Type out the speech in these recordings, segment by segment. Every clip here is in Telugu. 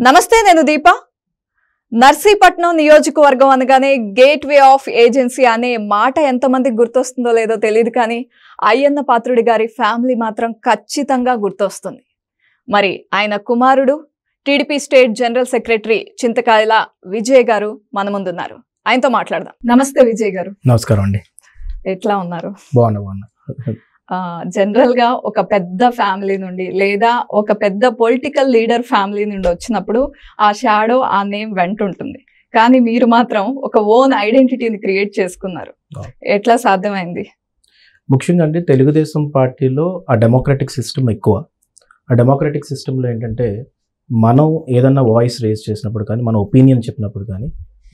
నమస్తే, నేను దీప. నర్సీపట్నం నియోజకవర్గం అనగానే గేట్వే ఆఫ్ ఏజెన్సీ అనే మాట ఎంతమందికి గుర్తొస్తుందో లేదో తెలియదు, కానీ అయ్యన్న పాత్రుడి గారి ఫ్యామిలీ మాత్రం ఖచ్చితంగా గుర్తొస్తుంది. మరి ఆయన కుమారుడు టీడీపీ స్టేట్ జనరల్ సెక్రటరీ చింతకాయల విజయ్ గారు మన ముందున్నారు. ఆయనతో మాట్లాడదాం. నమస్తే విజయ్ గారు. నమస్కారం అండి. ఎట్లా ఉన్నారు? బాగున్నా. జనరల్ గా ఒక పెద్ద ఫ్యామిలీ నుండి లేదా ఒక పెద్ద పొలిటికల్ లీడర్ ఫ్యామిలీ నుండి వచ్చినప్పుడు ఆ షాడో, ఆ నేమ్ వెంట ఉంటుంది. కానీ మీరు మాత్రం ఒక ఓన్ ఐడెంటిటీని క్రియేట్ చేసుకున్నారు. ఎట్లా సాధ్యమైంది? ముఖ్యంగా అంటే తెలుగుదేశం పార్టీలో ఆ డెమోక్రటిక్ సిస్టమ్ ఎక్కువ. ఆ డెమోక్రటిక్ సిస్టంలో ఏంటంటే మనం ఏదన్నా వాయిస్ రేజ్ చేసినప్పుడు కానీ, మన ఒపీనియన్ చెప్పినప్పుడు కానీ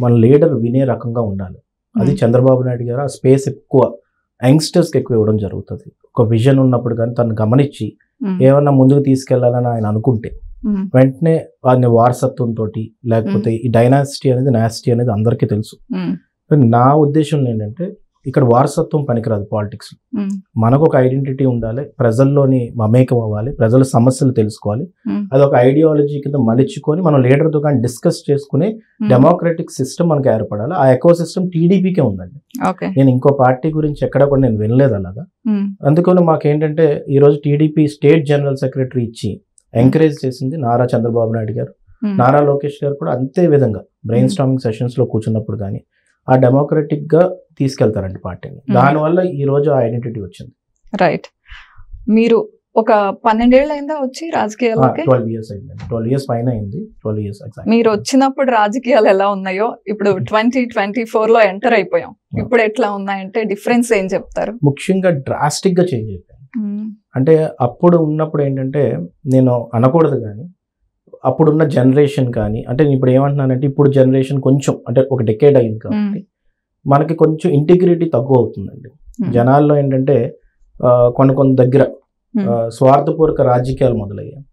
మన లీడర్ వినే రకంగా ఉండాలి. అది చంద్రబాబు నాయుడు గారు ఆ స్పేస్ ఎక్కువ యంగ్స్టర్స్కి ఎక్కువ ఇవ్వడం జరుగుతుంది. ఒక విజన్ ఉన్నప్పుడు కానీ తను గమనించి ఏమన్నా ముందుకు తీసుకెళ్లాలని ఆయన అనుకుంటే వెంటనే వారిని వారసత్వంతో, లేకపోతే ఈ డైనాసిటీ అనేది నాసిటీ అనేది అందరికీ తెలుసు. నా ఉద్దేశంలో ఏంటంటే ఇక్కడ వారసత్వం పనికిరాదు పాలిటిక్స్. మనకు ఒక ఐడెంటిటీ ఉండాలి, ప్రజల్లోని మమేకం అవ్వాలి, ప్రజల సమస్యలు తెలుసుకోవాలి. అది ఒక ఐడియాలజీ కింద మలుచుకొని మనం లీడర్తో కానీ డిస్కస్ చేసుకుని డెమోక్రటిక్ సిస్టమ్ మనకి ఏర్పడాలి. ఆ ఎకో సిస్టమ్ టీడీపీకే ఉందండి. నేను ఇంకో పార్టీ గురించి ఎక్కడ కూడా నేను వినలేదు అలాగా. అందుకని మాకేంటంటే ఈరోజు టీడీపీ స్టేట్ జనరల్ సెక్రటరీ ఇచ్చి ఎంకరేజ్ చేసింది నారా చంద్రబాబు నాయుడు గారు. నారా లోకేష్ గారు కూడా అంతే విధంగా బ్రెయిన్ స్టార్మింగ్ సెషన్స్ లో కూర్చున్నప్పుడు కానీ ఆ డెమోక్రటిక్ గా తీసుకెళ్తారండి పార్టీని. దానివల్ల ఈ రోజు ఆ ఐడెంటిటీ వచ్చింది. రైట్. మీరు ఒక 12 ఏళ్ళు అయిందా వచ్చి రాజకీయాలకి? 12 years అయింది. 12 years పైన అయింది. 12 years exactly. మీరు వచ్చినప్పుడు రాజకీయాలు ఎలా ఉన్నాయో ఇప్పుడు 2024 లో ఎంటర్ అయిపోయాం. ఇప్పుడు ఎట్లా ఉన్నాయంటే డిఫరెన్స్ ఏం చెప్తారు? ముఖ్యంగా డ్రాస్టిక్ గా చేంజ్ అయిపోయాయి. అంటే అప్పుడు ఉన్నప్పుడు ఏంటంటే నేను అనకూడదు కానీ అప్పుడున్న జనరేషన్ కానీ, అంటే నేను ఇప్పుడు ఏమంటున్నానంటే ఇప్పుడు జనరేషన్ కొంచెం అంటే ఒక డెకేడ్ అయింది కాబట్టి మనకి కొంచెం ఇంటిగ్రిటీ తక్కువ అవుతుందండి. జనాల్లో ఏంటంటే కొన్ని దగ్గర స్వార్థపూర్వక రాజకీయాలు మొదలయ్యాయి.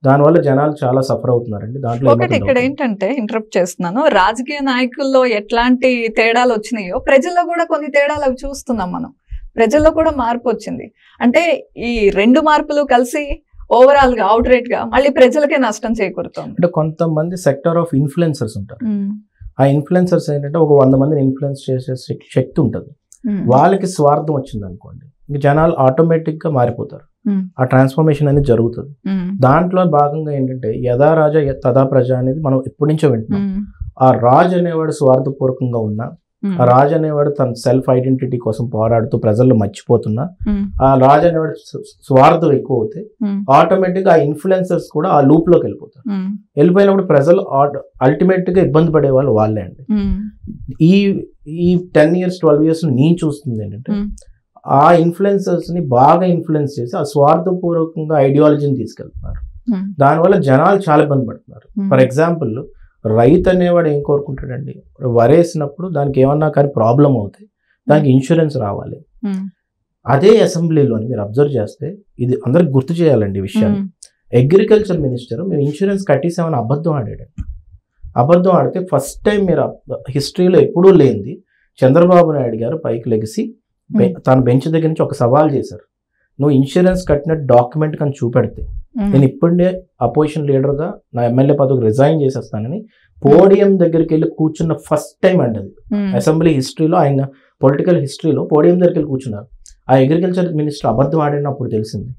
దానివల్ల జనాలు చాలా సఫర్ అవుతున్నారండి. దాంట్లో ఒకటి ఇక్కడ ఏంటంటే, ఇంటరప్ట్ చేస్తున్నాను, రాజకీయ నాయకుల్లో ఎట్లాంటి తేడాలు వచ్చినాయో ప్రజల్లో కూడా కొన్ని తేడాలు అవి చూస్తున్నాం మనం. ప్రజల్లో కూడా మార్పు వచ్చింది. అంటే ఈ రెండు మార్పులు కలిసి ఓవరాల్ గా అవుట్ రేట్ గా మళ్ళీ ప్రజలకే నష్టం చేకూరుతుంది. అంటే కొంతమంది సెక్టర్ ఆఫ్ ఇన్ఫ్లుయెన్సర్స్ ఉంటారు. ఆ ఇన్ఫ్లుయెన్సర్స్ ఏంటంటే ఒక 100 మందిని ఇన్ఫ్లుయెన్స్ చేసే శక్తి ఉంటుంది. వాళ్ళకి స్వార్థం వచ్చింది అనుకోండి, ఇంకా జనాలు ఆటోమేటిక్ గా మారిపోతారు. ఆ ట్రాన్స్ఫర్మేషన్ అనేది జరుగుతుంది. దాంట్లో భాగంగా ఏంటంటే యథా రాజ తదా ప్రజ అనేది మనం ఎప్పటి నుంచో వింటున్నాం. ఆ రాజు అనేవాడు స్వార్థపూర్వకంగా ఉన్నా, ఆ రాజు అనేవాడు తన సెల్ఫ్ ఐడెంటిటీ కోసం పోరాడుతూ ప్రజల్లో మర్చిపోతున్నా, ఆ రాజు అనేవాడు స్వార్థం ఎక్కువ అవుతే ఆటోమేటిక్ గా ఆ ఇన్ఫ్లుయెన్సర్స్ కూడా ఆ లూప్ లోకి వెళ్ళిపోతారు. వెళ్ళిపోయినప్పుడు ప్రజలు అల్టిమేట్ గా ఇబ్బంది పడే వాళ్ళు వాళ్ళే అండి. ఈ 10 years 12 years నేను చూస్తుంది ఏంటంటే ఆ ఇన్ఫ్లుయెన్సర్స్ ని బాగా ఇన్ఫ్లుయెన్స్ చేసి ఆ స్వార్థపూర్వకంగా ఐడియాలజీని తీసుకెళ్తున్నారు. దానివల్ల జనాలు చాలా ఇబ్బంది పడుతున్నారు. ఫర్ ఎగ్జాంపుల్, రైతు అనేవాడు ఏం కోరుకుంటాడండి, వరేసినప్పుడు దానికి ఏమన్నా కానీ ప్రాబ్లం అవుతాయి, దానికి ఇన్సూరెన్స్ రావాలి. అదే అసెంబ్లీలోని మీరు అబ్జర్వ్ చేస్తే ఇది అందరికి గుర్తు చేయాలండి ఈ విషయాన్ని. అగ్రికల్చర్ మినిస్టర్ మేము ఇన్సూరెన్స్ కట్టేసామని అబద్ధం ఆడాడండి. అబద్ధం ఆడితే ఫస్ట్ టైం మీరు హిస్టరీలో ఎప్పుడూ లేనిది చంద్రబాబు నాయుడు గారు పైకి లెగిసి తన బెంచ్ దగ్గర నుంచి ఒక సవాల్ చేశారు. నువ్వు ఇన్సూరెన్స్ కట్టిన డాక్యుమెంట్ కానీ చూపెడితే నేను ఇప్పుడే అపోజిషన్ లీడర్గా నా ఎమ్మెల్యే పదవికి రిజైన్ చేసేస్తానని పోడియం దగ్గరికి వెళ్ళి కూర్చున్న ఫస్ట్ టైం అండి అది. అసెంబ్లీ హిస్టరీలో, ఆయన పొలిటికల్ హిస్టరీలో పోడియం దగ్గరికి వెళ్ళి కూర్చున్నారు. ఆ అగ్రికల్చర్ మినిస్టర్ అబద్ధం ఆడినప్పుడు తెలిసింది.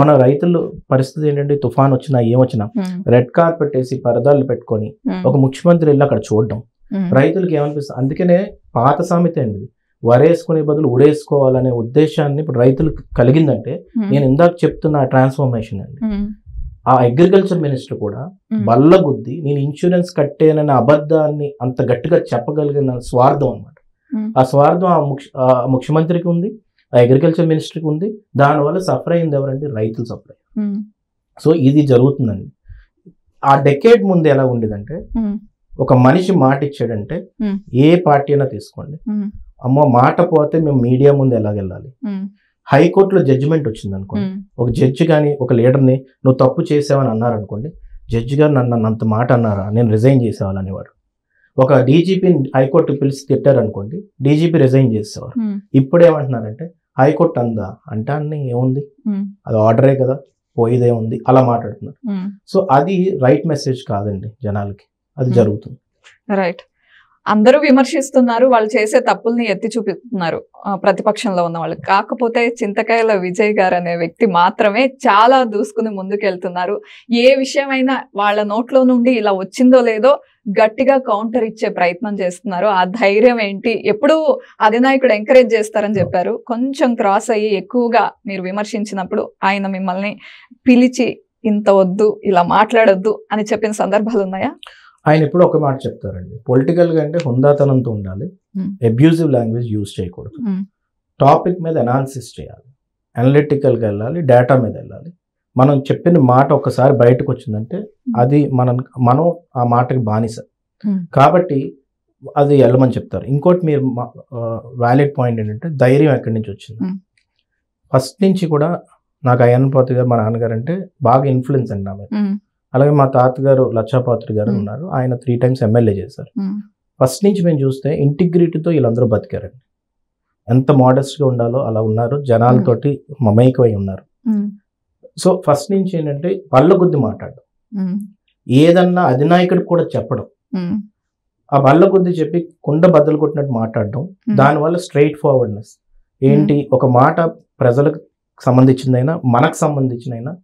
మన రైతుల పరిస్థితి ఏంటంటే తుఫాన్ వచ్చినా ఏమొచ్చినా రెడ్ కార్పెట్ వేసి పరదాలు పెట్టుకొని ఒక ముఖ్యమంత్రి వెళ్ళి అక్కడ చూడడం రైతులకు ఏమనిపిస్తుంది. అందుకనే పాత సామెత అండి, వరేసుకునే బదులు ఉరేసుకోవాలనే ఉద్దేశాన్ని ఇప్పుడు రైతులకు కలిగిందంటే నేను ఇందాక చెప్తున్న ట్రాన్స్ఫర్మేషన్ అండి. ఆ అగ్రికల్చర్ మినిస్టర్ కూడా బల్లగుద్ది నేను ఇన్సూరెన్స్ కట్టేనన్న అబద్ధాన్ని అంత గట్టిగా చెప్పగలిగిన స్వార్థం అనమాట. ఆ స్వార్థం ఆ ముఖ్యమంత్రికి ఉంది, ఆ అగ్రికల్చర్ మినిస్టర్కి ఉంది. దానివల్ల సఫర్ అయింది ఎవరంటే రైతులు సఫర్ అయ్యారు. సో ఇది జరుగుతుందండి. ఆ డెకేడ్ ముందు ఎలా ఉండేదంటే ఒక మనిషి మాట ఇచ్చాడంటే ఏ పార్టీ అయినా తీసుకోండి, అమ్మో మాట పోతే మేము మీడియా ముందు ఎలాగెళ్ళాలి. హైకోర్టులో జడ్జిమెంట్ వచ్చింది అనుకోండి, ఒక జడ్జి కానీ ఒక లీడర్ని నువ్వు తప్పు చేసావని అన్నారనుకోండి, జడ్జి గారు నన్ను అంత మాట అన్నారా, నేను రిజైన్ చేసేవాళ్ళనేవాడు. ఒక డీజీపీని హైకోర్టు పిలిచి తిట్టారనుకోండి, డీజీపీ రిజైన్ చేసేవారు. ఇప్పుడు ఏమంటున్నారంటే హైకోర్టు అందా అంటే అన్ని ఏముంది, అది ఆర్డరే కదా, పోయేదే ఉంది అలా మాట్లాడుతున్నారు. సో అది రైట్ మెసేజ్ కాదండి జనాలకి, అది జరుగుతుంది. రైట్. అందరూ విమర్శిస్తున్నారు, వాళ్ళు చేసే తప్పుల్ని ఎత్తి చూపిస్తున్నారు ప్రతిపక్షంలో ఉన్న వాళ్ళు. కాకపోతే చింతకాయల విజయ్ గారు అనే వ్యక్తి మాత్రమే చాలా దూసుకుని ముందుకెళ్తున్నారు. ఏ విషయమైనా వాళ్ళ నోట్లో నుండి ఇలా వచ్చిందో లేదో గట్టిగా కౌంటర్ ఇచ్చే ప్రయత్నం చేస్తున్నారు. ఆ ధైర్యం ఏంటి? ఎప్పుడూ అధినాయకుడు ఎంకరేజ్ చేస్తారని చెప్పారు. కొంచెం క్రాస్ అయ్యి ఎక్కువగా మీరు విమర్శించినప్పుడు ఆయన మిమ్మల్ని పిలిచి ఇంత వద్దు, ఇలా మాట్లాడొద్దు అని చెప్పిన సందర్భాలు ఉన్నాయా? ఆయన ఎప్పుడు ఒక మాట చెప్తారండి, పొలిటికల్గా అంటే హుందాతనంతో ఉండాలి, అబ్యూజివ్ లాంగ్వేజ్ యూజ్ చేయకూడదు, టాపిక్ మీద అనాలిసిస్ చేయాలి, అనలిటికల్గా వెళ్ళాలి, డేటా మీద వెళ్ళాలి. మనం చెప్పిన మాట ఒకసారి బయటకు వచ్చిందంటే అది మనం ఆ మాటకి బానిస కాబట్టి అది వెళ్ళమని చెప్తారు. ఇంకోటి మీరు వ్యాలిడ్ పాయింట్ ఏంటంటే ధైర్యం ఎక్కడి నుంచి వచ్చింది. ఫస్ట్ నుంచి కూడా నాకు అయ్యన్న పాత్రుడు గారు మా నాన్నగారు అంటే బాగా ఇన్ఫ్లుయెన్స్ అండి నా మీద. అలాగే మా తాతగారు లచ్చాపాత్రి గారు ఉన్నారు, ఆయన 3 times ఎమ్మెల్యే చేశారు. ఫస్ట్ నుంచి మేము చూస్తే ఇంటిగ్రిటీతో వీళ్ళందరూ బతికారండి. ఎంత మోడెస్ట్గా ఉండాలో అలా ఉన్నారు, జనాలతోటి మమైకమై ఉన్నారు. సో ఫస్ట్ నుంచి ఏంటంటే పళ్ళ కొద్ది మాట్లాడడం, ఏదన్నా అధినాయకుడికి కూడా చెప్పడం, ఆ బల్ల కొద్ది చెప్పి కుండ బద్దలు కొట్టినట్టు మాట్లాడడం, దానివల్ల స్ట్రైట్ ఫార్వర్డ్నెస్ ఏంటి, ఒక మాట ప్రజలకు సంబంధించిందైనా మనకు సంబంధించినైనా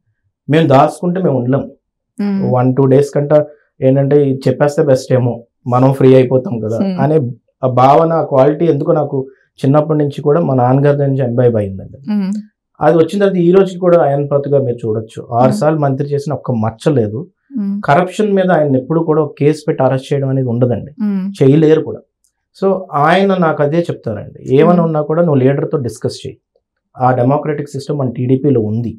మేము దాచుకుంటే మేము ఉండలేం. 1-2 days కంటే ఏంటంటే చెప్పేస్తే బెస్ట్ ఏమో, మనం ఫ్రీ అయిపోతాం కదా అనే ఆ భావన, ఆ క్వాలిటీ ఎందుకో నాకు చిన్నప్పటి నుంచి కూడా మా నాన్నగారి నుంచి ఎంబైబ్ అయిందండి. అది వచ్చిన తర్వాత ఈ రోజుకి కూడా అయ్యన్న పాత్రుడు గారు మీరు చూడొచ్చు, 6 సార్లు మంత్రి చేసిన ఒక్క మచ్చ లేదు. కరప్షన్ మీద ఆయన ఎప్పుడు కూడా ఒక కేసు పెట్టి అరెస్ట్ చేయడం అనేది ఉండదండి, చేయలేరు కూడా. సో ఆయన నాకు అదే చెప్తారండి, ఏమైనా ఉన్నా కూడా నువ్వు లీడర్తో డిస్కస్ చేయి, ఆ డెమోక్రటిక్ సిస్టమ్ మన టీడీపీలో ఉంది,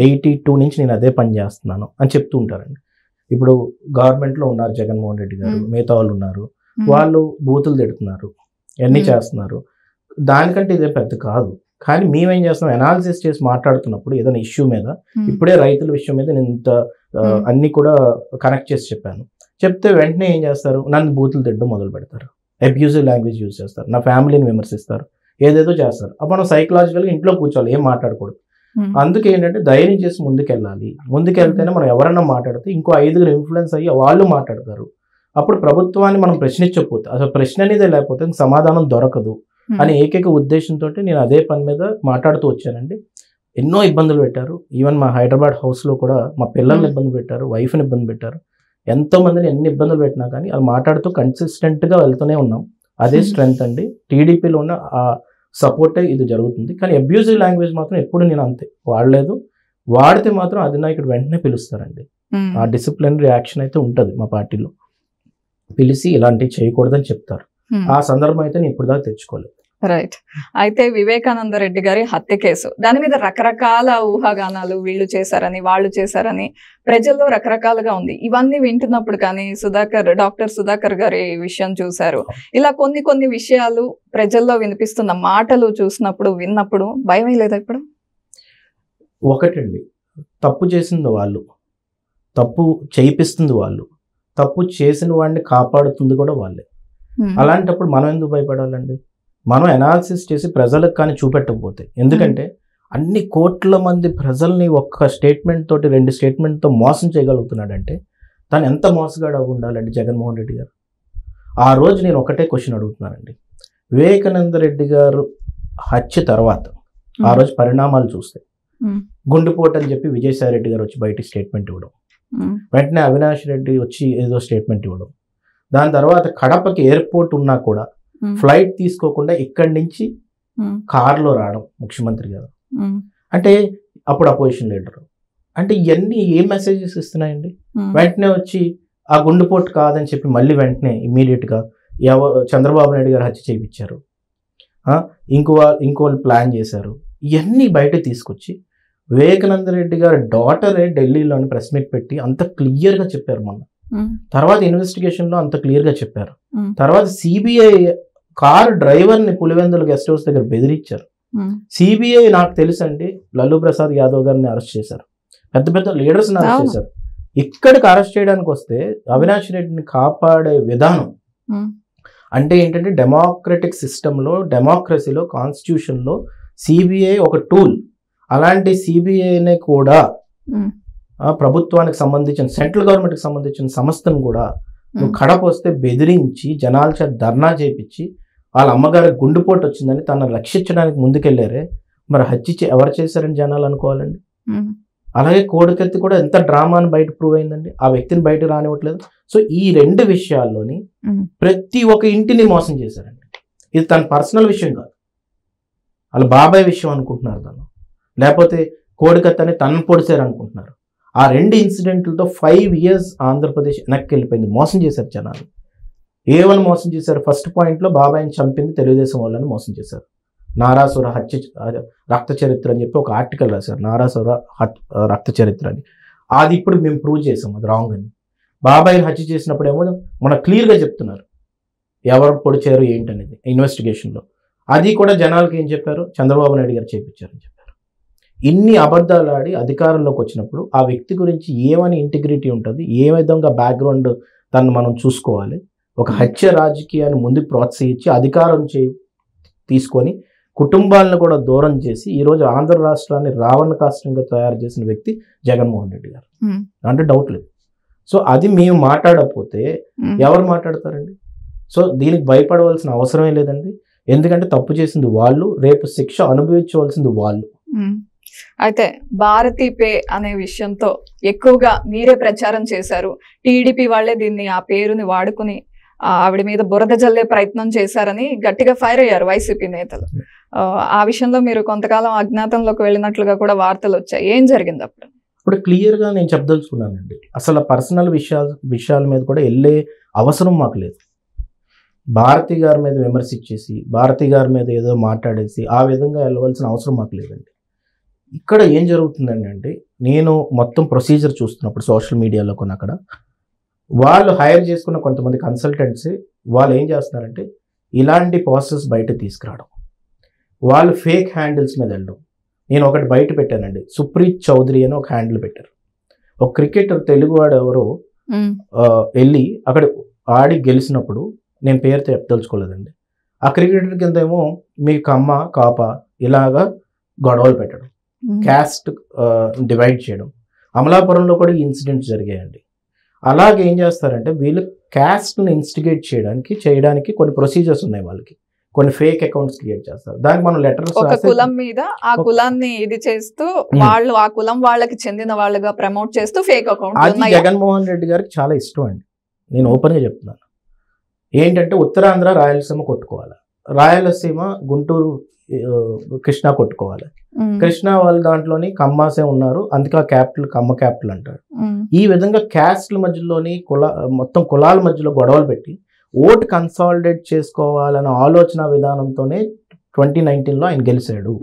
82 నుంచి నేను అదే పని చేస్తున్నాను అని చెప్తూ ఉంటారండి. ఇప్పుడు గవర్నమెంట్లో ఉన్నారు జగన్మోహన్ రెడ్డి గారు, మిగతా వాళ్ళు ఉన్నారు, వాళ్ళు బూతులు తిడుతున్నారు, ఎన్ని చేస్తున్నారు, దానికంటే ఇదే పెద్ద కాదు. కానీ మేమేం చేస్తాం, అనాలిసిస్ చేసి మాట్లాడుతున్నప్పుడు ఏదైనా ఇష్యూ మీద, ఇప్పుడే రైతుల విషయం మీద నేను ఇంత అన్ని కూడా కనెక్ట్ చేసి చెప్పాను, చెప్తే వెంటనే ఏం చేస్తారు, నన్ను బూతులు తిట్టడం మొదలు పెడతారు, అబ్యూజివ్ లాంగ్వేజ్ యూజ్ చేస్తారు, నా ఫ్యామిలీని విమర్శిస్తారు, ఏదేదో చేస్తారు. అప్పుడు మనం సైకలాజికల్గా ఇంట్లో కూర్చోవాలి, ఏం మాట్లాడకూడదు. అందుకే ఏంటంటే ధైర్యం చేసి ముందుకెళ్ళాలి. ముందుకెళ్తేనే మనం ఎవరన్నా మాట్లాడితే ఇంకో 5 ఇన్ఫ్లుయెన్స్ అయ్యి వాళ్ళు మాట్లాడతారు. అప్పుడు ప్రభుత్వాన్ని మనం ప్రశ్నించకపోతే, అసలు ప్రశ్న అనేది లేకపోతే సమాధానం దొరకదు అనే ఏకైక ఉద్దేశంతో నేను అదే పని మీద మాట్లాడుతూ వచ్చానండి. ఎన్నో ఇబ్బందులు పెట్టారు, ఈవెన్ మా హైదరాబాద్ హౌస్లో కూడా మా పిల్లల్ని ఇబ్బంది పెట్టారు, వైఫ్ని ఇబ్బంది పెట్టారు, ఎంతో మందిని ఎన్ని ఇబ్బందులు పెట్టినా కానీ అది మాట్లాడుతూ కన్సిస్టెంట్గా వెళ్తూనే ఉన్నాం. అదే స్ట్రెంగ్త్ అండి, టీడీపీలో ఉన్న ఆ సపోర్టే ఇది జరుగుతుంది. కానీ అబ్యూజివ్ లాంగ్వేజ్ మాత్రం ఎప్పుడు నేను అంతే వాడలేదు, వాడితే మాత్రం అధినాయకుడు వెంటనే పిలుస్తారండి. ఆ డిసిప్లినరీ యాక్షన్ అయితే ఉంటుంది మా పార్టీలో, పిలిచి ఇలాంటివి చేయకూడదని చెప్తారు. ఆ సందర్భం అయితే నేను ఇప్పుడు దాకా తెచ్చుకోలేదు. రైట్. అయితే వివేకానంద రెడ్డి గారి హత్య కేసు, దాని మీద రకరకాల ఊహాగానాలు, వీళ్ళు చేశారని వాళ్ళు చేశారని ప్రజల్లో రకరకాలుగా ఉంది. ఇవన్నీ వింటున్నప్పుడు కానీ డాక్టర్ సుధాకర్ గారి విషయం చూశారు, ఇలా కొన్ని విషయాలు ప్రజల్లో వినిపిస్తున్న మాటలు చూసినప్పుడు విన్నప్పుడు భయం లేదా? ఇప్పుడు ఒకటండి, తప్పు చేసింది వాళ్ళు, తప్పు చేయిస్తుంది వాళ్ళు, తప్పు చేసిన వాడిని కాపాడుతుంది కూడా వాళ్ళే. అలాంటప్పుడు మనం ఎందుకు భయపడాలండి? మనం అనాలిసిస్ చేసి ప్రజలకు కానీ చూపెట్టకపోతే, ఎందుకంటే అన్ని కోట్ల మంది ప్రజల్ని ఒక్క స్టేట్మెంట్ తోటి 2 స్టేట్మెంట్తో మోసం చేయగలుగుతున్నాడంటే తను ఎంత మోసగాడు ఉండాలండి జగన్మోహన్ రెడ్డి గారు. ఆ రోజు నేను ఒకటే క్వశ్చన్ అడుగుతున్నానండి, వివేకానంద రెడ్డి గారు హత్య తర్వాత ఆ రోజు పరిణామాలు చూస్తే గుండెపోటు అని చెప్పి విజయసాయి రెడ్డి గారు వచ్చి బయటికి స్టేట్మెంట్ ఇవ్వడం, వెంటనే అవినాష్ రెడ్డి వచ్చి ఏదో స్టేట్మెంట్ ఇవ్వడం, దాని తర్వాత కడపకి ఎయిర్పోర్ట్ ఉన్నా కూడా ఫ్లైట్ తీసుకోకుండా ఇక్కడి నుంచి కార్లో రావడం ముఖ్యమంత్రి గారు, అంటే అప్పుడు అపోజిషన్ లీడర్, అంటే ఇవన్నీ ఏం మెసేజెస్ ఇస్తున్నాయండి? వెంటనే వచ్చి ఆ గుండెపోటు కాదని చెప్పి మళ్ళీ ఇమ్మీడియట్గా చంద్రబాబు నాయుడు గారు హత్య చేయించారు, ఇంకోళ్ళు ప్లాన్ చేశారు. ఇవన్నీ బయట తీసుకొచ్చి వివేకానంద రెడ్డి గారి డాటరే ఢిల్లీలోని ప్రెస్ మీట్ పెట్టి అంత క్లియర్గా చెప్పారు. మొన్న తర్వాత ఇన్వెస్టిగేషన్లో అంత క్లియర్గా చెప్పారు. తర్వాత సిబిఐ కారు డ్రైవర్ని పులివెందుల గెస్ట్ హౌస్ దగ్గర బెదిరించారు. సిబిఐ నాకు తెలుసండి లల్లూ ప్రసాద్ యాదవ్ గారిని అరెస్ట్ చేశారు, పెద్ద లీడర్స్ని అరెస్ట్ చేశారు. ఇక్కడికి అరెస్ట్ చేయడానికి వస్తే అవినాష్ రెడ్డిని కాపాడే విధానం అంటే ఏంటంటే డెమోక్రటిక్ సిస్టంలో, డెమోక్రసీలో, కాన్స్టిట్యూషన్లో సిబిఐ ఒక టూల్. అలాంటి సిబిఐని కూడా ప్రభుత్వానికి సంబంధించిన సెంట్రల్ గవర్నమెంట్కి సంబంధించిన సంస్థను కూడా నువ్వు కడప వస్తే బెదిరించి జనాల చేత ధర్నా చేపించి వాళ్ళ అమ్మగారికి గుండెపోటు వచ్చిందని తనను రక్షించడానికి ముందుకెళ్లారే, మరి హత్య ఎవరు చేశారని జనాలు అనుకోవాలండి. అలాగే కోడికత్తి కూడా ఎంత డ్రామా అని బయట ప్రూవ్ అయిందండి, ఆ వ్యక్తిని బయట రానివ్వట్లేదు. సో ఈ రెండు విషయాల్లోని ప్రతి ఒక్క ఇంటిని మోసం చేశారండి. ఇది తన పర్సనల్ విషయం కాదు, వాళ్ళ బాబాయ్ విషయం అనుకుంటున్నారు తను, లేకపోతే కోడికత్తి అని తనను పొడిచారు అనుకుంటున్నారు. ఆ రెండు ఇన్సిడెంట్లతో 5 years ఆంధ్రప్రదేశ్ వెనక్కి వెళ్ళిపోయింది. మోసం చేశారు జనాలు. ఏమని మోసం చేశారు? ఫస్ట్ పాయింట్లో బాబాయిని చంపింది తెలుగుదేశం వాళ్ళని మోసం చేశారు. నారాసుర హత్య రక్త చరిత్ర అని చెప్పి ఒక ఆర్టికల్ రాశారు, నారాసుర రక్త చరిత్ర అని. అది ఇప్పుడు మేము ప్రూవ్ చేసాం అది రాంగ్ అని. బాబాయిని హత్య చేసినప్పుడు ఏమో మన క్లియర్గా చెప్తున్నారు ఎవరు పొడిచారు ఏంటనేది ఇన్వెస్టిగేషన్లో. అది కూడా జనాలకి ఏం చెప్పారు, చంద్రబాబు నాయుడు గారు చేయించారని చెప్పారు. ఇన్ని అబద్ధాలు ఆడి అధికారంలోకి వచ్చినప్పుడు ఆ వ్యక్తి గురించి ఏమని ఇంటిగ్రిటీ ఉంటుంది, ఏ విధంగా బ్యాక్గ్రౌండ్ తను మనం చూసుకోవాలి. ఒక హత్య రాజకీయాన్ని ముందుకు ప్రోత్సహించి అధికారం తీసుకొని కుటుంబాలను కూడా దూరం చేసి ఈరోజు ఆంధ్ర రాష్ట్రాన్ని రావణ కాష్టంగా తయారు చేసిన వ్యక్తి జగన్మోహన్ రెడ్డి గారు, అంటే డౌట్ లేదు. సో అది మేము మాట్లాడకపోతే ఎవరు మాట్లాడతారండి? సో దీనికి భయపడవలసిన అవసరమే లేదండి. ఎందుకంటే తప్పు చేసింది వాళ్ళు, రేపు శిక్ష అనుభవించవలసింది వాళ్ళు. అయితే భారతీ పే అనే విషయంతో ఎక్కువగా మీరే ప్రచారం చేశారు. టీడీపీ వాళ్ళే దీన్ని ఆ పేరుని వాడుకుని ఆవిడ మీద బురద జల్లే ప్రయత్నం చేశారని గట్టిగా ఫైర్ అయ్యారు వైసీపీ నేతలు. ఆ విషయంలో మీరు కొంతకాలం అజ్ఞాతంలోకి వెళ్ళినట్లుగా కూడా వార్తలు వచ్చాయి. ఏం జరిగింది అప్పుడు? ఇప్పుడు క్లియర్గా నేను చెప్పదలుచుకున్నానండి, అసలు పర్సనల్ విషయాల మీద కూడా వెళ్ళే అవసరం మాకు లేదు. భారతి గారి మీద విమర్శించేసి భారతి గారి మీద ఏదో మాట్లాడేసి ఆ విధంగా వెళ్ళవలసిన అవసరం మాకు లేదండి. ఇక్కడ ఏం జరుగుతుందండి అంటే, నేను మొత్తం ప్రొసీజర్ చూస్తున్నప్పుడు సోషల్ మీడియాలో కొన్ని అక్కడ వాళ్ళు హైర్ చేసుకున్న కొంతమంది కన్సల్టెంట్స్ వాళ్ళు ఏం చేస్తున్నారంటే ఇలాంటి ప్రాసెస్ బయట తీసుకురావడం, వాళ్ళు ఫేక్ హ్యాండిల్స్ మీద వెళ్ళడం. నేను ఒకటి బయట పెట్టానండి, సుప్రీత్ చౌదరి అని ఒక హ్యాండిల్ పెట్టారు. ఒక క్రికెటర్ తెలుగువాడు ఎవరో వెళ్ళి అక్కడ ఆడి గెలిచినప్పుడు, నేను పేరుతో చెప్పదలుచుకోలేదండి, ఆ క్రికెటర్ కింద ఏమో మీ కమ్మ కాప ఇలాగా గొడవలు పెట్టడం, క్యాస్ట్ డివైడ్ చేయడం. అమలాపురంలో కూడా ఈ ఇన్సిడెంట్స్ జరిగాయండి. అలాగే ఏం చేస్తారంటే వీళ్ళు క్యాస్ట్ని ఇన్స్టిగేట్ చేయడానికి కొన్ని ప్రొసీజర్స్ ఉన్నాయి, వాళ్ళకి కొన్ని ఫేక్ అకౌంట్స్ క్రియేట్ చేస్తారు. దానికి మనం లెటర్స్ ఒక కులం మీద ఆ కులాన్ని ఇది చేస్తూ వాళ్ళు ఆ కులం వాళ్ళకి చెందిన వాళ్ళుగా ప్రమోట్ చేస్తూ ఫేక్ అకౌంట్. అది జగన్మోహన్ రెడ్డి గారికి చాలా ఇష్టం అండి, నేను ఓపెన్గా చెప్తున్నాను. ఏంటంటే ఉత్తరాంధ్ర రాయలసీమ కొట్టుకోవాలి, రాయలసీమ గుంటూరు కృష్ణా కొట్టుకోవాలి. కృష్ణా వాళ్ళ దాంట్లోని కమ్మాసే ఉన్నారు, అందుకే ఆ క్యాపిటల్ కమ్మ క్యాపిటల్ అంటారు. ఈ విధంగా క్యాస్ట్ల మధ్యలోని మొత్తం కులాల మధ్యలో గొడవలు పెట్టి ఓటు కన్సాలిడేట్ చేసుకోవాలన్న ఆలోచన విధానంతోనే 2019లో ఆయన గెలిచాడు.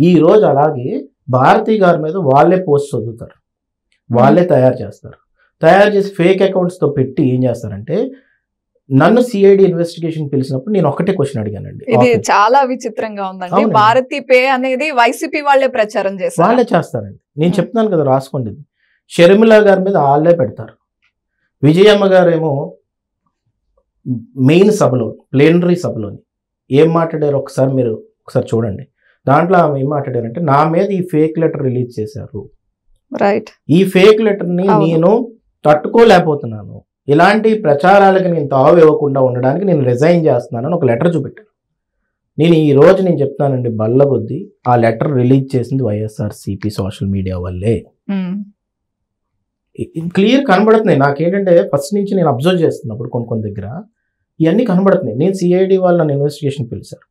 ఈ రోజు అలాగే భారతీ గారి మీద వాళ్ళే పోస్ట్ చదువుతారు, వాళ్ళే తయారు చేసి ఫేక్ అకౌంట్స్తో పెట్టి ఏం చేస్తారంటే, నన్ను సిఐడి ఇన్వెస్టిగేషన్ పిలిచినప్పుడు నేను ఒకటే క్వశ్చన్ అడిగానండి. ఇది చాలా విచిత్రంగా ఉందండి. భారతీ పే అనేది వైసీపీ వాళ్ళే ప్రచారం చేస్తారు, వాళ్ళే చేస్తారండి. నేను చెప్తున్నాను కదా, రాసుకోండి. షర్మిల గారి మీద వాళ్ళే పెడతారు. విజయమ్మ గారు ఏమో మెయిన్ సభలో, ప్లేనరీ సభలోని ఏం మాట్లాడారు ఒకసారి చూడండి. దాంట్లో ఆమె ఏం మాట్లాడారంటే, నా మీద ఈ ఫేక్ లెటర్ రిలీజ్ చేశారు, రైట్, ఈ ఫేక్ లెటర్ని నేను తట్టుకోలేకపోతున్నాను, ఇలాంటి ప్రచారాలకి నేను తావు ఇవ్వకుండా ఉండడానికి నేను రిజైన్ చేస్తున్నానని ఒక లెటర్ చూపెట్టాను. ఈ రోజు నేను చెప్తానండి, బల్ల కొద్దీ ఆ లెటర్ రిలీజ్ చేసింది వైఎస్ఆర్సీపీ సోషల్ మీడియా వల్లే. క్లియర్ కనబడుతున్నాయి నాకేంటంటే, ఫస్ట్ నుంచి నేను అబ్జర్వ్ చేస్తున్నప్పుడు కొన్ని దగ్గర ఇవన్నీ కనబడుతున్నాయి. నేను సిఐడి వాళ్ళు నన్ను ఇన్వెస్టిగేషన్ పిలిచారు,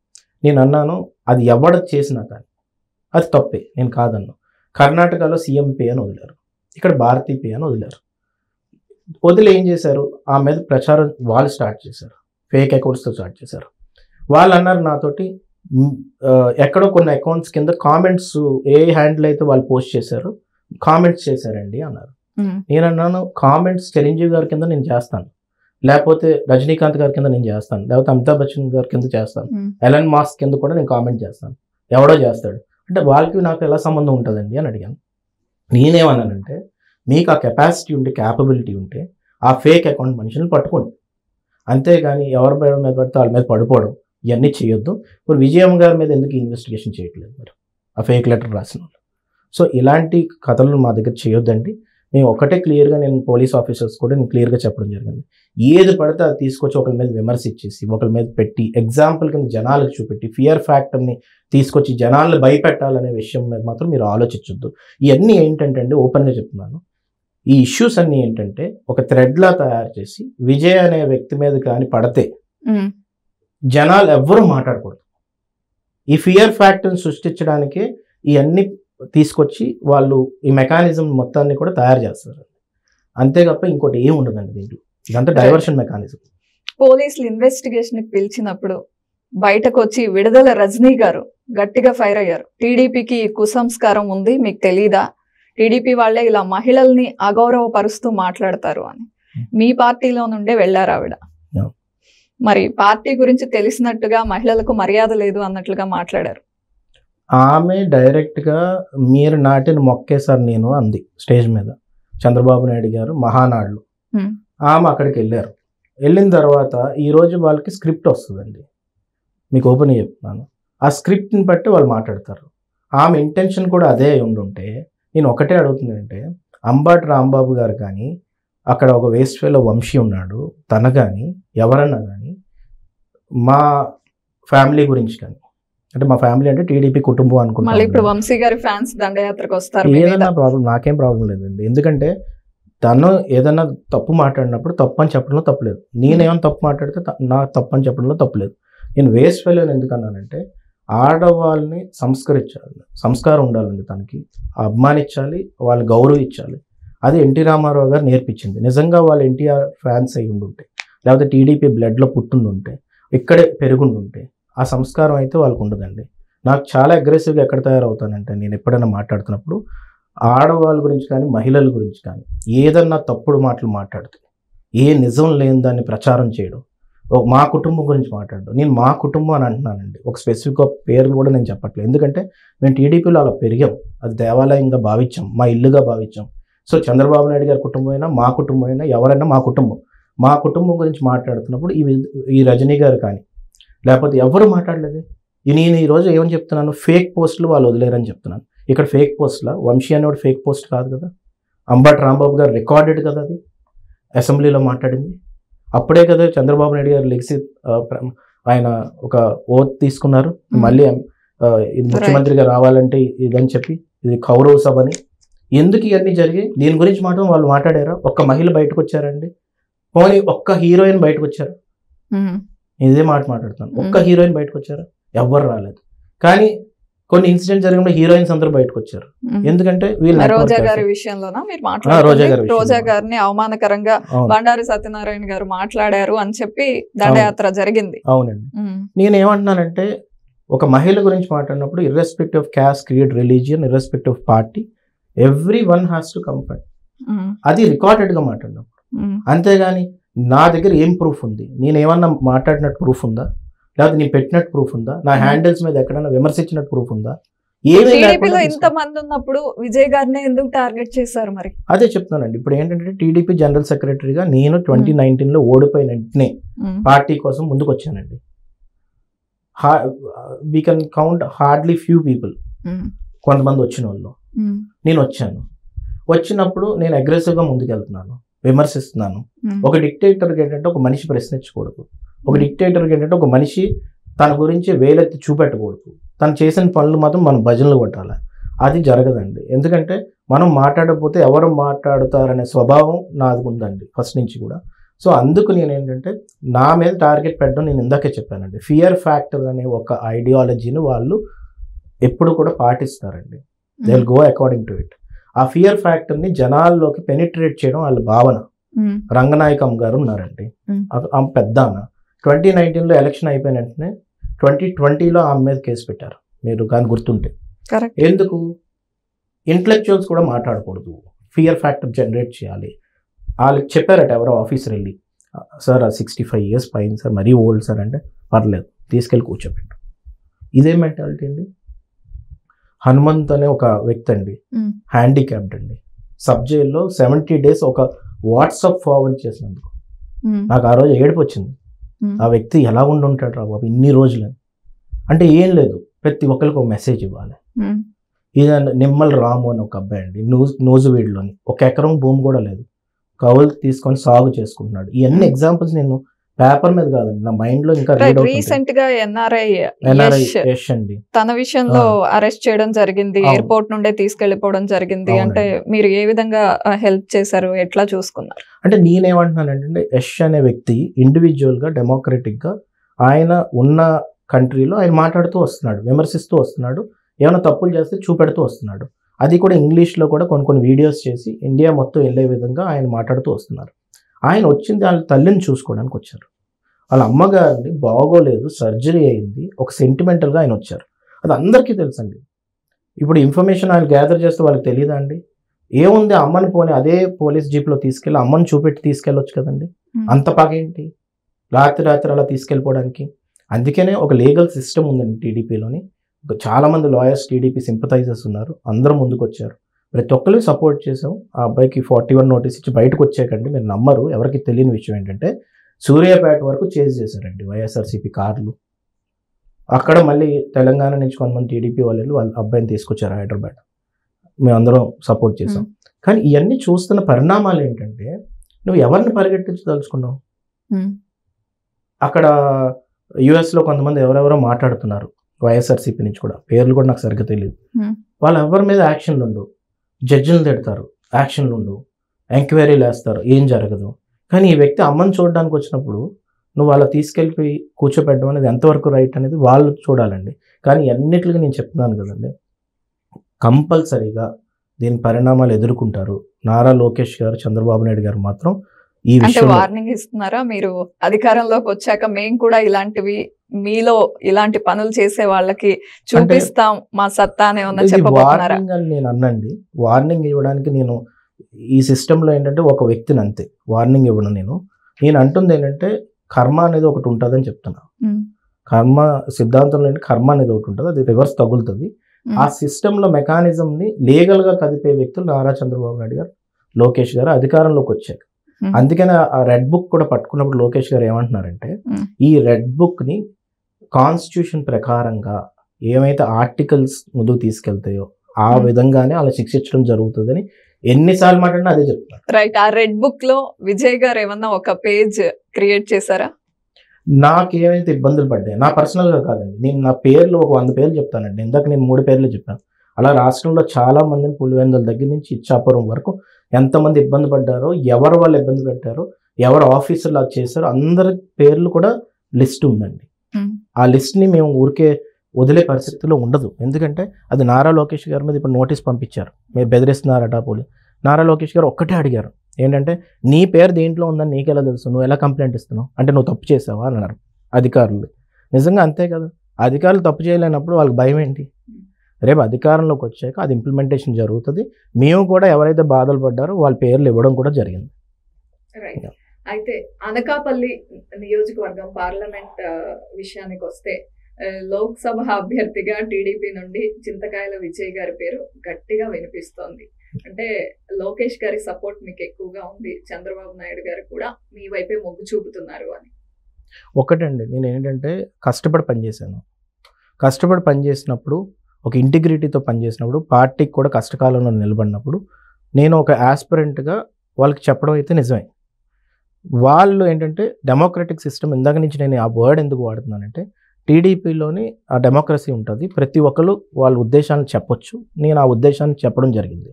నేను అన్నాను అది ఎవడ చేసినా కానీ అది తప్పే, నేను కాదన్నా. కర్ణాటకలో సీఎం పే అని వదిలారు, ఇక్కడ భారతీ పే అని వదిలారు. వదిలి ఏం చేశారు, ఆ మీద ప్రచారం వాళ్ళు స్టార్ట్ చేశారు, ఫేక్ అకౌంట్స్తో స్టార్ట్ చేశారు. వాళ్ళు అన్నారు నాతోటి, ఎక్కడో కొన్ని అకౌంట్స్ కింద కామెంట్స్ ఏ హ్యాండిల్ అయితే వాళ్ళు పోస్ట్ చేశారు కామెంట్స్ చేశారండి అన్నారు. నేను అన్నాను, కామెంట్స్ చిరంజీవి గారి కింద నేను చేస్తాను, లేకపోతే రజనీకాంత్ గారి కింద నేను చేస్తాను, లేకపోతే అమితాబ్ బచ్చన్ గారి కింద చేస్తాను, ఎలన్ మాస్క్ కింద కూడా నేను కామెంట్ చేస్తాను, ఎవడో చేస్తాడు అంటే వాళ్ళకి నాకు ఎలా సంబంధం ఉంటుందండి అని అడిగాను. నేనేమన్నానంటే, మీకు ఆ కెపాసిటీ ఉంటే, క్యాపబిలిటీ ఉంటే ఆ ఫేక్ అకౌంట్ మనుషులను పట్టుకోండి, అంతేగాని ఎవరి మీద పడితే వాళ్ళ మీద పడిపోవడం ఇవన్నీ చేయొద్దు. ఇప్పుడు విజయమ్మ గారి మీద ఎందుకు ఇన్వెస్టిగేషన్ చేయట్లేదు మరి, ఆ ఫేక్ లెటర్ రాసిన వాళ్ళు? సో ఇలాంటి కథలు మా దగ్గర చేయొద్దండి. మేము ఒకటే క్లియర్గా నేను పోలీస్ ఆఫీసర్స్ కూడా నేను క్లియర్గా చెప్పడం జరిగింది. ఏది పడితే అది తీసుకొచ్చి ఒకరి మీద విమర్శించేసి ఒకరి మీద పెట్టి ఎగ్జాంపుల్ కింద జనాలకు చూపెట్టి ఫియర్ ఫ్యాక్టర్ని తీసుకొచ్చి జనాలను భయపెట్టాలనే విషయం మీద మాత్రం మీరు ఆలోచించొద్దు. ఇవన్నీ ఏంటంటే అండి, ఓపెన్గా చెప్తున్నాను, ఈ ఇష్యూస్ అన్నీ ఏంటంటే ఒక థ్రెడ్లా తయారు చేసి విజయ్ అనే వ్యక్తి మీద కానీ పడితే జనాలు ఎవ్వరూ మాట్లాడకూడదు. ఈ ఫియర్ ఫ్యాక్టర్ని సృష్టించడానికి ఇవన్నీ తీసుకొచ్చి వాళ్ళు ఈ మెకానిజం మొత్తాన్ని కూడా తయారు చేస్తారు. అంతేగాక ఇంకోటి ఏం ఉండదండి దీంట్లో. ఇదంతా డైవర్షన్ మెకానిజం. పోలీసులు ఇన్వెస్టిగేషన్ పిలిచినప్పుడు బయటకు వచ్చి విడుదల రజనీ గారు గట్టిగా ఫైర్ అయ్యారు. టీడీపీకి కుసంస్కారం ఉంది, మీకు తెలీదా? టీడీపీ వాళ్ళే ఇలా మహిళల్ని అగౌరవపరుస్తూ మాట్లాడతారు అని. మీ పార్టీలో నుండే వెళ్ళారు ఆవిడ. మరి పార్టీ గురించి తెలిసినట్టుగా మహిళలకు మర్యాద లేదు అన్నట్లుగా మాట్లాడారు. ఆమె డైరెక్ట్గా మీరు నాటిన మొక్కేసారి నేను అంది స్టేజ్ మీద. చంద్రబాబు నాయుడు గారు మహానాడులో ఆమె అక్కడికి వెళ్ళారు. వెళ్ళిన తర్వాత ఈరోజు వాళ్ళకి స్క్రిప్ట్ వస్తుందండి, మీకు ఓపెన్ చెప్తున్నాను. ఆ స్క్రిప్ట్ని బట్టి వాళ్ళు మాట్లాడతారు. ఆమె ఇంటెన్షన్ కూడా అదే ఉండుంటే నేను ఒకటే అడుగుతుందంటే, అంబటి రాంబాబు గారు కానీ అక్కడ ఒక వేస్ట్ ఫెలో వంశీ ఉన్నాడు, తన కానీ ఎవరన్నా కానీ మా ఫ్యామిలీ గురించి కానీ, అంటే మా ఫ్యామిలీ అంటే టీడీపీ కుటుంబం అనుకుంటున్నాను. ఇప్పుడు వంశీ గారి ఫ్యాన్స్ దండయాత్రకు వస్తారు. ఏదైనా ప్రాబ్లం, నాకేం ప్రాబ్లం లేదండి. ఎందుకంటే తను ఏదైనా తప్పు మాట్లాడినప్పుడు తప్పు అని చెప్పడంలో తప్పులేదు. నేనేమైనా తప్పు మాట్లాడితే నా తప్పు అని చెప్పడంలో తప్పులేదు. నేను వేస్ట్ ఫెలో ఎందుకన్నానంటే, ఆడవాళ్ళని సంస్కరించాలి, సంస్కారం ఉండాలండి, తనకి అభిమానించాలి, వాళ్ళు గౌరవించాలి. అది ఎన్టీ రామారావు గారు నేర్పించింది. నిజంగా వాళ్ళు ఎన్టీఆర్ ఫ్యాన్స్ అయి ఉండుంటే, లేకపోతే టీడీపీ బ్లడ్లో పుట్టుండుంటే, ఇక్కడే పెరుగుండుంటే, ఆ సంస్కారం అయితే వాళ్ళకు ఉండదండి. నాకు చాలా అగ్రెసివ్గా ఎక్కడ తయారవుతానంటే, నేను ఎప్పుడైనా మాట్లాడుతున్నప్పుడు ఆడవాళ్ళ గురించి కానీ మహిళల గురించి కానీ ఏదన్నా తప్పుడు మాటలు మాట్లాడితే, ఏ నిజం లేని దాన్ని ప్రచారం చేయడం, మా కుటుంబం గురించి మాట్లాడడం. నేను మా కుటుంబం అని అంటున్నానండి, ఒక స్పెసిఫిక్గా పేర్లు కూడా నేను చెప్పట్లేదు. ఎందుకంటే మేము టీడీపీలో అలా పెరిగాం, అది దేవాలయంగా భావించాం, మా ఇల్లుగా భావించాం. సో చంద్రబాబు నాయుడు గారి కుటుంబం అయినా మా కుటుంబం అయినా ఎవరైనా మా కుటుంబం గురించి మాట్లాడుతున్నప్పుడు ఈ రజనీ గారు కానీ లేకపోతే ఎవరు మాట్లాడలేదు. నేను ఈరోజు ఏమని చెప్తున్నాను, ఫేక్ పోస్టులు వాళ్ళు వదిలేరని చెప్తున్నాను. ఇక్కడ ఫేక్ పోస్టులా? వంశీ అనేవాడు ఫేక్ పోస్ట్ కాదు కదా. అంబటి రాంబాబు గారు రికార్డెడ్ కదా, అది అసెంబ్లీలో మాట్లాడింది. అప్పుడే కదా చంద్రబాబు నాయుడు గారు లెగిసి ఆయన ఒక ఓత్ తీసుకున్నారు, మళ్ళీ ముఖ్యమంత్రిగా రావాలంటే ఇదని చెప్పి, ఇది కౌరవ సభ అని. ఎందుకు ఇవన్నీ జరిగి దీని గురించి మాత్రం వాళ్ళు మాట్లాడారా? ఒక్క మహిళ బయటకు వచ్చారండి, పోనీ ఒక్క హీరోయిన్ బయటకు వచ్చారు. ఇదే మాట మాట్లాడుతాను, ఒక్క హీరోయిన్ బయటకు వచ్చారా? ఎవ్వరు రాలేదు. కానీ కొన్ని ఇన్సిడెంట్ జరిగినప్పుడు హీరోయిన్స్ అందరూ బయటకు వచ్చారు. ఎందుకంటే రోజా గారి విషయంలోనా మీరు రోజా గారిని అవమానకరంగా బండారు సత్యనారాయణ గారు మాట్లాడారు అని చెప్పి దండయాత్ర జరిగింది. అవునండి. నేనేమంటున్నానంటే, ఒక మహిళ గురించి మాట్లాడినప్పుడు irrespective of caste, creed, religion, irrespective of party, every one has to comfort. అది రికార్డెడ్ గా మాట్లాడినప్పుడు. అంతేగాని నా దగ్గర ఏం ప్రూఫ్ ఉంది, నేను ఏమన్నా మాట్లాడినట్టు ప్రూఫ్ ఉందా, లేకపోతే నేను పెట్టినట్టు ప్రూఫ్ ఉందా, నా హ్యాండిల్స్ మీద ఎక్కడైనా విమర్శించినట్టు ప్రూఫ్ ఉందా? ఇంతమంది ఉన్నప్పుడు విజయ్ గారిని ఎందుకు టార్గెట్ చేశారు? మరి అదే చెప్తున్నానండి. ఇప్పుడు ఏంటంటే టీడీపీ జనరల్ సెక్రటరీగా నేను 2019 ఓడిపోయిన వెంటనే పార్టీ కోసం ముందుకు వచ్చానండి. We can count hardly few people, కొంతమంది వచ్చిన వాళ్ళు. నేను వచ్చినప్పుడు నేను అగ్రెసివ్గా ముందుకెళ్తున్నాను, విమర్శిస్తున్నాను. ఒక డిక్టేటర్కి ఏంటంటే ఒక మనిషి ప్రశ్నించకూడదు, ఒక డిక్టేటర్కి ఏంటంటే ఒక మనిషి తన గురించి వేలెత్తి చూపెట్టకూడదు, తను చేసిన పనులు మాత్రం మనం భజనలు కొట్టాలి. అది జరగదండి. ఎందుకంటే మనం మాట్లాడకపోతే ఎవరు మాట్లాడుతారనే స్వభావం నాది ఉందండి ఫస్ట్ నుంచి కూడా. సో అందుకు నేను ఏంటంటే నా మీద టార్గెట్ పెట్టడం, నేను ఇందాకే చెప్పానండి, ఫియర్ ఫ్యాక్టర్ అనే ఒక ఐడియాలజీని వాళ్ళు ఎప్పుడు కూడా పాటిస్తారండి. They will go according to it. ఆ ఫియర్ ఫ్యాక్టర్ని జనాల్లోకి పెనిట్రేట్ చేయడం వాళ్ళ భావన. రంగనాయకం గారు ఉన్నారండి, ఆమె పెద్ద 2019 ఎలక్షన్ అయిపోయిన వెంటనే 2020 ఆమె మీద కేసు పెట్టారు, మీరు కానీ గుర్తుంటే. ఎందుకు? ఇంటలెక్చువల్స్ కూడా మాట్లాడకూడదు, ఫియర్ ఫ్యాక్టర్ జనరేట్ చేయాలి. వాళ్ళకి చెప్పారట ఎవరో ఆఫీసర్ వెళ్ళి, సార్ 65 years పైన సార్, మరీ ఓల్డ్ సార్ అంటే, పర్లేదు తీసుకెళ్ళి కూర్చోబెట్టు. ఇదే మెంటాలిటీ అండి. హనుమంత్ అనే ఒక వ్యక్తి అండి, హ్యాండిక్యాప్డ్ అండి, సబ్ జైల్లో 70 days ఒక వాట్సాప్ ఫార్వర్డ్ చేసినందుకు నాకు ఆ రోజు ఏడుపు వచ్చింది. ఆ వ్యక్తి ఎలా ఉండుంటాడు రా బాబు ఇన్ని రోజులని. అంటే ఏం లేదు, ప్రతి ఒక్కరికి ఒక మెసేజ్ ఇవ్వాలి. ఈయన నిమ్మల రాము అని ఒక అబ్బాయి అండి, నూజువీడులోని 1 ఎకరం భూమి కూడా లేదు, కౌలు తీసుకొని సాగు చేసుకుంటున్నాడు. ఇవన్నీ ఎగ్జాంపుల్స్ నేను పేపర్ మీద కాదండి, నా మైండ్ లో ఇంకా రీసెంట్ గా ఎన్ఆర్ఐ యష్ అండి తన విషయంలో అరెస్ట్ చేయడం జరిగింది, ఎయిర్పోర్ట్ నుండే తీసుకెళ్లిపోవడం జరిగింది. అంటే మీరు ఏ విధంగా హెల్ప్ చేశారు, ఎట్లా చూసుకున్నారు? అంటే నేనేమంటున్నానంటే యష్ అనే వ్యక్తి ఇండివిజువల్ గా డెమోక్రటిక్ గా ఆయన ఉన్న కంట్రీలో ఆయన మాట్లాడుతూ వస్తున్నాడు, విమర్శిస్తూ వస్తున్నాడు, ఏమైనా తప్పులు చేస్తే చూపెడుతూ వస్తున్నాడు. అది కూడా ఇంగ్లీష్లో కూడా కొన్ని వీడియోస్ చేసి ఇండియా మొత్తం వెళ్ళే విధంగా ఆయన మాట్లాడుతూ వస్తున్నారు. ఆయన వచ్చింది వాళ్ళ తల్లిని చూసుకోవడానికి వచ్చారు, వాళ్ళ అమ్మగారిని బాగోలేదు, సర్జరీ అయింది, ఒక సెంటిమెంటల్గా ఆయన వచ్చారు. అది అందరికీ తెలుసండి. ఇప్పుడు ఇన్ఫర్మేషన్ ఆయన గ్యాదర్ చేస్తే వాళ్ళకి తెలియదా అండి? ఏముంది, అమ్మని పోనీ అదే పోలీస్ జీప్లో తీసుకెళ్ళి అమ్మని చూపెట్టి తీసుకెళ్ళొచ్చు కదండి, అంత పగేంటి రాత్రి అలా తీసుకెళ్ళిపోవడానికి? అందుకనే ఒక లీగల్ సిస్టమ్ ఉందండి టీడీపీలోని. చాలామంది లాయర్స్ టీడీపీ సింపథైజర్స్ ఉన్నారు, అందరూ ముందుకు వచ్చారు, ప్రతి ఒక్కరికి సపోర్ట్ చేసాం. ఆ అబ్బాయికి 41 నోటీస్ ఇచ్చి బయటకు వచ్చాకండి. మీరు నమ్మరు, ఎవరికి తెలియని విషయం ఏంటంటే సూర్యాపేట వరకు చేజ్ చేశారండి వైఎస్ఆర్సీపీ కార్లు. అక్కడ మళ్ళీ తెలంగాణ నుంచి కొంతమంది టీడీపీ వాళ్ళు వాళ్ళ అబ్బాయిని తీసుకొచ్చారు హైదరాబాద్, మేమందరం సపోర్ట్ చేసాం. కానీ ఇవన్నీ చూస్తున్న పరిణామాలు ఏంటంటే, నువ్వు ఎవరిని పరిగెట్టించదలుచుకున్నావు? అక్కడ యుఎస్లో కొంతమంది ఎవరెవరో మాట్లాడుతున్నారు వైఎస్ఆర్సీపీ నుంచి కూడా, పేర్లు కూడా నాకు సరిగ్గా తెలియదు. వాళ్ళు ఎవరి మీద యాక్షన్లు ఉండవు, జడ్జిలు తిడతారు, యాక్షన్లు ఉండవు, ఎంక్వైరీలు వేస్తారు, ఏం జరగదు. కానీ ఈ వ్యక్తి అమ్మని చూడడానికి వచ్చినప్పుడు నువ్వు వాళ్ళ తీసుకెళ్ళిపోయి కూర్చోపెట్టడం అనేది ఎంతవరకు రైట్ అనేది వాళ్ళు చూడాలండి. కానీ అన్నిటికీ నేను చెప్తున్నాను కదండి, కంపల్సరీగా దీని పరిణామాలు ఎదుర్కొంటారు. నారా లోకేష్ గారు, చంద్రబాబు నాయుడు గారు మాత్రం ఈ విషయం వార్నింగ్ ఇస్తున్నారా? మీరు అధికారంలోకి వచ్చాక మేము కూడా ఇలాంటివి మీలో ఇలాంటి పనులు చేసే వాళ్ళకి చూపిస్తాం మా సత్తా అని చెప్పబోతున్నారా? నేను అన్నండి, వార్నింగ్ ఇవ్వడానికి నేను ఈ సిస్టంలో ఏంటంటే ఒక వ్యక్తిని అంతే వార్నింగ్ ఇవ్వను. నేను అంటుంది ఏంటంటే కర్మ అనేది ఒకటి ఉంటుందని చెప్తున్నా. కర్మ సిద్ధాంతంలో కర్మ అనేది ఒకటి ఉంటుంది, అది రివర్స్ తగులుతుంది. ఆ సిస్టంలో మెకానిజంని లీగల్గా కదిపే వ్యక్తులు నారా చంద్రబాబు నాయుడు గారు, లోకేష్ గారు అధికారంలోకి వచ్చారు. అందుకని ఆ రెడ్ బుక్ కూడా పట్టుకున్నప్పుడు లోకేష్ గారు ఏమంటున్నారంటే, ఈ రెడ్ బుక్ని కాన్స్టిట్యూషన్ ప్రకారంగా ఏమైతే ఆర్టికల్స్ ముందుకు తీసుకెళ్తాయో ఆ విధంగానే అలా శిక్షించడం జరుగుతుందని ఎన్నిసార్లు మాట్లాడినా అదే చెప్తున్నారు. రైట్. ఆ రెడ్ బుక్ లో విజయ్ గారు ఏమన్నా ఒక పేజ్ క్రియేట్ చేశారా? నాకేమైతే ఇబ్బందులు పడ్డాయి, నా పర్సనల్గా కాదండి, నేను నా పేర్లు ఒక 100 పేర్లు చెప్తానండి. ఇందాక నేను 3 పేర్లు చెప్పాను. అలా రాష్ట్రంలో చాలా మందిని పులివెందుల దగ్గర నుంచి ఇచ్చాపురం వరకు ఎంతమంది ఇబ్బంది పడ్డారో, ఎవరు వాళ్ళు ఇబ్బంది పెట్టారో, ఎవరు ఆఫీసర్లు అది చేశారో అందరి పేర్లు కూడా లిస్ట్ ఉందండి. ఆ లిస్ట్ని మేము ఊరికే వదిలే పరిస్థితిలో ఉండదు. ఎందుకంటే అది నారా లోకేష్ గారి మీద ఇప్పుడు నోటీస్ పంపించారు, మీరు బెదిరిస్తున్నారట పోలీసు. నారా లోకేష్ గారు ఒక్కటే అడిగారు, ఏంటంటే నీ పేరు దేంట్లో ఉందని నీకెలా తెలుసు, నువ్వు ఎలా కంప్లైంట్ ఇస్తున్నావు, అంటే నువ్వు తప్పు చేసావా అని అన్నారు అధికారులు. నిజంగా అంతే కదా, అధికారులు తప్పు చేయలేనప్పుడు వాళ్ళకి భయం ఏంటి? రేపు అధికారంలోకి వచ్చాక అది ఇంప్లిమెంటేషన్ జరుగుతుంది. మేము కూడా ఎవరైతే బాధలు పడ్డారో వాళ్ళ పేర్లు ఇవ్వడం కూడా జరిగింది. అయితే అనకాపల్లి నియోజకవర్గం పార్లమెంట్ విషయానికి వస్తే, లోక్సభ అభ్యర్థిగా టీడీపీ నుండి చింతకాయల విజయ్ గారి పేరు గట్టిగా వినిపిస్తోంది. అంటే లోకేష్ గారి సపోర్ట్ మీకు ఎక్కువగా ఉంది, చంద్రబాబు నాయుడు గారు కూడా మీ వైపే మొగ్గు చూపుతున్నారు అని. ఒకటండి, నేను ఏంటంటే కష్టపడి పనిచేసినప్పుడు, ఒక ఇంటిగ్రిటీతో పనిచేసినప్పుడు, పార్టీకి కూడా కష్టకాలంలో నిలబడినప్పుడు నేను ఒక ఆస్పిరెంట్గా వాళ్ళకి చెప్పడం అయితే నిజమే. వాళ్ళు ఏంటంటే డెమోక్రటిక్ సిస్టమ్, ఇందాక నుంచి నేను ఆ వర్డ్ ఎందుకు వాడుతున్నానంటే, టీడీపీలోని ఆ డెమోక్రసీ ఉంటుంది, ప్రతి ఒక్కరు వాళ్ళ ఉద్దేశాలను చెప్పొచ్చు. నేను ఆ ఉద్దేశాన్ని చెప్పడం జరిగింది.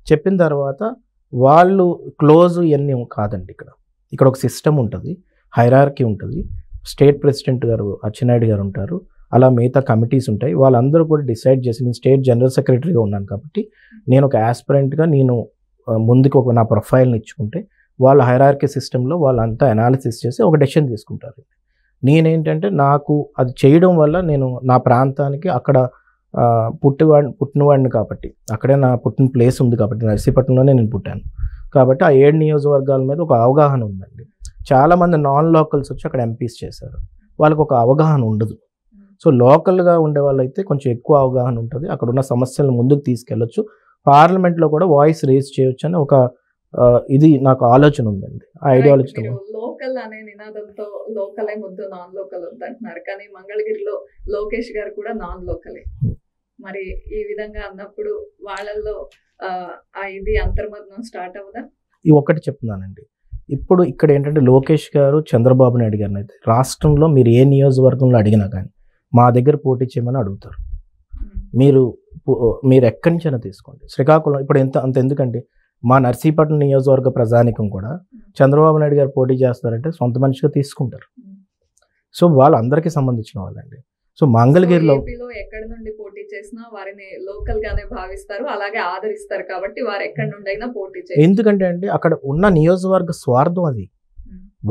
చెప్పిన తర్వాత వాళ్ళు క్లోజ్ ఇవన్నీ కాదండి. ఇక్కడ ఒక సిస్టమ్ ఉంటుంది, హైరార్కీ ఉంటుంది. స్టేట్ ప్రెసిడెంట్ గారు అచ్చెన్నాయుడు గారు ఉంటారు, అలా మిగతా కమిటీస్ ఉంటాయి. వాళ్ళందరూ కూడా డిసైడ్ చేసి, నేను స్టేట్ జనరల్ సెక్రటరీగా ఉన్నాను కాబట్టి నేను ఒక ఆస్పిరెంట్గా నేను ముందుకు నా ప్రొఫైల్ని ఇచ్చుకుంటే వాళ్ళ హైరార్కీ సిస్టంలో వాళ్ళంతా అనాలిసిస్ చేసి ఒక డెసిషన్ తీసుకుంటారు. నేనేంటంటే నాకు అది చేయడం వల్ల నేను నా ప్రాంతానికి అక్కడ పుట్టినవాడిని కాబట్టి, అక్కడే నా పుట్టిన ప్లేస్ ఉంది కాబట్టి, నర్సీపట్నంలోనే నేను పుట్టాను కాబట్టి ఆ 7 నియోజకవర్గాల మీద ఒక అవగాహన ఉందండి. చాలామంది నాన్ లోకల్స్ వచ్చి అక్కడ ఎంపీస్ చేశారు, వాళ్ళకి ఒక అవగాహన ఉండదు. సో లోకల్గా ఉండే వాళ్ళైతే కొంచెం ఎక్కువ అవగాహన ఉంటుంది, అక్కడ ఉన్న సమస్యలను ముందుకు తీసుకెళ్ళొచ్చు, పార్లమెంట్లో కూడా వాయిస్ రేజ్ చేయొచ్చు అని ఒక ఇది నాకు ఆలోచన ఉందండి. ఆ ఐడియాలజీ లోకల్ అనే నినాదంతో లోకలే ముద్దు నాన్ లోకల్ వద్దు అంటున్నారు, కానీ మంగళగిరిలో లోకేష్ గారు కూడా నాన్ లోకలే. మరి ఈ విధంగా అన్నప్పుడు వాళ్ళల్లో ఇది అంతర్మథనం స్టార్ట్ అవుదా? ఈ ఒక్కటి చెప్తున్నానండి. ఇప్పుడు ఇక్కడ ఏంటంటే లోకేష్ గారు చంద్రబాబు నాయుడు గారిని అయితే రాష్ట్రంలో మీరు ఏ నియోజకవర్గంలో అడిగినా కానీ మా దగ్గర పోటీ చేయమని అడుగుతారు. మీరు ఎక్కడి నుంచైనా తీసుకోండి. శ్రీకాకుళం ఇప్పుడు అంత ఎందుకంటే మా నర్సీపట్నం నియోజకవర్గ ప్రజానికం కూడా చంద్రబాబు నాయుడు గారు పోటీ చేస్తారంటే సొంత మనిషిగా తీసుకుంటారు. సో వాళ్ళందరికీ సంబంధించిన వాళ్ళండి. సో మంగళగిరిలో ఎక్కడి నుండి పోటీ చేసినా వారిని లోకల్ గానే భావిస్తారు, అలాగే ఆదరిస్తారు. కాబట్టి వారు ఎక్కడి నుండి అయినా పోటీ చేస్తారు. ఎందుకంటే అండి అక్కడ ఉన్న నియోజకవర్గ స్వార్థం అది.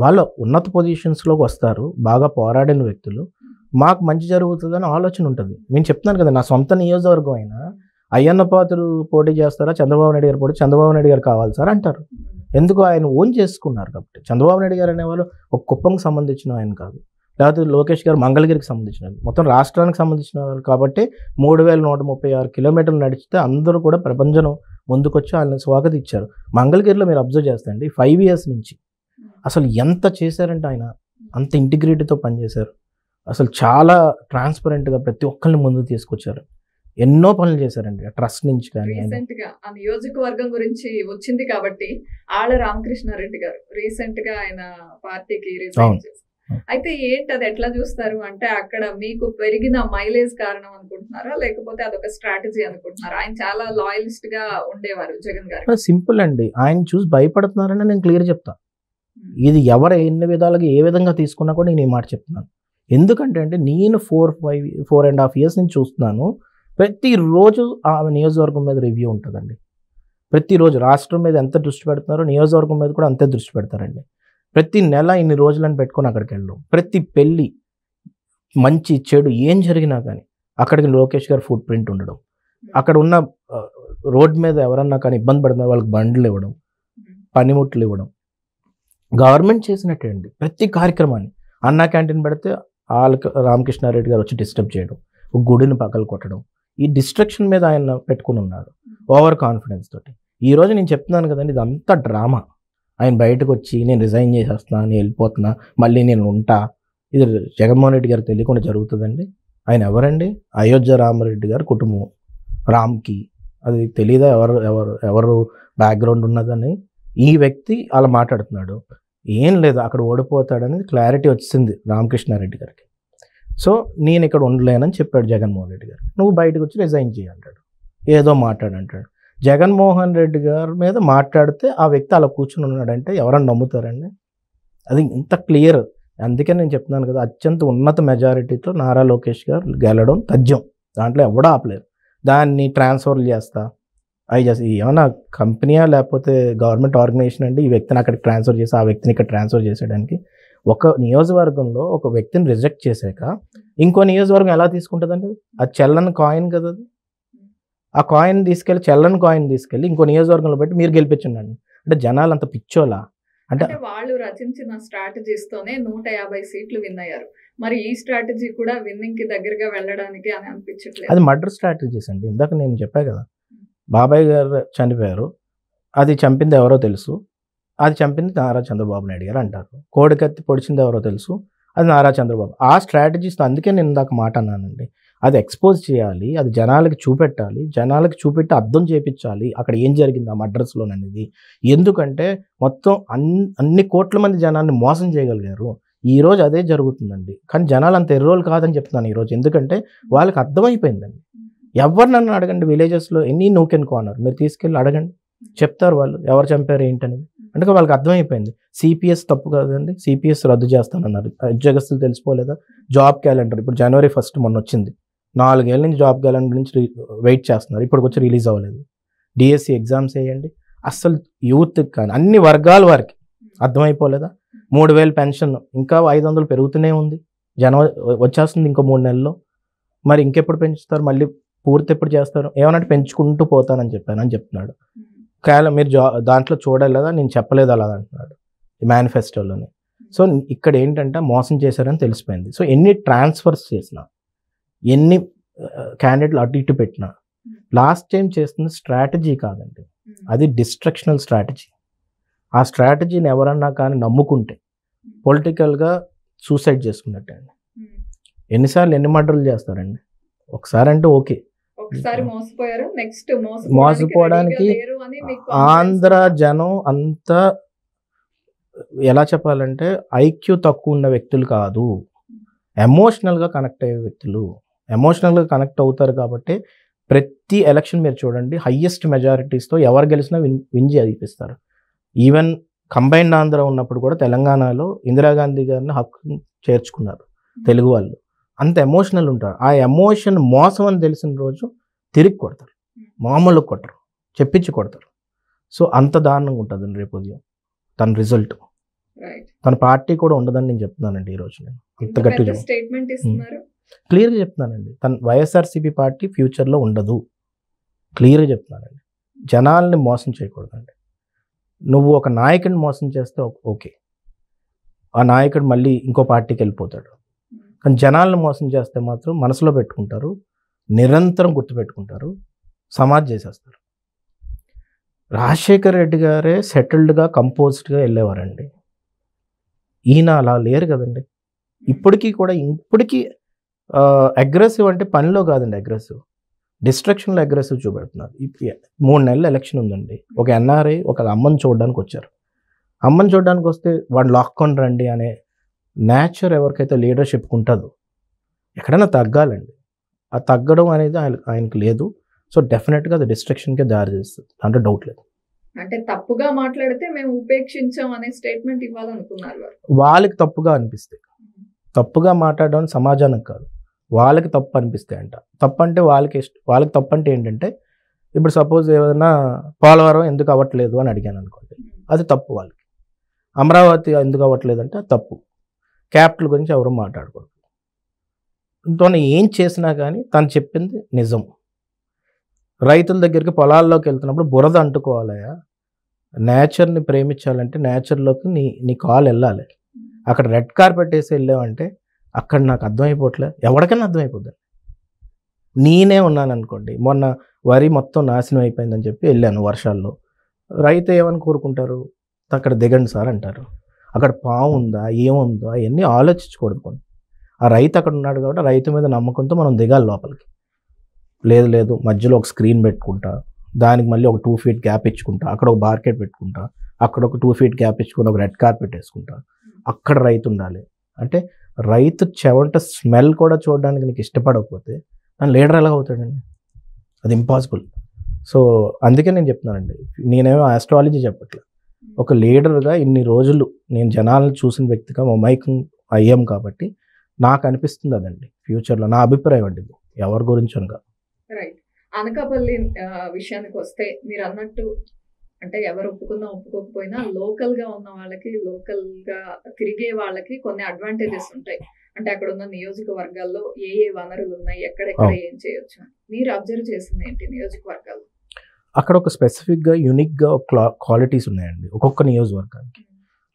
వాళ్ళ ఉన్నత పొజిషన్స్లోకి వస్తారు, బాగా పోరాడిన వ్యక్తులు, మాకు మంచి జరుగుతుందని ఆలోచన ఉంటుంది. నేను చెప్తున్నాను కదా, నా సొంత నియోజకవర్గం అయినా అయ్యన్న పాత్రుడు పోటీ చేస్తారా, చంద్రబాబు నాయుడు గారు పోటీ, చంద్రబాబు నాయుడు గారు కావాలి సార్ అంటారు. ఎందుకు? ఆయన ఓన్ చేసుకున్నారు కాబట్టి. చంద్రబాబు నాయుడు గారు అనేవాళ్ళు ఒక కుప్పంకి సంబంధించిన ఆయన కాదు, లేకపోతే లోకేష్ గారు మంగళగిరికి సంబంధించిన మొత్తం రాష్ట్రానికి సంబంధించిన వారు కాబట్టి 3136 కిలోమీటర్లు నడిచితే అందరూ కూడా ప్రపంచం ముందుకొచ్చి ఆయన స్వాగతించారు. మంగళగిరిలో మీరు అబ్జర్వ్ చేస్తే అండి 5 years నుంచి అసలు ఎంత చేశారంటే ఆయన అంత ఇంటిగ్రిటీతో పనిచేశారు. అసలు చాలా ట్రాన్స్పరెంట్గా ప్రతి ఒక్కరిని ముందుకు తీసుకొచ్చారు. ఎన్నో పనులు చేశారండి ట్రస్ట్ నుంచి. కానీ రీసెంట్ గా ఆ నియోజకవర్గం గురించి వచ్చింది కాబట్టి ఆళ్ళ రామకృష్ణారెడ్డి గారు రీసెంట్ గా ఆయన పార్టీకి రిజైన్ చేశారు. అయితే ఏంటి అది ఎట్లా చూస్తారు అంటే అక్కడ మీకు పెరిగిన మైలేజ్ కారణం అనుకుంటున్నారా, లేకపోతే అదొక స్ట్రాటజీ అనుకుంటున్నారా? ఆయన చాలా లాయలిస్ట్ గా ఉండేవారు జగన్ గారు. సింపుల్ అండి, ఆయన చూసి భయపడుతున్నారని నేను క్లియర్ చెప్తా. ఇది ఎవరు ఎన్ని విధాలుగా ఏ విధంగా తీసుకున్నా కూడా నేను ఈ మాట చెప్తున్నాను. ఎందుకంటే అంటే నేను 4.5 years నుంచి చూస్తున్నాను. ప్రతిరోజు ఆ నియోజకవర్గం మీద రివ్యూ ఉంటుందండి. ప్రతిరోజు రాష్ట్రం మీద ఎంత దృష్టి పెడుతున్నారో నియోజకవర్గం మీద కూడా అంతే దృష్టి పెడతారండి. ప్రతి నెల ఇన్ని రోజులని పెట్టుకొని అక్కడికి వెళ్ళడం, ప్రతి పెళ్ళి మంచి చెడు ఏం జరిగినా కానీ అక్కడికి లోకేష్ గారు ఫుట్ ప్రింట్ ఉండడం, అక్కడ ఉన్న రోడ్ మీద ఎవరన్నా కానీ ఇబ్బంది పడుతున్నా వాళ్ళకి బండ్లు ఇవ్వడం, పనిముట్లు ఇవ్వడం, గవర్నమెంట్ చేసినట్టే అండి. ప్రతి కార్యక్రమాన్ని అన్నా క్యాంటీన్ పెడితే వాళ్ళకి రామకృష్ణారెడ్డి గారు వచ్చి డిస్టర్బ్ చేయడం, ఒక గుడిని పక్కలు కొట్టడం, ఈ డిస్ట్రక్షన్ మీద ఆయన పెట్టుకుని ఉన్నారు ఓవర్ కాన్ఫిడెన్స్ తోటి. ఈరోజు నేను చెప్తున్నాను కదండి, ఇదంతా డ్రామా. ఆయన బయటకు వచ్చి నేను రిజైన్ చేసేస్తున్నా, నేను వెళ్ళిపోతున్నా, మళ్ళీ నేను ఉంటా, ఇది జగన్మోహన్ రెడ్డి గారికి తెలియకుండా జరుగుతుందండి. ఆయన ఎవరండి? అయోధ్య రామరెడ్డి గారు కుటుంబం, రామ్కి అది తెలీదా ఎవరు బ్యాక్గ్రౌండ్ ఉన్నదని? ఈ వ్యక్తి అలా మాట్లాడుతున్నాడు. ఏం లేదు, అక్కడ ఓడిపోతాడనేది క్లారిటీ వచ్చింది రామకృష్ణారెడ్డి గారికి. సో నేను ఇక్కడ ఉండలేనని చెప్పాడు జగన్మోహన్ రెడ్డి గారు. నువ్వు బయటకు వచ్చి రిజైన్ చేయి అంటాడు, ఏదో మాట్లాడంటాడు. జగన్మోహన్ రెడ్డి గారి మీద మాట్లాడితే ఆ వ్యక్తి అలా కూర్చుని ఉన్నాడంటే ఎవరన్నా నమ్ముతారండి? అది ఇంత క్లియర్. అందుకే నేను చెప్తున్నాను కదా, అత్యంత ఉన్నత మెజారిటీతో నారా లోకేష్ గారు గెలడం తథ్యం. దాంట్లో ఎవడో ఆపలేరు. దాన్ని ట్రాన్స్ఫర్లు చేస్తా ఏమన్నా కంపెనీయా లేకపోతే గవర్నమెంట్ ఆర్గనైజేషన్ అండి ఈ వ్యక్తిని అక్కడికి ట్రాన్స్ఫర్ చేసి ఆ వ్యక్తిని ఇక్కడ ట్రాన్స్ఫర్ చేసేయడానికి? ఒక నియోజకవర్గంలో ఒక వ్యక్తిని రిజెక్ట్ చేశాక ఇంకో నియోజకవర్గం ఎలా తీసుకుంటుందండి? అది చెల్లని కాయిన్ కదా, అది ఆ కాయిన్ తీసుకెళ్ళి చెల్లని కాయిన్ తీసుకెళ్ళి ఇంకో నియోజకవర్గంలో పెట్టి మీరు గెలిపించండి. అంటే జనాలు అంత పిచ్చోలా? అంటే వాళ్ళు రచించిన స్ట్రాటజీస్ తోనే 150 సీట్లు విన్ అయ్యారు. మరి ఈ స్ట్రాటజీ కూడా విన్నింగ్ కి దగ్గరగా వెళ్ళడానికి అని అనిపించట్లేదు. అది మర్డర్ స్ట్రాటజీస్ అండి. ఇందాక నేను చెప్పా కదా, బాబాయ్ గారు చనిపోయారు, అది చంపింది ఎవరో తెలుసు, అది చంపింది నారా చంద్రబాబు నాయుడు గారు అంటారు. కోడికత్తి పొడిచింది ఎవరో తెలుసు, అది నారా చంద్రబాబు. ఆ స్ట్రాటజీస్, అందుకే నేను ఇందాక మాట అన్నానండి, అది ఎక్స్పోజ్ చేయాలి, అది జనాలకి చూపెట్టాలి, జనాలకి చూపెట్టి అర్థం చేయించాలి అక్కడ ఏం జరిగింది ఆ మడ్రస్లోననేది. ఎందుకంటే మొత్తం అన్ని కోట్ల మంది జనాన్ని మోసం చేయగలిగారు. ఈరోజు అదే జరుగుతుందండి. కానీ జనాలు అంత ఎర్రోలు కాదని చెప్తున్నాను ఈరోజు. ఎందుకంటే వాళ్ళకి అర్థమైపోయిందండి. ఎవరు నన్ను అడగండి, విలేజెస్లో ఎన్ని నూకెన్ కార్నర్ మీరు తీసుకెళ్ళి అడగండి, చెప్తారు వాళ్ళు ఎవరు చంపారు ఏంటనేది. అంటే వాళ్ళకి అర్థమైపోయింది. సిపిఎస్ తప్పు కదండి, సిపిఎస్ రద్దు చేస్తానన్నారు. ఉద్యోగస్తులు తెలిసిపోలేదా? జాబ్ క్యాలెండర్ ఇప్పుడు January 1 మొన్న వచ్చింది. 4 ఏళ్ళ నుంచి జాబ్ క్యాలెండర్ నుంచి వెయిట్ చేస్తున్నారు, ఇప్పటికి వచ్చి రిలీజ్ అవ్వలేదు. డిఎస్సి ఎగ్జామ్స్ వేయండి, అస్సలు యూత్కి కానీ అన్ని వర్గాల వారికి అర్థమైపోలేదా? 3000 పెన్షన్ ఇంకా 500 పెరుగుతూనే ఉంది. జనవరి వచ్చేస్తుంది ఇంకో 3 నెలల్లో. మరి ఇంకెప్పుడు పెంచుతారు? మళ్ళీ పూర్తి ఎప్పుడు చేస్తారు? ఏమన్నట్టు పెంచుకుంటూ పోతానని చెప్పానని చెప్తున్నాడు. మీరు దాంట్లో చూడలేదా, నేను చెప్పలేదు అలా అంటున్నాడు మేనిఫెస్టోలోని. సో ఇక్కడ ఏంటంటే మోసం చేశారని తెలిసిపోయింది. సో ఎన్ని ట్రాన్స్ఫర్స్ చేసినా, ఎన్ని క్యాండిడేట్లు అటు ఇటు పెట్టినా, లాస్ట్ టైం చేస్తున్న స్ట్రాటజీ కాదండి, అది డిస్ట్రక్షనల్ స్ట్రాటజీ. ఆ స్ట్రాటజీని ఎవరన్నా కానీ నమ్ముకుంటే పొలిటికల్గా సూసైడ్ చేసుకున్నట్టే అండి. ఎన్నిసార్లు ఎన్ని మర్డర్లు చేస్తారండి? ఒకసారి అంటే ఓకే, ఒకసారి మోసపోయారు, నెక్స్ట్ మోసపోవడానికి ఆంధ్ర జనం అంతా ఎలా చెప్పాలంటే ఐక్యూ తక్కువ ఉన్న వ్యక్తులు కాదు, ఎమోషనల్గా కనెక్ట్ అయ్యే వ్యక్తులు. ఎమోషనల్గా కనెక్ట్ అవుతారు కాబట్టి ప్రతి ఎలక్షన్ మీరు చూడండి హయ్యెస్ట్ మెజారిటీస్తో ఎవరు గెలిచినా విన్ చేయిస్తారు. ఈవెన్ కంబైన్డ్ ఆంధ్ర ఉన్నప్పుడు కూడా తెలంగాణలో ఇందిరాగాంధీ గారిని హక్కు చేర్చుకున్నారు తెలుగు వాళ్ళు. అంత ఎమోషనల్ ఉంటారు. ఆ ఎమోషన్ మోసం అని తెలిసిన రోజు తిరిగి కొడతారు, మామూలుగా కొట్టరు, చెప్పించి కొడతారు. సో అంత దారుణంగా ఉంటుంది రేపు ఉదయం తన రిజల్ట్. తన పార్టీ కూడా ఉండదని నేను చెప్తున్నానండి ఈరోజు. నేను అంత గట్టిగా క్లియర్గా చెప్తున్నానండి, తన వైఎస్ఆర్సీపీ పార్టీ ఫ్యూచర్లో ఉండదు. క్లియర్గా చెప్తున్నానండి. జనాల్ని మోసం చేయకూడదండి. నువ్వు ఒక నాయకుడిని మోసం చేస్తే ఓకే, ఆ నాయకుడు మళ్ళీ ఇంకో పార్టీకి వెళ్ళిపోతాడు. కానీ జనాలను మోసం చేస్తే మాత్రం మనసులో పెట్టుకుంటారు, నిరంతరం గుర్తుపెట్టుకుంటారు, సమాజ్ చేసేస్తారు. రాజశేఖర్ రెడ్డి గారే సెటిల్డ్గా కంపోజ్డ్గా వెళ్ళేవారండి. ఈయన అలా లేరు కదండి. ఇప్పటికీ అగ్రెసివ్ అంటే పనిలో కాదండి, అగ్రెసివ్ డిస్ట్రక్షన్లో అగ్రెసివ్ చూపెడుతున్నారు. 3 నెలల ఎలక్షన్ ఉందండి. ఒక ఎన్ఆర్ఐ ఒక అమ్మని చూడడానికి వచ్చారు. అమ్మని చూడడానికి వస్తే వాడు లాక్కొని రండి అనే నేచర్ ఎవరికైతే లీడర్షిప్ ఉంటుందో ఎక్కడైనా తగ్గాలండి. ఆ తగ్గడం అనేది ఆయనకు లేదు. సో డెఫినెట్గా అది డిస్ట్రక్షన్కే దారి తీస్తుంది, అంటే డౌట్ లేదు. అంటే తప్పుగా మాట్లాడితే మేము ఉపేక్షించాం అనే స్టేట్మెంట్ ఇవ్వాలనుకున్నారు. వాళ్ళకి తప్పుగా అనిపిస్తే, తప్పుగా మాట్లాడడం సమాజానికి కాదు, వాళ్ళకి తప్పు అనిపిస్తే అంట. తప్పు అంటే వాళ్ళకి తప్పు అంటే ఏంటంటే, ఇప్పుడు సపోజ్ ఏదైనా పోలవరం ఎందుకు అవ్వట్లేదు అని అడిగాను అనుకోండి, అది తప్పు వాళ్ళకి. అమరావతి ఎందుకు అవ్వట్లేదు అంటే తప్పు. క్యాపిటల్ గురించి ఎవరు మాట్లాడకూడదు. తను ఏం చేసినా కానీ తను చెప్పింది నిజం. రైతుల దగ్గరికి పొలాల్లోకి వెళ్తున్నప్పుడు బురద అంటుకోవాలయా, నేచర్ని ప్రేమించాలంటే నేచర్లోకి నీ కాల్ వెళ్ళాలి. అక్కడ రెడ్ కార్పెట్ వేసి వెళ్ళావంటే అక్కడ నాకు అర్థమైపోవట్లే, ఎవరికైనా అర్థమైపోద్ది. నేనే ఉన్నాను అనుకోండి, మొన్న వరి మొత్తం నాశనం అయిపోయిందని చెప్పి వెళ్ళాను వర్షాల్లో. రైతు ఏమని కోరుకుంటారు, అక్కడ దిగండి సార్ అంటారు. అక్కడ పాము ఉందా ఏముందో అవన్నీ ఆలోచించకూడదు. కొన్ని ఆ రైతు అక్కడ ఉన్నాడు కాబట్టి రైతు మీద నమ్మకంతో మనం దిగాలి లోపలికి. లేదు మధ్యలో ఒక స్క్రీన్ పెట్టుకుంటా, దానికి మళ్ళీ ఒక 2 feet గ్యాప్ ఇచ్చుకుంటా, అక్కడ ఒక బార్కెట్ పెట్టుకుంటా, అక్కడ ఒక 2 feet గ్యాప్ ఇచ్చుకుంటా, ఒక రెడ్ కార్పెట్ వేసుకుంటా, అక్కడ రైతు ఉండాలి. అంటే రైతు చెవంట స్మెల్ కూడా చూడడానికి నీకు ఇష్టపడకపోతే నన్ను లీడర్ ఎలా అవుతాడండి? అది ఇంపాసిబుల్. సో అందుకే నేను చెప్తున్నానండి, నేనేమో ఆస్ట్రాలజీ చెప్పట్లేదు. ఒక లీడర్గా ఇన్ని రోజులు నేను జనాలను చూసిన వ్యక్తిగా మమైకం అయ్యాం కాబట్టి నాకు అనిపిస్తుంది అదండి ఫ్యూచర్లో. నా అభిప్రాయం అండి, ఇది ఎవరి గురించి అనగా. రైట్. అనకాపల్లి విషయానికి వస్తే మీరు అన్నట్టు అంటే ఎవరు ఒప్పుకున్నా ఒప్పుకోకపోయినా లోకల్ గా ఉన్న వాళ్ళకి, లోకల్ గా తిరిగే వాళ్ళకి కొన్ని అడ్వాంటేజెస్ ఉంటాయి. అంటే అక్కడ ఉన్న నియోజకవర్గాల్లో ఏ వనరులు ఉన్నాయి, ఎక్కడెక్కడ ఏం చేయొచ్చు, మీరు అబ్జర్వ్ చేసింది ఏంటి నియోజకవర్గాల్లో? అక్కడ ఒక స్పెసిఫిక్గా యూనిక్గా క్వాలిటీస్ ఉన్నాయండి ఒక్కొక్క నియోజకవర్గానికి.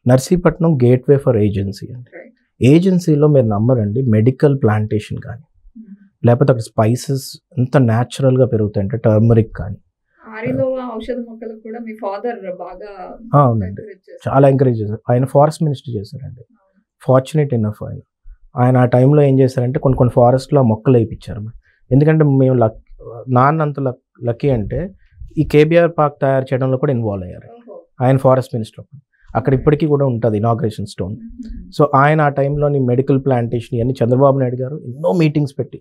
నర్సీపట్నం గేట్వే ఫర్ ఏజెన్సీ అండి. ఏజెన్సీలో మీరు నమ్మరండి, మెడికల్ ప్లాంటేషన్ కానీ, లేకపోతే అక్కడ స్పైసెస్ ఎంత న్యాచురల్గా పెరుగుతాయి అంటే టర్మరిక్ కానీ. ఔషధ మొక్కలు కూడా మీ ఫాదర్ బాగా అవునండి, చాలా ఎంకరేజ్ చేశారు. ఆయన ఫారెస్ట్ మినిస్టర్ చేశారండి. ఫార్చునేట్ ఇనఫ్ ఆయన ఆ టైంలో ఏం చేశారంటే కొన్ని ఫారెస్ట్లో ఆ మొక్కలు వేయించారు. ఎందుకంటే మేము నాన్న అంత లక్కీ అంటే ఈ కేబీఆర్ పార్క్ తయారు చేయడంలో కూడా ఇన్వాల్వ్ అయ్యారు. ఆయన ఫారెస్ట్ మినిస్టర్ అక్కడ ఇప్పటికీ కూడా ఉంటుంది ఇనాగ్రేషన్ స్టోన్. సో ఆయన ఆ టైంలోని మెడికల్ ప్లాంటేషన్ ఇవన్నీ చంద్రబాబు నాయుడు గారు ఎన్నో మీటింగ్స్ పెట్టి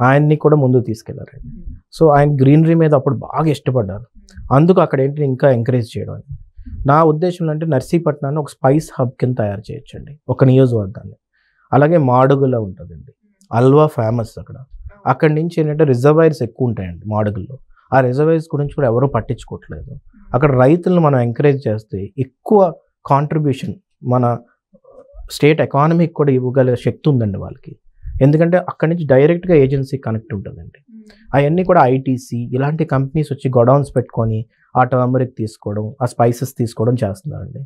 ఆయన్ని కూడా ముందుకు తీసుకెళ్లారండి. సో ఆయన గ్రీనరీ మీద అప్పుడు బాగా ఇష్టపడ్డారు. అందుకు అక్కడ ఏంటి ఇంకా ఎంకరేజ్ చేయడం. నా ఉద్దేశంలో అంటే నర్సీపట్నాన్ని ఒక స్పైస్ హబ్ కింద తయారు చేయొచ్చండి ఒక నియోజకవర్గాన్ని. అలాగే మాడుగులో ఉంటుందండి, అల్వా ఫేమస్ అక్కడ. అక్కడి నుంచి ఏంటంటే రిజర్వాయర్స్ ఎక్కువ ఉంటాయండి మాడుగుల్లో. ఆ రిజర్వాయర్స్ గురించి కూడా ఎవరూ పట్టించుకోవట్లేదు. అక్కడ రైతులను మనం ఎంకరేజ్ చేస్తే ఎక్కువ కాంట్రిబ్యూషన్ మన స్టేట్ ఎకానమీకి కూడా ఇవ్వగల శక్తి ఉందండి వాళ్ళకి. ఎందుకంటే అక్కడి నుంచి డైరెక్ట్గా ఏజెన్సీ కనెక్ట్ ఉంటుందండి. అవన్నీ కూడా ఐటీసీ ఇలాంటి కంపెనీస్ వచ్చి గొడౌన్స్ పెట్టుకొని ఆ టర్మరిక్ తీసుకోవడం, ఆ స్పైసెస్ తీసుకోవడం చేస్తున్నారండి.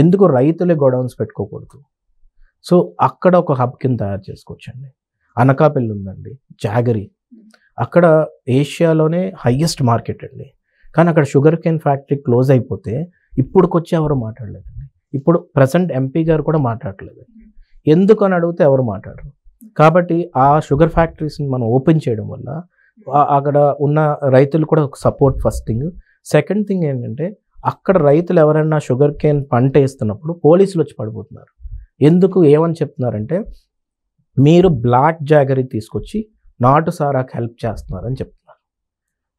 ఎందుకు రైతులే గొడౌన్స్ పెట్టుకోకూడదు? సో అక్కడ ఒక హబ్ కింద తయారు చేసుకోవచ్చండి. అనకాపల్లి ఉందండి, జాగరి, అక్కడ ఏషియాలోనే హయ్యెస్ట్ మార్కెట్ అండి. కానీ అక్కడ షుగర్ కేన్ ఫ్యాక్టరీ క్లోజ్ అయిపోతే ఇప్పుడుకొచ్చి ఎవరు మాట్లాడలేదండి. ఇప్పుడు ప్రజెంట్ ఎంపీ గారు కూడా మాట్లాడలేదండి. ఎందుకు అని అడిగితే ఎవరు మాట్లాడరు. కాబట్టి ఆ షుగర్ ఫ్యాక్టరీస్ని మనం ఓపెన్ చేయడం వల్ల అక్కడ ఉన్న రైతులు కూడా ఒక support first thing. Second thing ఏంటంటే అక్కడ రైతులు ఎవరైనా షుగర్ కేన్ పంట వేస్తున్నప్పుడు పోలీసులు వచ్చి పడిపోతున్నారు. ఎందుకు ఏమని చెప్తున్నారంటే మీరు బ్లాక్ జాగరీ తీసుకొచ్చి నాటు సారాకు హెల్ప్ చేస్తున్నారని చెప్తున్నారు.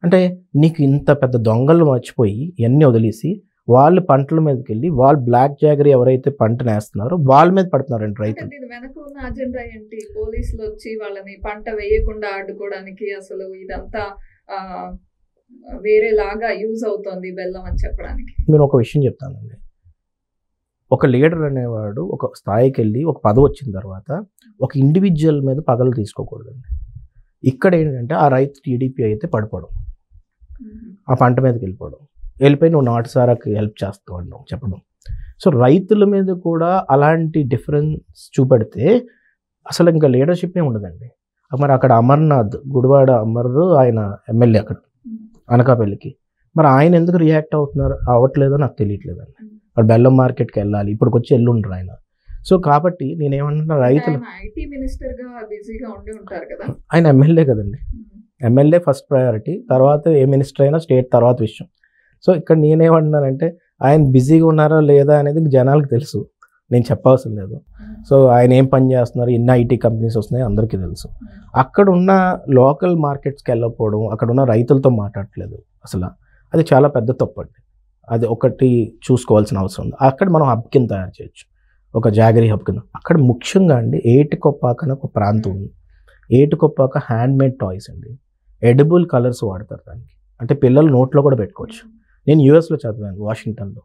అంటే నీకు ఇంత పెద్ద దొంగలు మర్చిపోయి ఇవన్నీ వదిలేసి వాళ్ళు పంటల మీదకి వెళ్ళి వాళ్ళు బ్లాక్ జాగరీ ఎవరైతే పంటను వేస్తున్నారో వాళ్ళ మీద పడుతున్నారండి రైతులు. వెనక ఉన్న అజెండా ఏంటి? పోలీసులు వచ్చి వాళ్ళని పంట వేయకుండా అడ్డుకోవడానికి అసలు ఇదంతా వేరేలాగా యూజ్ అవుతోంది బెల్లం అని చెప్పడానికి. నేను ఒక విషయం చెప్తానండి. ఒక లీడర్ అనేవాడు ఒక స్థాయికి వెళ్ళి ఒక పదవి వచ్చిన తర్వాత ఒక ఇండివిజువల్ మీద పగలు తీసుకోకూడదండి. ఇక్కడ ఏంటంటే ఆ రైతు టీడీపీ అయితే పడిపోవడం, ఆ పంట మీదకి వెళ్ళిపోయి నువ్వు నాటు సారాకి హెల్ప్ చేస్తావు అన్నావు చెప్పడం. సో రైతుల మీద కూడా అలాంటి డిఫరెన్స్ చూపెడితే అసలు ఇంకా లీడర్షిప్ ఉండదండి. మరి అక్కడ అమర్నాథ్ గుడివాడ అమర్ ఆయన ఎమ్మెల్యే అక్కడ అనకాపల్లికి, మరి ఆయన ఎందుకు రియాక్ట్ అవ్వట్లేదో నాకు తెలియట్లేదండి. మరి బెల్లం మార్కెట్కి వెళ్ళాలి, ఇప్పటికి వచ్చి వెళ్ళుండ్రు ఆయన. సో కాబట్టి నేనేమంటున్నా రైతులు ఐటీ మినిస్టర్ గా బిజీగా ఉండి ఉంటారు కదా, ఆయన ఎమ్మెల్యే కదండి. ఎమ్మెల్యే ఫస్ట్ ప్రయారిటీ, తర్వాత ఏ మినిస్టర్ అయినా స్టేట్ తర్వాత విషయం. సో ఇక్కడ నేనేమంటున్నానంటే ఆయన బిజీగా ఉన్నారా లేదా అనేది జనాలకు తెలుసు, నేను చెప్పవసరం లేదు. సో ఆయన ఏం పని చేస్తున్నారు, ఎన్ని ఐటీ కంపెనీస్ వస్తున్నాయి అందరికీ తెలుసు. అక్కడ ఉన్న లోకల్ మార్కెట్స్కి వెళ్ళకపోవడం, అక్కడ ఉన్న రైతులతో మాట్లాడట్లేదు, అసలు అది చాలా పెద్ద తప్పు అండి. అది ఒకటి చూసుకోవాల్సిన అవసరం ఉంది. అక్కడ మనం హబ్ కింద తయారు చేయొచ్చు, ఒక జాగరీ హబ్ కింద. అక్కడ ముఖ్యంగా అండి ఏటికొప్పాక అని ఒక ప్రాంతం ఉంది. ఏటికొప్పాక హ్యాండ్మేడ్ టాయ్స్ అండి, ఎడిబుల్ కలర్స్ వాడతారు దానికి, అంటే పిల్లలు నోట్లో కూడా పెట్టుకోవచ్చు. నేను యూఎస్లో చదివాను, వాషింగ్టన్లో.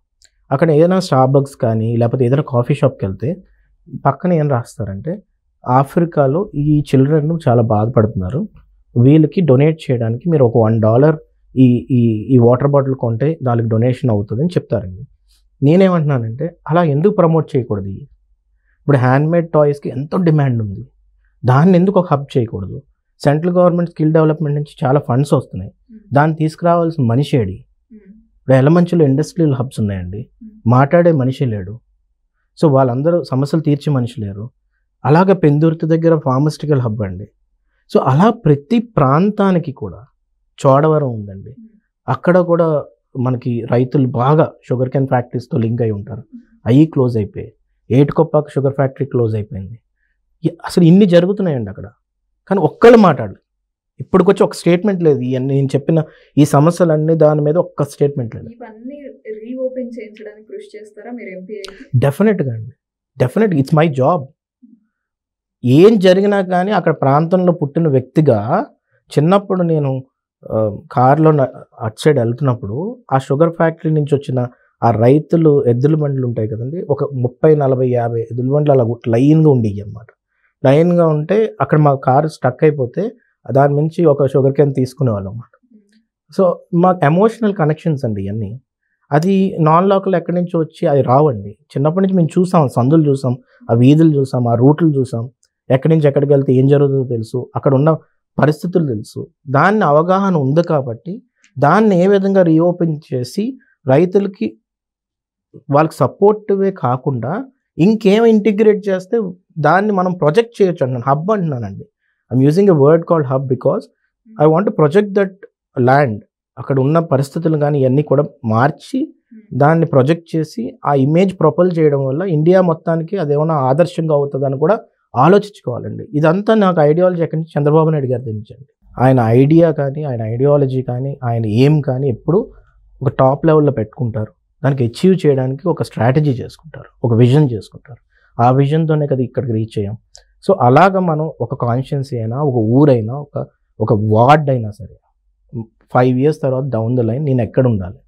అక్కడ ఏదైనా స్టార్బక్స్ కానీ లేకపోతే ఏదైనా కాఫీ షాప్కి వెళ్తే పక్కన ఏం రాస్తారంటే ఆఫ్రికాలో ఈ చిల్డ్రన్ చాలా బాధపడుతున్నారు, వీళ్ళకి డొనేట్ చేయడానికి మీరు ఒక $1 ఈ ఈ ఈ వాటర్ బాటిల్ కొంటే దానికి డొనేషన్ అవుతుంది అని చెప్తారండి. నేనేమంటున్నానంటే అలా ఎందుకు ప్రమోట్ చేయకూడదు? ఇప్పుడు హ్యాండ్మేడ్ టాయ్స్కి ఎంతో డిమాండ్ ఉంది, దాన్ని ఎందుకు ఒక హబ్ చేయకూడదు? సెంట్రల్ గవర్నమెంట్ స్కిల్ డెవలప్మెంట్ నుంచి చాలా ఫండ్స్ వస్తున్నాయి, దాన్ని తీసుకురావాల్సిన మనిషి ఏడి? ఇప్పుడు ఎలమంచిలో ఇండస్ట్రియల్ హబ్స్ ఉన్నాయండి, మాట్లాడే మనిషి లేడు. సో వాళ్ళందరూ సమస్యలు తీర్చే మనిషి లేరు. అలాగే పెందుర్తి దగ్గర ఫార్మాస్యూటికల్ హబ్ అండి. సో అలా ప్రతి ప్రాంతానికి కూడా, చోడవరం ఉందండి, అక్కడ కూడా మనకి రైతులు బాగా షుగర్ కేన్ ఫ్యాక్టరీస్తో లింక్ అయి ఉంటారు, అవి క్లోజ్ అయిపోయాయి. ఏటికొప్పాక షుగర్ ఫ్యాక్టరీ క్లోజ్ అయిపోయింది. అసలు ఇన్ని జరుగుతున్నాయండి అక్కడ, కానీ ఒక్కళ్ళు మాట్లాడలేదు. ఇప్పటికొచ్చి ఒక స్టేట్మెంట్ లేదు. ఇవన్నీ నేను చెప్పిన ఈ సమస్యలన్నీ దాని మీద ఒక్క స్టేట్మెంట్ లేదు. రీఓపెన్ చేయించడానికి కృషి చేస్తారా మీరు ఎంపీ? డెఫినెట్గా అండి, డెఫినెట్గా. It's my job. ఏం జరిగినా కానీ అక్కడ ప్రాంతంలో పుట్టిన వ్యక్తిగా చిన్నప్పుడు నేను కారులో అటు సైడ్ వెళ్తున్నప్పుడు ఆ షుగర్ ఫ్యాక్టరీ నుంచి వచ్చిన ఆ రైతులు ఎద్దుల బండ్లు ఉంటాయి కదండి, ఒక 30, 40, 50 ఎద్దుల బండ్లు అలా లైన్గా ఉండేవి అన్నమాట. లైన్గా ఉంటే అక్కడ మా కారు స్టక్ అయిపోతే దాని నుంచి ఒక షుగర్ కేన్ తీసుకునేవాళ్ళం అన్నమాట. సో మాకు ఎమోషనల్ కనెక్షన్స్ అండి ఇవన్నీ. అది నాన్ లోకల్ ఎక్కడి నుంచి వచ్చి అది రావండి. చిన్నప్పటి నుంచి మేము చూసాం, సందులు చూసాం, ఆ వీధులు చూసాం, ఆ రూట్లు చూసాం, ఎక్కడి నుంచి ఎక్కడికి వెళ్తే ఏం జరుగుతుందో తెలుసు, అక్కడ ఉన్న పరిస్థితులు తెలుసు. దాన్ని అవగాహన ఉంది కాబట్టి దాన్ని ఏ విధంగా రీఓపెన్ చేసి రైతులకి వాళ్ళకి సపోర్టివే కాకుండా ఇంకేం ఇంటిగ్రేట్ చేస్తే దాన్ని మనం ప్రొజెక్ట్ చేయొచ్చు అంటున్నాను. హబ్ అంటున్నానండి. I'm using a word called hub because I want to project that land. అక్కడ ఉన్న పరిస్థితులు కానీ ఇవన్నీ కూడా మార్చి దాన్ని ప్రొజెక్ట్ చేసి ఆ ఇమేజ్ ప్రొపల్ చేయడం వల్ల ఇండియా మొత్తానికి అదేమన్నా ఆదర్శంగా అవుతుందని కూడా ఆలోచించుకోవాలండి. ఇదంతా నాకు ఐడియాలజీ ఎక్కడి నుంచి చంద్రబాబు నాయుడు గారి దించండి. ఆయన ఐడియా కానీ ఆయన ఐడియాలజీ కానీ ఆయన ఏం కానీ ఎప్పుడు ఒక టాప్ లెవెల్లో పెట్టుకుంటారు, దానికి అచీవ్ చేయడానికి ఒక స్ట్రాటజీ చేసుకుంటారు, ఒక విజన్ చేసుకుంటారు. ఆ విజన్తోనే కదా ఇక్కడికి రీచ్ అయ్యాం. సో అలాగ మనం ఒక కాన్స్టిట్యున్సీ అయినా, ఒక ఊరైనా, ఒక వార్డ్ అయినా సరే 5 years తర్వాత డౌన్ ద లైన్ నేను ఎక్కడ ఉండాలి,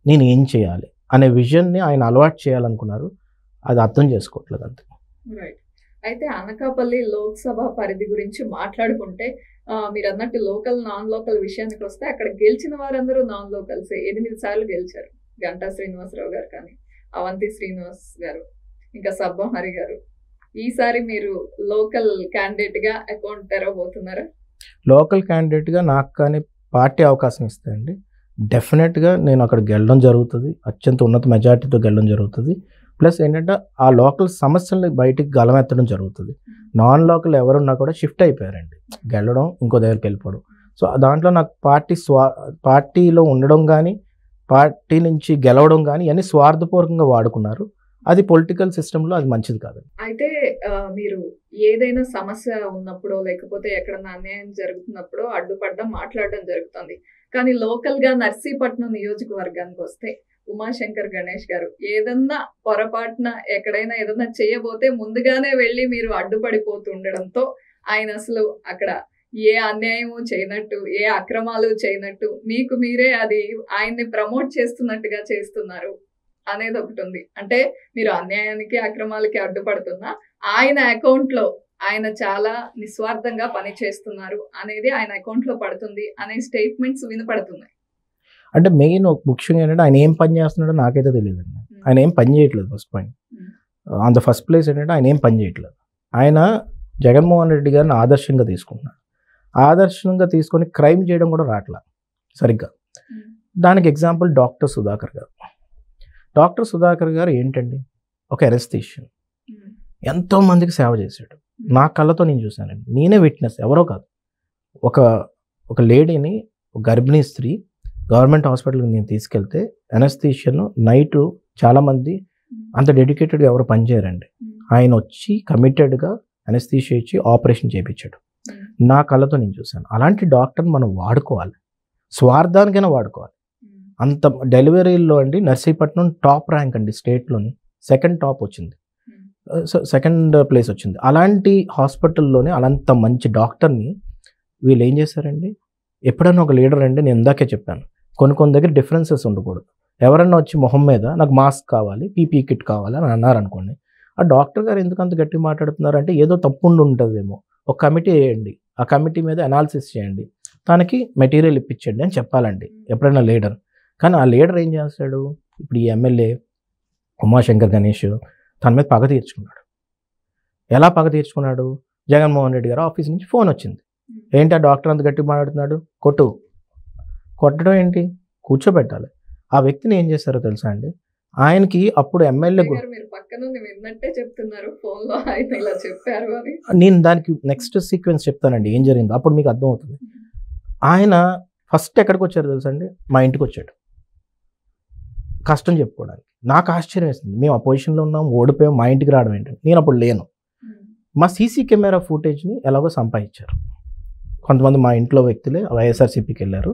నేను ఏం చేయాలి అనే విజన్ని ఆయన అలవాటు చేయాలనుకున్నారు. అది అర్థం చేసుకోవట్లేదు అంతే. రైట్. అయితే అనకాపల్లి లోక్సభ పరిధి గురించి మాట్లాడుకుంటే మీరు అన్నట్టు లోకల్ నాన్ లోకల్ విషయానికి వస్తే అక్కడ గెలిచిన వారందరూ నాన్ లోకల్సే. 8 సార్లు గెలిచారు. గంటా శ్రీనివాసరావు గారు కానీ, అవంతి శ్రీనివాస్ గారు, ఇంకా సబ్బం హరి గారు. ఈసారి మీరు లోకల్ క్యాండిడేట్ గా అకౌంట్ తెరవబోతున్నారా? లోకల్ క్యాండిడేట్గా నాకు కానీ పార్టీ అవకాశం ఇస్తాయండి, డెఫినెట్గా నేను అక్కడ గెలడం జరుగుతుంది, అత్యంత ఉన్నత మెజార్టీతో గెలడం జరుగుతుంది. ప్లస్ ఏంటంటే ఆ లోకల్ సమస్యల్ని బయటికి గలమెత్తడం జరుగుతుంది. నాన్ లోకల్ ఎవరున్నా కూడా షిఫ్ట్ అయిపోయారండి, గెలడం ఇంకో దగ్గరికి వెళ్ళిపోవడం. సో దాంట్లో నాకు పార్టీలో ఉండడం కానీ పార్టీ నుంచి గెలవడం కానీ అన్ని స్వార్థపూర్వకంగా వాడుకున్నారు. అది పొలిటికల్ సిస్టంలో అది మంచిది కాదు. అయితే మీరు ఏదైనా సమస్య ఉన్నప్పుడు లేకపోతే ఎక్కడన్నా అన్యాయం జరుగుతున్నప్పుడు అడ్డుపడడం మాట్లాడడం జరుగుతుంది. కానీ లోకల్ గా నర్సీపట్నం నియోజకవర్గానికి వస్తే ఉమాశంకర్ గణేష్ గారు ఏదన్నా పొరపాటున ఎక్కడైనా ఏదన్నా చేయబోతే ముందుగానే వెళ్ళి మీరు అడ్డుపడిపోతుండడంతో ఆయన అసలు అక్కడ ఏ అన్యాయము చేయనట్టు ఏ అక్రమాలు చేయనట్టు మీకు మీరే అది ఆయన్ని ప్రమోట్ చేస్తున్నట్టుగా చేస్తున్నారు అనేది ఒకటి ఉంది. అంటే మీరు అన్యాయానికి అక్రమాలకి అడ్డుపడుతున్నా ఆయన అకౌంట్ లో ఆయన చాలా నిస్వార్థంగా పని చేస్తున్నారు అనేది ఆయన అకౌంట్ లో పడుతుంది అనే స్టేట్మెంట్స్ వినపడుతున్నాయి. అంటే మెయిన్ ముఖ్యంగా ఏంటంటే ఆయన ఏం పని చేస్తున్నాడో నాకైతే తెలియదండి. ఆయన ఏం పని చేయట్లేదు. First point on the first place ఏంటంటే ఆయన ఏం పని చేయట్లేదు. ఆయన జగన్మోహన్ రెడ్డి గారిని ఆదర్శంగా తీసుకుంటున్నాడు. ఆదర్శంగా తీసుకొని క్రైమ్ చేయడం కూడా రావట్లా సరిగ్గా. దానికి ఎగ్జాంపుల్ డాక్టర్ సుధాకర్ గారు. డాక్టర్ సుధాకర్ గారు ఏంటండి, ఒక ఎనస్థీషియన్, ఎంతో మందికి సేవ చేశాడు. నా కళ్ళతో నేను చూశానండి, నేనే విట్నెస్, ఎవరో కాదు. ఒక లేడీని, ఒక గర్భిణీ స్త్రీ గవర్నమెంట్ హాస్పిటల్కి నేను తీసుకెళ్తే ఎనస్థీషియన్ నైట్ చాలామంది అంత డెడికేటెడ్గా ఎవరు పనిచేయరండి. ఆయన వచ్చి కమిటెడ్గా ఎనస్థీషియా ఇచ్చి ఆపరేషన్ చేయించాడు. నా కళ్ళతో నేను చూశాను. అలాంటి డాక్టర్ని మనం వాడుకోవాలి, స్వార్థానికైనా వాడుకోవాలి. అంత డెలివరీల్లో అండి నర్సీపట్నం టాప్ ర్యాంక్ అండి, స్టేట్లోని సెకండ్ ప్లేస్ వచ్చింది. అలాంటి హాస్పిటల్లోనే అలాంత మంచి డాక్టర్ని వీళ్ళు ఏం చేశారండి, ఎప్పుడన్నా ఒక లీడర్ అండి, నేను ఇందాకే చెప్పాను, కొన్ని దగ్గర డిఫరెన్సెస్ ఉండకూడదు. ఎవరన్నా వచ్చి మొహం మీద నాకు మాస్క్ కావాలి, పీపీ కిట్ కావాలి అని అన్నారనుకోండి, ఆ డాక్టర్ గారు ఎందుకు అంత గట్టి మాట్లాడుతున్నారు అంటే ఏదో తప్పు ఉంటుందేమో. ఒక కమిటీ వేయండి, ఆ కమిటీ మీద అనాలిసిస్ చేయండి, తనకి మెటీరియల్ ఇప్పించండి అని చెప్పాలండి ఎప్పుడైనా లీడర్. కానీ ఆ లీడర్ ఏం చేస్తాడు, ఇప్పుడు ఈ ఎమ్మెల్యే ఉమాశంకర్ గణేష్ తన మీద పగ తీర్చుకున్నాడు. ఎలా పగ తీర్చుకున్నాడు, జగన్మోహన్ రెడ్డి గారు ఆఫీస్ నుంచి ఫోన్ వచ్చింది, ఏంటి ఆ డాక్టర్ అంత గట్టి మాట్లాడుతున్నాడు, కొట్టడం ఏంటి, కూర్చోబెట్టాలి. ఆ వ్యక్తిని ఏం చేస్తారో తెలుసా అండి, ఆయనకి అప్పుడు ఎమ్మెల్యే నేను దానికి నెక్స్ట్ సీక్వెన్స్ చెప్తానండి ఏం జరిగిందో, అప్పుడు మీకు అర్థమవుతుంది. ఆయన ఫస్ట్ ఎక్కడికి వచ్చారు తెలుసా అండి, మా ఇంటికి వచ్చాడు కష్టం చెప్పుకోవడానికి. నాకు ఆశ్చర్యం వేస్తుంది, మేము ఆ పొజిషన్లో ఉన్నాం, ఓడిపోయాం, మా ఇంటికి రావడం ఏంటంటే. నేను అప్పుడు లేను. మా సీసీ కెమెరా ఫుటేజ్ని ఎలాగో సంపాదించారు కొంతమంది, మా ఇంట్లో వ్యక్తులే వైఎస్ఆర్సీపీకి వెళ్ళారు,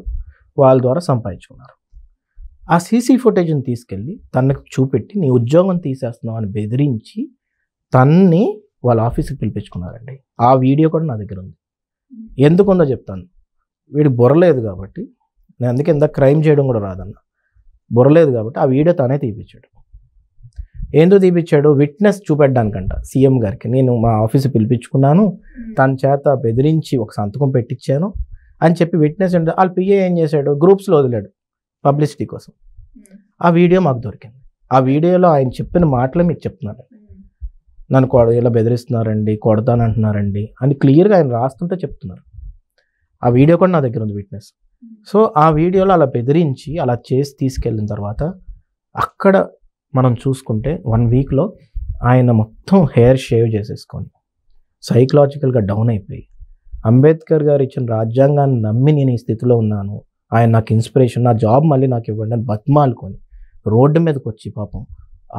వాళ్ళ ద్వారా సంపాదించుకున్నారు. ఆ సీసీ ఫుటేజ్ని తీసుకెళ్ళి తనకు చూపెట్టి నీ ఉద్యోగం తీసేస్తున్నావు అని బెదిరించి తన్ని వాళ్ళ ఆఫీస్కి పిలిపించుకున్నారండి. ఆ వీడియో కూడా నా దగ్గర ఉంది. ఎందుకుందో చెప్తాను. వీడికి బుర్రలేదు కాబట్టి, నేను అందుకే ఇందాక క్రైమ్ చేయడం కూడా రాదన్న, బుర్రలేదు కాబట్టి ఆ వీడియో తనే తీపిచ్చాడు. ఎందుకు తీపిచ్చాడు, విట్నెస్ చూపెట్టడానికంట సీఎం గారికి. నేను మా ఆఫీస్కి పిలిపించుకున్నాను, తన చేత బెదిరించి ఒక సంతకం పెట్టించాను అని చెప్పి విట్నెస్ అంటే వాళ్ళ పిఏ ఏం చేశాడు, గ్రూప్స్లో వదిలాడు పబ్లిసిటీ కోసం. ఆ వీడియో మాకు దొరికింది. ఆ వీడియోలో ఆయన చెప్పిన మాటలే మీకు చెప్తున్నాను. నన్ను ఇలా బెదిరిస్తున్నారండి, కొడతానంటున్నారండి అని క్లియర్గా ఆయన రాస్తుంటే చెప్తున్నారు. ఆ వీడియో కూడా నా దగ్గర ఉంది, విట్నెస్. సో ఆ వీడియోలో అలా బెదిరించి అలా చేసి తీసుకెళ్ళిన తర్వాత అక్కడ మనం చూసుకుంటే 1 వీక్లో ఆయన మొత్తం హెయిర్ షేవ్ చేసేసుకొని సైకలాజికల్గా డౌన్ అయిపోయి, అంబేద్కర్ గారు ఇచ్చిన రాజ్యాంగాన్ని నమ్మి నేను ఈ స్థితిలో ఉన్నాను, ఆయన నాకు ఇన్స్పిరేషన్, నా జాబ్ మళ్ళీ నాకు ఇవ్వండి అని బతిమాలుకొని రోడ్డు మీదకి వచ్చి పాపం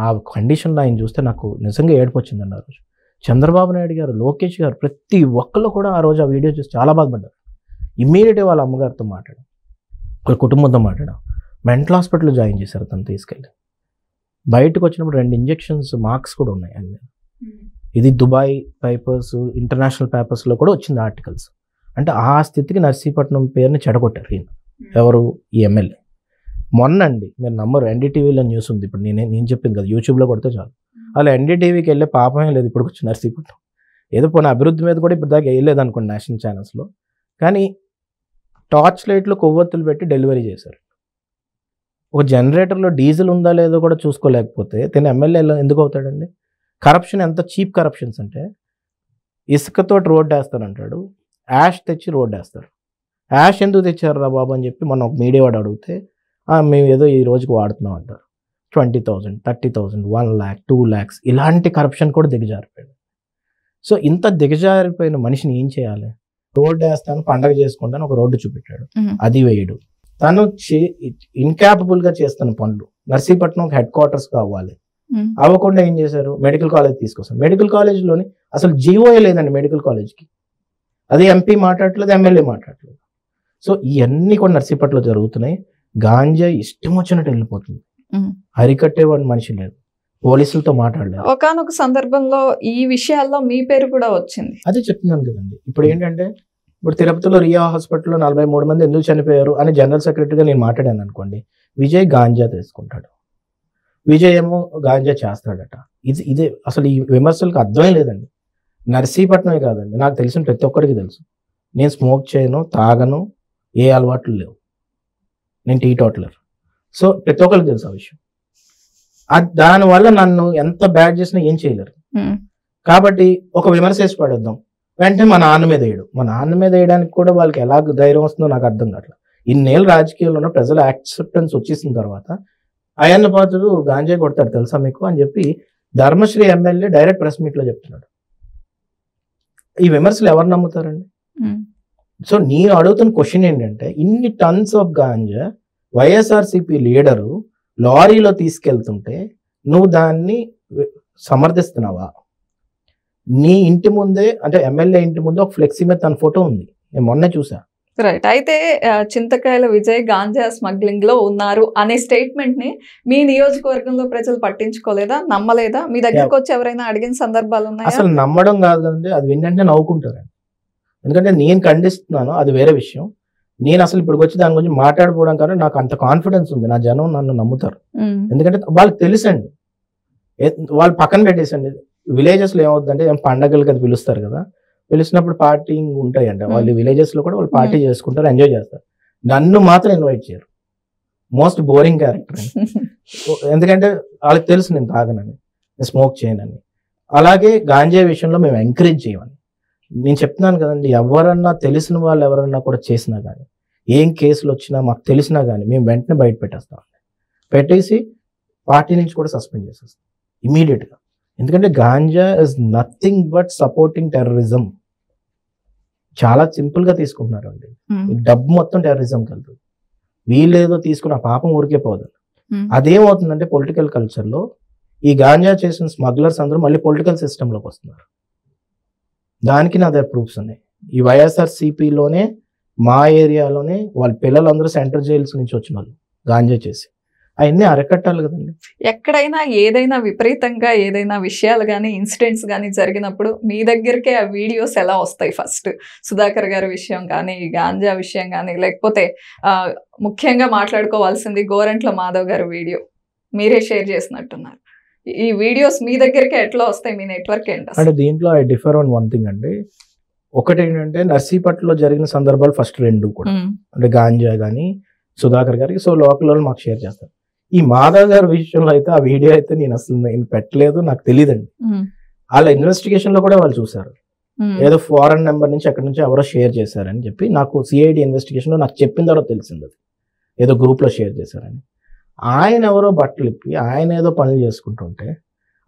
ఆ కండిషన్లో ఆయన చూస్తే నాకు నిజంగా ఏడుపు వచ్చిందండి ఆ రోజు. చంద్రబాబు నాయుడు గారు, లోకేష్ గారు, ప్రతి ఒక్కళ్ళు కూడా ఆ రోజు ఆ వీడియో చూసి చాలా బాధపడ్డారు. ఇమ్మీడియట్గా వాళ్ళ అమ్మగారితో మాట్లాడాం, వాళ్ళ కుటుంబంతో మాట్లాడాం, మెంటల్ హాస్పిటల్లో జాయిన్ చేశారు తను తీసుకెళ్ళి. బయటకు వచ్చినప్పుడు 2 ఇంజెక్షన్స్ మార్క్స్ కూడా ఉన్నాయి ఆయన మీద. ఇది దుబాయ్ పేపర్స్, ఇంటర్నేషనల్ పేపర్స్లో కూడా వచ్చింది ఆర్టికల్స్. అంటే ఆ స్థితికి నర్సీపట్నం పేరుని చెడగొట్టారు ఈయన. ఎవరు, ఈ ఎమ్మెల్యే. మొన్న అండి మీరు నమ్మరు, ఎన్డీటీవీలో న్యూస్ ఉంది, ఇప్పుడు నేను చెప్పింది కదా, యూట్యూబ్లో కొడితే చాలు, అలా ఎన్డీటీవీకి వెళ్ళే పాపమే లేదు ఇప్పుడు వచ్చి నర్సీపట్నం. ఏదో పోనీ అభివృద్ధి మీద కూడా ఇప్పుడు దాకా వేయలేదు అనుకోండి నేషనల్ ఛానల్స్లో, కానీ టార్చ్ లైట్లో కొవ్వొత్తులు పెట్టి డెలివరీ చేశారు. ఒక జనరేటర్లో డీజిల్ ఉందా లేదో కూడా చూసుకోలేకపోతే తిన ఎమ్మెల్యే ఎందుకు అవుతాడండి? కరప్షన్ ఎంత చీప్ కరప్షన్స్ అంటే, ఇసుకతో రోడ్డు వేస్తానంటాడు, యాష్ తెచ్చి రోడ్డు వేస్తారు. యాష్ ఎందుకు తెచ్చారు రా బాబు అని చెప్పి మనం ఒక మీడియా వాడు అడిగితే, మేము ఏదో ఈ రోజుకి వాడుతున్నాం అంటారు. 20,000, 30,000, 1 lakh, 2 lakhs ఇలాంటి కరప్షన్ కూడా దిగజారిపోయాడు. సో ఇంత దిగజారిపోయిన మనిషిని ఏం చేయాలి? రోడ్డు వేస్తాను పండగ చేసుకుంటాను ఒక రోడ్డు చూపెట్టాడు, ఉమ్, అది వేయడు. తను ఇన్కాపబుల్ గా చేస్తున్న పనులు. నర్సీపట్నం హెడ్ క్వార్టర్స్ కావాలి, ఉమ్, అవ్వకుండా ఏం చేశారు, మెడికల్ కాలేజ్ తీసుకొస్తారు. మెడికల్ కాలేజ్లోని అసలు జీవోయే లేదండి మెడికల్ కాలేజ్కి. అది ఎంపీ మాట్లాడట్లేదు, ఎమ్మెల్యే మాట్లాడట్లేదు. సో ఇవన్నీ కూడా నర్సీపట్నంలో జరుగుతున్నాయి. గాంజా ఇష్టం వచ్చినట్టు వెళ్ళిపోతుంది, ఉమ్. అరికట్టేవాడి మనిషి లేదు, పోలీసులతో మాట్లాడలేదు. ఒకానొక సందర్భంలో ఈ విషయాల్లో మీ పేరు కూడా వచ్చింది. అదే చెప్తున్నాను కదండి. ఇప్పుడు ఏంటంటే ఇప్పుడు తిరుపతిలో రియా హాస్పిటల్లో 43 మంది ఎందుకు చనిపోయారు అని జనరల్ సెక్రటరీగా నేను మాట్లాడాను అనుకోండి, విజయ్ గాంజా తీసుకుంటాడు, విజయ్ ఏమో గాంజా చేస్తాడట. ఇదే అసలు ఈ విమర్శలకు అర్థమే లేదండి. నర్సీపట్నమే కాదండి, నాకు తెలిసిన ప్రతి ఒక్కరికి తెలుసు. నేను స్మోక్ చేయను, తాగను, ఏ అలవాట్లు లేవు, నేను టీ టోటలర్. సో ప్రతి ఒక్కరికి తెలుసు ఆ విషయం. దానివల్ల నన్ను ఎంత బ్యాడ్ చేసినా ఏం చేయలేరు. ఉమ్, కాబట్టి ఒక విమర్శ వేసి పడేద్దాం, వెంటనే మా నాన్న మీద వేయడు. మా నాన్న మీద వేయడానికి కూడా వాళ్ళకి ఎలా ధైర్యం వస్తుందో నాకు అర్థం కావట్లేదు. ఇన్నేళ్ళు రాజకీయాల్లో ఉన్న ప్రజల యాక్సెప్టెన్స్ వచ్చేసిన తర్వాత అయ్యన్న పాత్రుడు గాంజా కొడతాడు తెలుసా మీకు అని చెప్పి ధర్మశ్రీ ఎమ్మెల్యే డైరెక్ట్ ప్రెస్ మీట్లో చెప్తున్నాడు. ఈ విమర్శలు ఎవరు నమ్ముతారండి? ఉమ్, సో నేను అడుగుతున్న క్వశ్చన్ ఏంటంటే, ఇన్ని tons of ganja YSRCP leader లారీలో తీసుకెళ్తుంటే నువ్వు దాన్ని సమర్థిస్తున్నావా? నీ ఇంటి ముందే, అంటే ఎమ్మెల్యే ఇంటి ముందే ఒక ఫ్లెక్సీ మీద తన ఫోటో ఉంది, నేను మొన్నే చూసా. రైట్. అయితే చింతకాయల విజయ్ గాంజా స్మగ్లింగ్ లో ఉన్నారు అనే స్టేట్మెంట్ ని మీ నియోజకవర్గంలో ప్రజలు పట్టించుకోలేదా, నమ్మలేదా? మీ దగ్గరకు వచ్చి ఎవరైనా అడిగిన సందర్భాలు ఉన్నాయా? అసలు నమ్మడం కాదు కదండి, అది వింటే నవ్వుకుంటారండి. ఎందుకంటే నేను ఖండిస్తున్నాను, అది వేరే విషయం. నేను అసలు ఇప్పుడు వచ్చి దాని గురించి మాట్లాడిపోవడం కానీ నాకు అంత కాన్ఫిడెన్స్ ఉంది, నా జనం నన్ను నమ్ముతారు. ఉమ్, ఎందుకంటే వాళ్ళకి తెలుసండి. వాళ్ళు పక్కన పెట్టేసండి. విలేజెస్ లో ఏమవుతుందంటే పండగలకి అది పిలుస్తారు కదా, పిలిచినప్పుడు పార్టీ ఉంటాయండి. వాళ్ళు విలేజెస్ లో కూడా వాళ్ళు పార్టీ చేసుకుంటారు, ఎంజాయ్ చేస్తారు. నన్ను మాత్రం ఇన్వైట్ చేయరు. Most boring character. ఎందుకంటే వాళ్ళకి తెలుసు నేను తాగనని, నేను స్మోక్ చేయనని. అలాగే గాంజా విషయంలో మేము ఎంకరేజ్ చేయమని నేను చెప్తున్నాను కదండి. ఎవరన్నా తెలిసిన వాళ్ళు ఎవరన్నా కూడా చేసినా కానీ, ఏం కేసులు వచ్చినా మాకు తెలిసినా కానీ మేము వెంటనే బయట పెట్టేస్తాం. పెట్టేసి పార్టీ నుంచి కూడా సస్పెండ్ చేసేస్తాం ఇమీడియట్గా. ఎందుకంటే ganja is nothing but supporting terrorism. చాలా సింపుల్ గా తీసుకుంటున్నారు అండి. డబ్బు మొత్తం టెర్రరిజంకి వెళ్తుంది. వీళ్ళేదో తీసుకున్న పాపం ఊరికే పోదు. అదేమవుతుందంటే పొలిటికల్ కల్చర్లో ఈ గాంజా చేసిన స్మగ్లర్స్ అందరూ మళ్ళీ పొలిటికల్ సిస్టంలోకి వస్తున్నారు. దానికి నా దగ్గర ప్రూఫ్స్ ఉన్నాయి. ఈ వైఎస్ఆర్సీపీలోనే మా ఏరియాలోనే వాళ్ళ పిల్లలందరూ సెంట్రల్ జైల్స్ నుంచి వచ్చిన వాళ్ళు గాంజా చేసి, అవన్నీ అరకట్టాలి కదండి. ఎక్కడైనా ఏదైనా విపరీతంగా ఏదైనా విషయాలు కానీ ఇన్సిడెంట్స్ కానీ జరిగినప్పుడు మీ దగ్గరికే ఆ వీడియోస్ ఎలా వస్తాయి? ఫస్ట్ సుధాకర్ గారి విషయం కానీ, గాంజా విషయం కానీ, లేకపోతే ముఖ్యంగా మాట్లాడుకోవాల్సింది గోరంట్ల మాధవ్ గారి వీడియో మీరే షేర్ చేసినట్టున్నారు. ఈ వీడియోస్ మీ దగ్గరికి ఎట్లా వస్తాయి? మీ నెట్వర్క్ ఏంటి? అంటే దీంట్లో I differ on one thing అండి. ఒకటి ఏంటంటే నర్సీపట్నంలో జరిగిన సందర్భాలు ఫస్ట్ 2 కూడా, అంటే గాంజా కానీ సుధాకర్ గారికి, సో లోకల్ వాళ్ళు మాకు షేర్ చేస్తారు. ఈ మాధవ్ గారి విషయంలో అయితే ఆ వీడియో అయితే నేను పెట్టలేదు, నాకు తెలియదండి. వాళ్ళ ఇన్వెస్టిగేషన్ లో కూడా వాళ్ళు చూసారు, ఏదో ఫారెన్ నెంబర్ నుంచి ఎక్కడి నుంచి ఎవరో షేర్ చేశారని చెప్పి నాకు సిఐడి ఇన్వెస్టిగేషన్ లో నాకు చెప్పిన తర్వాత తెలిసింది. అది ఏదో గ్రూప్ లో షేర్ చేశారని. ఆయన ఎవరో బట్టలు ఇప్పి ఆయన ఏదో పనులు చేసుకుంటుంటే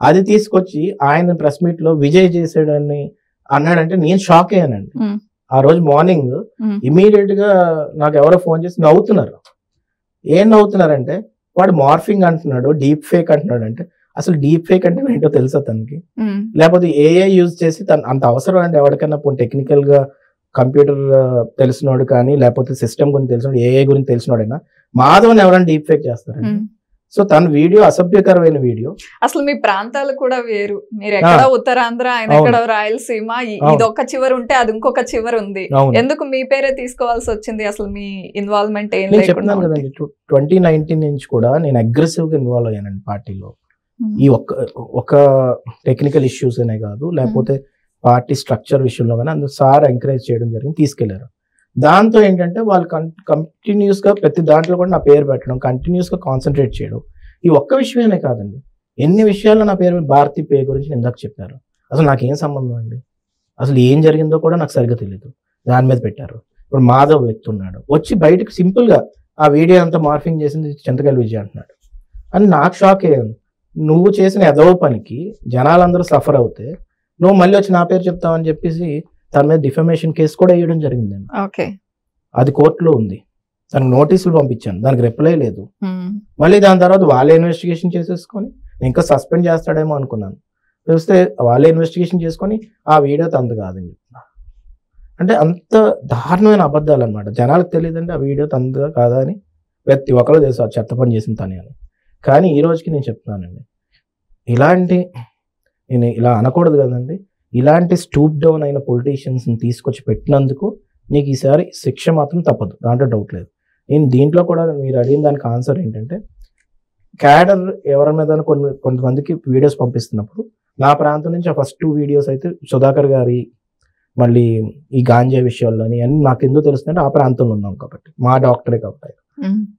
అది తీసుకొచ్చి ఆయన ప్రెస్ మీట్ లో విజయ్ చేసాడని అన్నాడంటే నేను షాక్ అయ్యానండి. ఆ రోజు మార్నింగ్ ఇమీడియట్ గా నాకు ఎవరో ఫోన్ చేసి నవ్వుతున్నారు. ఏం నవ్వుతున్నారంటే, వాడు మార్ఫింగ్ అంటున్నాడు, డీప్ ఫేక్ అంటున్నాడు. అంటే అసలు డీప్ ఫేక్ అంటే ఏంటో తెలుసా తనకి? లేకపోతే ఏఐ యూజ్ చేసి అంత అవసరం అంటే ఎవరికైనా టెక్నికల్ గా కంప్యూటర్ తెలిసినోడు కానీ, లేకపోతే సిస్టమ్ గురించి తెలిసినోడు, ఏఐ గురించి తెలిసినోడైనా మాధవన్ ఎవరైనా డీప్ ఫేక్ చేస్తారండి. సో తన వీడియో అసభ్యకరమైన వీడియో. అసలు మీ ప్రాంతాలు కూడా వేరు, మీరు ఎక్కడ ఉత్తరాంధ్ర, ఆయన ఎక్కడ రాయలసీమ, ఇది ఒక చివరి ఉంటే అది ఇంకొక చివరి ఉంది. ఎందుకు మీ పేరే తీసుకోవాల్సి వచ్చింది? అసలు మీ ఇన్వాల్వ్మెంట్ ఏం లేదు? చెప్తున్నాను కదండి, 2019 నుంచి కూడా నేను అగ్రెసివ్ గా ఇన్వాల్వ్ అయ్యానండి పార్టీలో. ఈ ఒక టెక్నికల్ ఇష్యూస్ అనే కాదు, లేకపోతే పార్టీ స్ట్రక్చర్ విషయంలో కానీ అందుకు సార్ ఎంకరేజ్ చేయడం జరిగింది, తీసుకెళ్లారు. దాంతో ఏంటంటే వాళ్ళు కంటిన్యూస్ గా ప్రతి దాంట్లో కూడా నా పేరు పెట్టడం, కంటిన్యూస్ గా కాన్సన్ట్రేట్ చేయడం. ఈ ఒక్క విషయమే కాదండి, ఎన్ని విషయాల్లో నా పేరు, భారతీ పే గురించి ఇందాక చెప్పారు. అసలు నాకేం సంబంధం అండి, అసలు ఏం జరిగిందో కూడా నాకు సరిగ్గా తెలియదు, దాని మీద పెట్టారు. ఇప్పుడు మాధవ్ వ్యక్తి ఉన్నాడు, వచ్చి బయటకు సింపుల్ గా ఆ వీడియో అంతా మార్ఫింగ్ చేసింది చింతకాయల విజయ్ అంటున్నాడు. అని నాకు షాక్ అయ్యాను. నువ్వు చేసిన ఎదవ పనికి జనాలందరూ సఫర్ అవుతే నువ్వు మళ్ళీ వచ్చి నా పేరు చెప్తావని చెప్పేసి తన మీద డిఫమేషన్ కేసు కూడా వేయడం జరిగిందండి. ఓకే. అది కోర్టులో ఉంది. తనకు నోటీసులు పంపించాను, దానికి రిప్లై లేదు. మళ్ళీ దాని తర్వాత వాళ్ళే ఇన్వెస్టిగేషన్ చేసేసుకొని ఇంకా సస్పెండ్ చేస్తాడేమో అనుకున్నాను. చూస్తే వాళ్ళే ఇన్వెస్టిగేషన్ చేసుకొని ఆ వీడియో తనది కాదని చెప్తున్నా. అంటే అంత దారుణమైన అబద్ధాలు అనమాట. జనాలకు తెలియదండి ఆ వీడియో తనది కాదా అని. ప్రతి ఒక్కరు తెలుసు ఆ చెత్త పని చేసిన తనే అని. కానీ ఈ రోజుకి నేను చెప్తున్నానండి, నేను ఇలా అనకూడదు కదండి, ఇలాంటి స్టూప్ డౌన్ అయిన పొలిటీషియన్స్ని తీసుకొచ్చి పెట్టినందుకు నీకు ఈసారి శిక్ష మాత్రం తప్పదు, దాంట్లో డౌట్ లేదు. నేను దీంట్లో కూడా మీరు అడిగిన దానికి ఆన్సర్ ఏంటంటే, క్యాడర్ ఎవరి మీద కొంతమందికి వీడియోస్ పంపిస్తున్నప్పుడు నా ప్రాంతం నుంచి ఆ ఫస్ట్ 2 వీడియోస్ అయితే సుధాకర్ గారి, మళ్ళీ ఈ గాంజా విషయాల్లో అని నాకు ఎందుకు తెలుస్తుందంటే ఆ ప్రాంతంలో ఉన్నాం కాబట్టి, మా డాక్టరే కాబట్టి.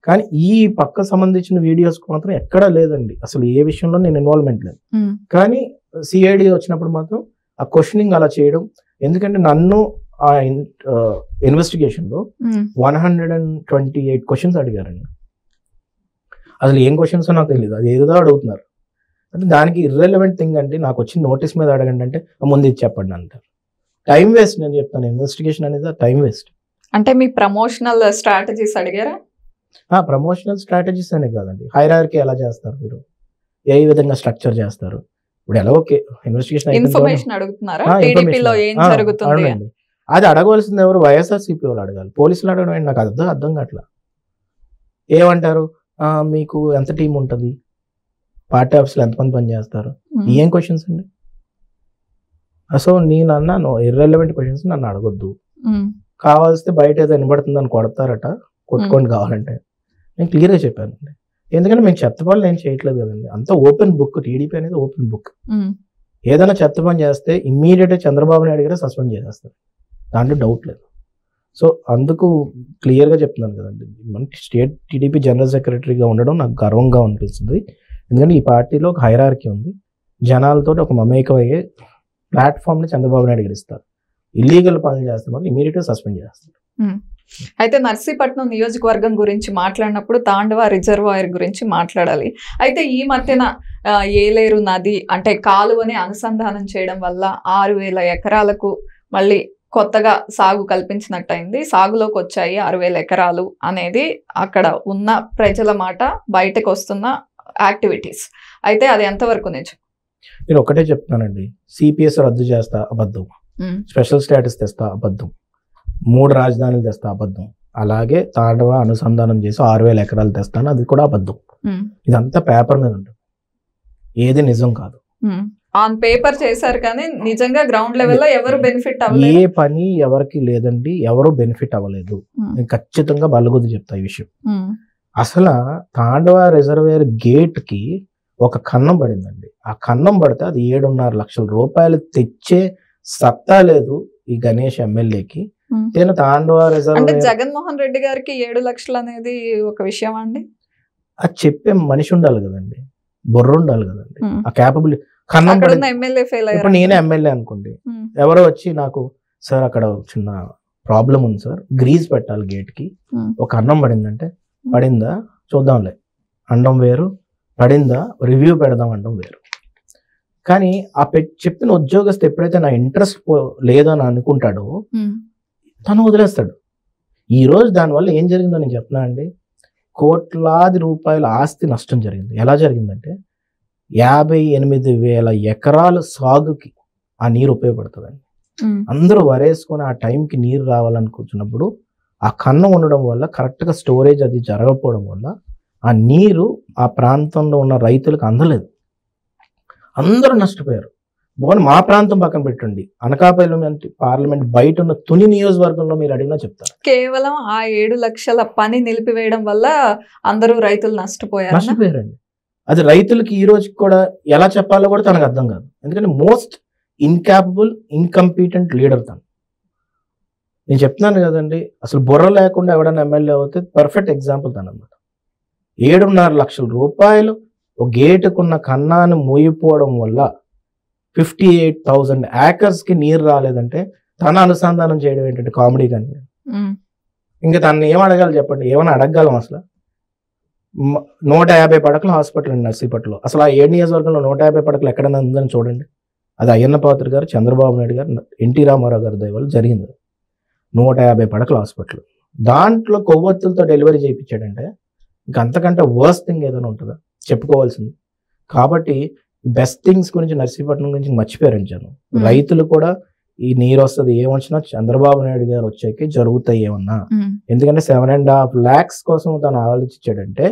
కానీ ఈ పక్క సంబంధించిన వీడియోస్ మాత్రం ఎక్కడా లేదండి, అసలు ఏ విషయంలో నేను ఇన్వాల్వ్మెంట్ లేదు. కానీ సిఐడి వచ్చినప్పుడు మాత్రం ఆ క్వశ్చనింగ్ అలా చేయడం, ఎందుకంటే నన్ను ఆ ఇన్వెస్టిగేషన్లో 128 క్వశ్చన్స్ అడిగారండి. అసలు ఏం క్వశ్చన్స్ నాకు తెలియదు, అది ఏదో అడుగుతున్నారు. అంటే దానికి ఇర్రెలవెంట్ థింగ్ అంటే నాకు వచ్చిన నోటీస్ మీద అడగండి అంటే ముందు ఇది చెప్పండి అంటారు. Time waste. నేను చెప్తాను, ఇన్వెస్టిగేషన్ అనేది టైం వేస్ట్. అంటే మీ ప్రమోషనల్ స్ట్రాటజీస్ అడిగారా? ప్రమోషనల్ స్ట్రాటజీస్ అనే కాదండి, హైరార్కీ ఎలా చేస్తారు మీరు, ఏ విధంగా స్ట్రక్చర్ చేస్తారు. ఇప్పుడు ఎలా ఓకే ఇన్వెస్టిగేషన్ ఇన్ఫర్మేషన్ అడుగుతున్నారా, టీడీపీలో ఏం జరుగుతుంది అది అడగవలసింది ఎవరు? వైఎస్ఆర్సీపీ వాళ్ళు అడగాలి. పోలీసులు అడగడం నాకు అర్థం కావట్లా. ఏమంటారు, మీకు ఎంత టీం ఉంటుంది, పార్టీ ఆఫీస్లో ఎంతమంది పని చేస్తారు, ఏం క్వశ్చన్స్ అండి? సో నేను అన్నాను, ఇర్రెలవెంట్ క్వశ్చన్స్ నన్ను అడగొద్దు, కావాల్స్తే బయట ఏదో వినబడుతుందని కొడతారట, కొట్టుకోండి కావాలంటే. నేను క్లియర్గా చెప్పానండి, ఎందుకంటే మేము చెత్త పనులు ఏం చేయట్లేదు కదండి, అంతా ఓపెన్ బుక్. టీడీపీ అనేది ఓపెన్ బుక్. ఏదైనా చెత్త పని చేస్తే ఇమ్మీడియట్గా చంద్రబాబు నాయుడు గారు సస్పెండ్ చేసేస్తారు, దాంట్లో డౌట్ లేదు. సో అందుకు క్లియర్గా చెప్తున్నాను కదండి, మనకి స్టేట్ టీడీపీ జనరల్ సెక్రటరీగా ఉండడం నాకు గర్వంగా అనిపిస్తుంది. ఎందుకంటే ఈ పార్టీలో ఒక హైరార్కీ ఉంది, జనాలతో ఒక మమేకమయ్యే ప్లాట్ఫామ్ని చంద్రబాబు నాయుడు గారు ఇస్తారు. ఇల్లీగల్ పనులు చేస్తే మాత్రం ఇమీడియట్గా సస్పెండ్ చేస్తారు. అయితే నర్సీపట్నం నియోజకవర్గం గురించి మాట్లాడినప్పుడు తాండవ రిజర్వాయర్ గురించి మాట్లాడాలి. అయితే ఈ మధ్యన ఏలేరు నది అంటే కాలువని అనుసంధానం చేయడం వల్ల 6,000 ఎకరాలకు మళ్ళీ కొత్తగా సాగు కల్పించినట్టయింది. సాగులోకి వచ్చాయి 6,000 ఎకరాలు అనేది అక్కడ ఉన్న ప్రజల మాట, బయటకు వస్తున్న యాక్టివిటీస్. అయితే అది ఎంతవరకు నిజం? నేను ఒకటే చెప్తానండి, సిపిఎస్ రద్దు చేస్తా అబద్ధం, స్పెషల్ స్టేటస్ తెస్తా అబద్ధం, 3 రాజధానులు తెస్తా అబద్ధం, అలాగే తాండవ అనుసంధానం చేసి 6,000 ఎకరాలు తెస్తాను, అది కూడా అబద్ధం. ఇదంతా పేపర్ మీద ఉంటుంది, ఏది నిజం కాదు. ఆన్ పేపర్ చేశారు కానీ నిజంగా గ్రౌండ్ లెవెల్లో ఎవరు బెనిఫిట్ అవ్వలేదు. ఏ పని ఎవరికి లేదండి, ఎవరు బెనిఫిట్ అవ్వలేదు. నేను ఖచ్చితంగా బల్లగుద్ది చెప్తా ఈ విషయం. అసలు తాండవ రిజర్వేర్ గేట్ కి ఒక కన్నం పడిందండి. ఆ కన్నం పడితే అది 7.5 లక్షల రూపాయలు తెచ్చే సత్తా లేదు ఈ గణేష్ ఎమ్మెల్యేకి. నేను తాండవ రిజర్వేర్, జగన్మోహన్ రెడ్డి గారికి 7 లక్షలు అనేది ఒక విషయం అండి. అది చెప్పే మనిషి ఉండాలి కదండి, బుర్ర ఉండాలి కదండి, ఆ క్యాపబిలిటీ. కన్నం పడింది. ఇప్పుడు నేనే ఎమ్మెల్యే అనుకోండి, ఎవరో వచ్చి నాకు, సార్ అక్కడ చిన్న ప్రాబ్లం ఉంది సార్, గ్రీజ్ పెట్టాలి గేట్ కి, ఒక అన్నం పడిందంటే, పడిందా చూద్దాంలే అండం వేరు, పడిందా రివ్యూ పెడదాం అండం వేరు. కానీ ఆ చెప్పిన ఉద్యోగస్తు ఎప్పుడైతే నా ఇంట్రెస్ట్ లేదని అనుకుంటాడో తను వదిలేస్తాడు. ఈ రోజు దానివల్ల ఏం జరిగిందో నేను చెప్తున్నా అండి, కోట్లాది రూపాయల ఆస్తి నష్టం జరిగింది. ఎలా జరిగిందంటే 58,000 ఎకరాల సాగుకి ఆ నీరు ఉపయోగపడుతుందండి. అందరూ వరేసుకొని ఆ టైంకి నీరు రావాలనుకుంటున్నప్పుడు ఆ కన్నం ఉండడం వల్ల, కరెక్ట్గా స్టోరేజ్ అది జరగకపోవడం వల్ల ఆ నీరు ఆ ప్రాంతంలో ఉన్న రైతులకు అందలేదు, అందరూ నష్టపోయారు. పోనీ మా ప్రాంతం పక్కన పెట్టండి, అనకాపల్లి పార్లమెంట్ బయట ఉన్న తుని నియోజకవర్గంలో మీరు అడిగినా చెప్తారు. కేవలం ఆ 7 లక్షల పని నిలిపివేయడం వల్ల అందరూ రైతులు నష్టపోయారండి. అది రైతులకి ఈ రోజుకి కూడా ఎలా చెప్పాలో కూడా తనకు అర్థం కాదు. ఎందుకంటే మోస్ట్ ఇన్కాపబుల్, ఇన్కంపీటెంట్ లీడర్ తను. నేను చెప్తున్నాను కదండి, అసలు బుర్ర లేకుండా ఎవడన్నా ఎమ్మెల్యే అవుతే పర్ఫెక్ట్ ఎగ్జాంపుల్ తను అన్నమాట. 7.5 లక్షల రూపాయలు ఒక గేటుకున్న కన్నాను మూయిపోవడం వల్ల 58,000 ఏకర్స్కి నీరు రాలేదంటే తన అనుసంధానం చేయడం ఏంటంటే కామెడీ. కానీ ఇంకా తనని ఏం అడగాలి చెప్పండి, ఏమైనా అడగగలం? అసలు 150 పడకల హాస్పిటల్ అండి నర్సీపట్నంలో. అసలు ఆ 7 నియోజకవర్గంలో 150 పడకలు ఎక్కడైనా ఉందని చూడండి. అది అయ్యన్న పాత్రుడు గారు, చంద్రబాబు నాయుడు గారు, ఎన్టీ రామారావు గారి దయ వల్ల జరిగింది. 150 పడకల హాస్పిటల్, దాంట్లో కొవ్వొత్తులతో డెలివరీ చేయించాడంటే ఇంకా అంతకంటే వర్స్ట్ థింగ్ ఏదైనా ఉంటుందా చెప్పుకోవాల్సింది. కాబట్టి బెస్ట్ థింగ్స్ గురించి నర్సీపట్నం గురించి మర్చిపోయారండి జనం. రైతులు కూడా ఈ నీరు వస్తుంది ఏమొచ్చినా చంద్రబాబు నాయుడు గారు వచ్చాకే జరుగుతాయి ఏమన్నా. ఎందుకంటే 7.5 lakhs కోసం తను ఆలోచించాడంటే,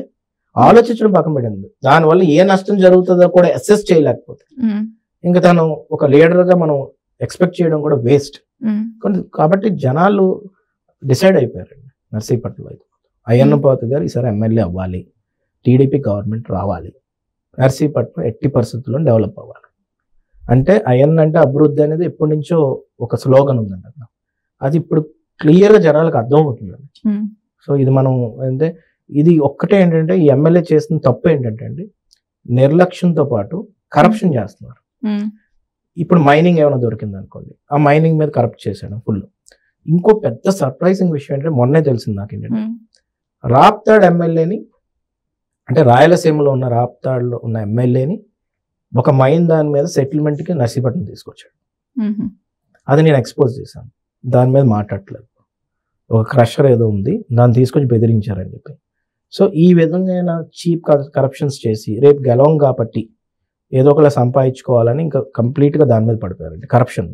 ఆలోచించడం పక్కన పెట్టింది, దానివల్ల ఏ నష్టం జరుగుతుందో కూడా అసెస్ చేయలేకపోతే ఇంకా తను ఒక లీడర్ గా మనం ఎక్స్పెక్ట్ చేయడం కూడా వేస్ట్. కాబట్టి జనాలు డిసైడ్ అయిపోయారండి నర్సీపట్నంలో. అయ్యన్న పాత్రుడు గారు ఈసారి ఎమ్మెల్యే అవ్వాలి, టీడీపీ గవర్నమెంట్ రావాలి, నర్సీపట్నం ఎట్టి పరిస్థితుల్లో డెవలప్ అవ్వాలి. అంటే అయ్యన్న అంటే అభివృద్ధి అనేది ఎప్పటి నుంచో ఒక స్లోగన్ ఉందండి అక్కడ. అది ఇప్పుడు క్లియర్గా జనాలకు అర్థం అవుతుందండి. సో ఇది మనం అంటే ఇది ఒక్కటే ఏంటంటే ఈ ఎమ్మెల్యే చేసిన తప్పు ఏంటంటే అండి, నిర్లక్ష్యంతో పాటు కరప్షన్ చేస్తున్నారు. ఇప్పుడు మైనింగ్ ఏమైనా దొరికింది అనుకోండి, ఆ మైనింగ్ మీద కరప్ట్ చేశాడు ఫుల్. ఇంకో పెద్ద సర్ప్రైజింగ్ విషయం ఏంటంటే మొన్నే తెలిసింది నాకు ఏంటంటే, రాప్తాడ్ ఎమ్మెల్యేని, అంటే రాయలసీమలో ఉన్న రాప్తాడ్లో ఉన్న ఎమ్మెల్యేని ఒక మైన్ దాని మీద సెటిల్మెంట్కి నర్సీపట్నం తీసుకొచ్చాడు. అది నేను ఎక్స్పోజ్ చేశాను, దాని మీద మాట్లాడలేదు. ఒక క్రషర్ ఏదో ఉంది, దాన్ని తీసుకొచ్చి బెదిరించారని చెప్పి. సో ఈ విధంగా చీప్ కరప్షన్స్ చేసి రేపు గెలవం కాబట్టి ఏదో ఒకలా సంపాదించుకోవాలని ఇంకా కంప్లీట్గా దాని మీద పడిపోయారండి, కరప్షన్.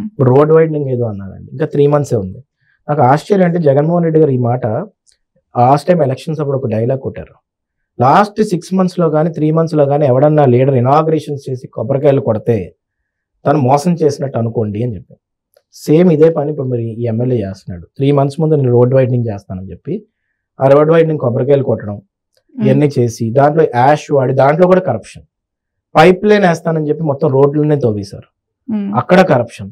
ఇప్పుడు రోడ్ వైడనింగ్ ఏదో అన్నారండి, ఇంకా 3 months ఉంది. నాకు ఆశ్చర్యం అంటే జగన్మోహన్ రెడ్డి గారు ఈ మాట లాస్ట్ టైం ఎలక్షన్స్ అప్పుడు ఒక డైలాగ్ కొట్టారు, లాస్ట్ 6 monthsలో కానీ 3 monthsలో కానీ ఎవడన్నా లీడర్ ఇనాగ్రేషన్స్ చేసి కొబ్బరికాయలు కొడితే తను మోసం చేసినట్టు అనుకోండి అని చెప్పి. సేమ్ ఇదే పని ఇప్పుడు మరి ఈ ఎమ్మెల్యే చేస్తున్నాడు. 3 months ముందు నేను రోడ్ వైడనింగ్ చేస్తానని చెప్పి ఆ రోడ్ వైడనింగ్ కొబ్బరికాయలు కొట్టడం ఇవన్నీ చేసి దాంట్లో యాష్ వాడి దాంట్లో కూడా కరప్షన్. పైప్ లైన్ వేస్తానని చెప్పి మొత్తం రోడ్లనే తవ్వేశారు, అక్కడ కరప్షన్.